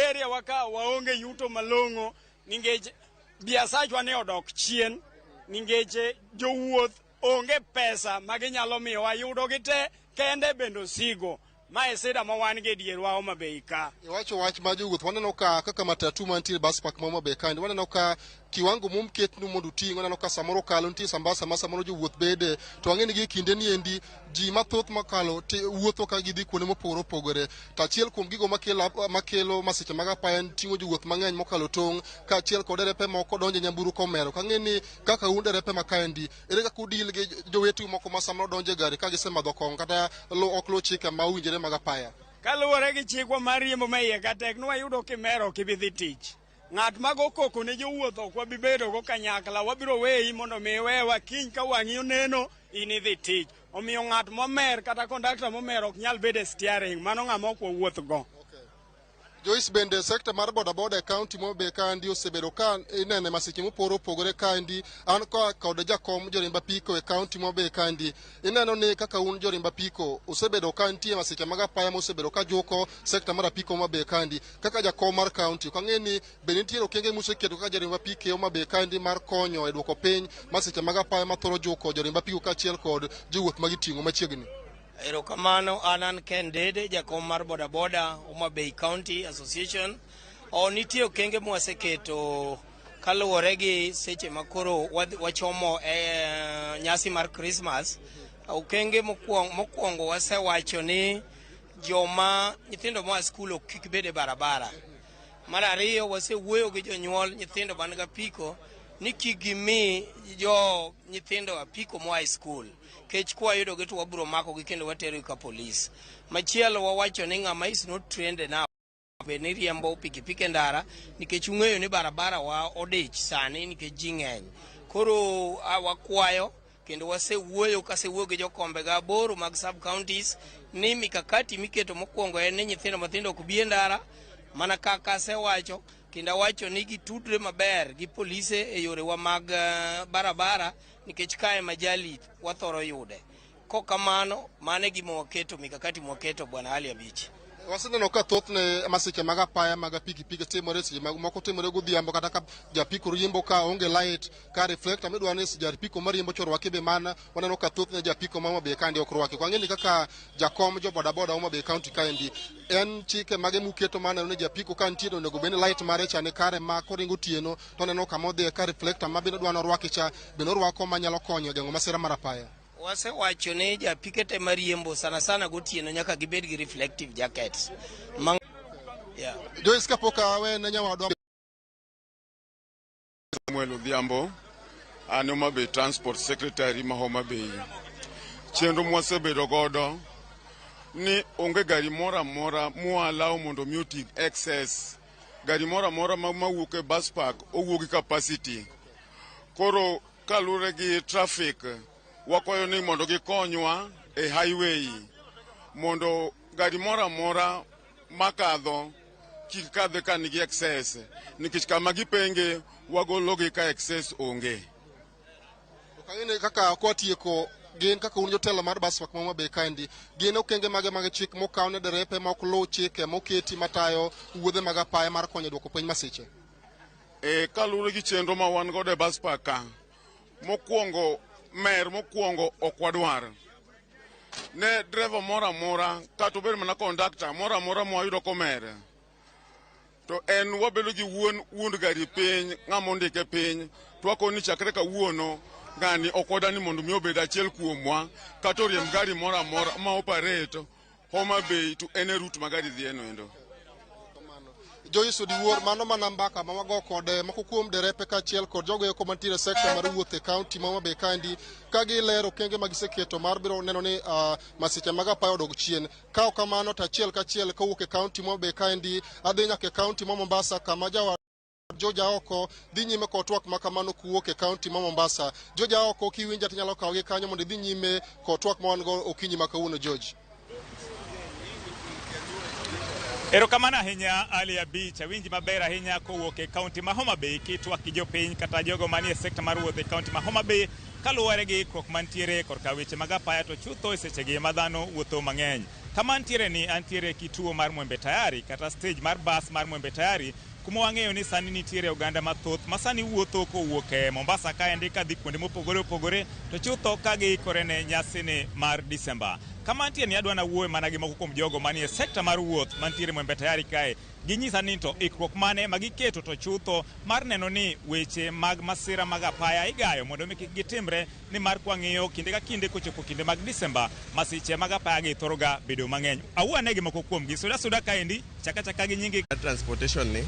area waka waonge yuto malong'o nikech biasachwa ne odok chien nikech jowuoth onge pesa maginyalo miyo wayudo gite kende bendo sigo mae sida ma wan gi dierwa Homa Bay ka. Iwacho wach ma jowuoth waneno ka kaka matatu mantiere bus park ma Homa Bay kandi waneno ka kiwango momketnu mondo ting' waneno ka samoro kalo nitie sambasa ma samoro jowuoth bede to wang'eni gi kinde ni endi ji mathoth makalo wuotho ka gidhi kuonde mopogore opogore to achiel kuom gigo makelo masiche mag apaya ting'o jowuoth mang'eny mokalo tong' ka achiel kod derepe moko donjo nyamburko omero kang'eni kaka un derepe makaendi ere kaka udil gi jowetu moko ma samoro donjo e gari ka gisemadho kong'o kata ok luwo chike ma owinjore mag apaya kaluwore gi chikwa mar riembo maiye ka tek nwayudo kimero kibidhi tich ng'at mago koko ne jowuoth ok wabibedo go kanyakla wabiro weyi mondo mi wewa kiny ka wang'i oneno in idhi tich omiyo ng'at momer kata kondakta momer ok nyal bedo e steering mano ng'ama ok wawuoth go. Joyce bende sekta mar bodaboda e kaunti Homa Bay kandi osebedo ka inene masiche mopogore opogore kandi an kod jakom jorimba apiko e kaunti Homa Bay kandi ineno ni kaka un jorimba apiko osebedo ka nitie masiche mag apaya mosebedo ka joko sekta mar apiko Homa Bay kandi kaka jakom mar kaunti kang'eni bende nitiere okenge moseketo kaka jorimba apiko e Homa Bay kandi mar konyo e duoko piny masiche mag apaya mathoro joko jorimba apiko ka achiel kod jowuoth magiting'o machiegni. Erokamano anan Kendede jakom mar bodaboda Homa Bay County Association nitie okenge mwaseketo kaluwore gi seche makoro wachomo nyasi mar Christmas okenge mokwongo wasewacho ni joma nyithindo ma skul ok kik bede barabara mar ariyo wasewuoyo gi jonyuol nyithindo man ga piko ni kik gimi jo nyithindo apiko moa e skul kech kwayudo gi to wabiro mako gi kendo watero ka polis machielo wawacho ni ng'ama is not trained enough be ni riembo pikipiki ndara nikech ung'eyo ni barabara wa odich sani nikech ji ng'eny koro wakwayo kendo wasewuoyo gi jokombe ga boro mag sub counties ni mikakati miketo mokwongo en ni nyithindo mathindo ok bi e ndara mana kaka asewacho kendo wacho ni gitudre maber gi polise e yorewa mag barabara nikech kae majali wathoro yude. Kokamano mane gima waketo mikakati mwaketo bwana Ali Abich. Waseneno ka thothne masiche mag apaya mag pikipiki timore seche mag moko timore godhiambo kata ka japiko riembo ka onge light ka reflector midwa ni japiko mariembo chorwake be mana waneno ka thothne japiko ma Homabay kandi ok rwake. Kwa ng'eni kaka jakom jo bodaboda Homabay County kaendi en chike mage muketo mana ne japiko ka nitie onego bed light mare chane kare ma koringo tieno to neno kama odhi ka reflector ma bende dwano rwake cha bende orwako manyalo konyo geng'o masira mar apaya. Wasewacho ni japikete mariembo sana sana gotieno nyaka gibed gi reflective jackets. Joyce kapoka we ne nyawadwa Samuel Odhiambo, an Homabay Transport Secretary ma Homabay. Chenro mwasebedo godo ni onge gari mora mora mualaw mondo mutig excess. Gari mora mora mawuok e bus park owuok capacity. Koro kalure gi traffic wakwayo ni mondo gikonywa e highway mondo gari mora mora makadho kik kadhe ka nigi excess nikech kama gipenge wagologi ka excess onge. Kang'ene kaka kwatieko gin kaka un jotelo mar bus park ma Homabay kaendi gin okenge mag chik mokaw ne derepe ma ok luw chike moketi matayo wuodhe mag apaya mar konyo duoko piny masiche. Kalure gi chenro ma wan godo e bus park ka mokwongo ok wadwar ne driver mora mora kata obed mana conductor mora mora mwayudo komer to en wabedo gi wuond gari piny ng'ama ondike piny to wakoni chakre kawuono ng'ani ok wadani mondo mi obed achiel kuomwa kata oriemb gari mora mora ma operate Homabay to ene route ma gari dhi eno. Joyce Odiwuor mano mana mbaka ma wago kode moko kuom derepe kaachiel kod jogo eko mantiere sekta mar wuoth e kaunti ma Homabay kaendi ka gilero okenge ma giseketo mar biro neno ni masiche mag apaya odog chien. Ka ok kamano to achiel kachiel kawuok e kaunti ma Homabay kaendi adhi nyaka e kaunti ma Mombasa kama Joja oko dhi nyime kod twak ma kamano kuwuok e kaunti ma Mombasa. Joja oko kiwinja tinyalo kawogi kanyo mondo idhi nyime kod twak ma wan go okinyi ma kawuono George. Erokamano ahinya Ali Abich, awinji maber ahinya kowuok e kaunti ma Homabay kitwak gi jopiny kata jogo manie sekta mar wuoth e kaunti ma Homabay kaluwore gi ikruok mantiere korka weche mag apaya to chutho e sechegi ma dhano wuotho mang'eny. Kama antiere ni antiere kituo mar Mwembe Tayari kata stage mar bus mar Mwembe Tayari kuma wang'eyo ni sani nitiere oganda mathoth ma sani wuotho kowuok e Mombasa kaendi kadhi kuonde mopogore opogore to chutho ka giikore ne nyasini mar Disemba. Kama antiere ni adwa nawuoyo mana gi moko kuom jogo manie sekta mar wuoth mantiere Mwembe Tayari kae ginyisa ni to ikruok mane magiketo to chutho mar neno ni weche mag masira mag apaya igayo mondo mi kik gitimre ni mar kwang'iyo kinde ka kinde kochopo kinde mag Disemba masiche mag apaya gi thoroga bedo mang'eny. Awuo ane gi moko kuom gi suda kaendi chaka gi nyingi transportation ni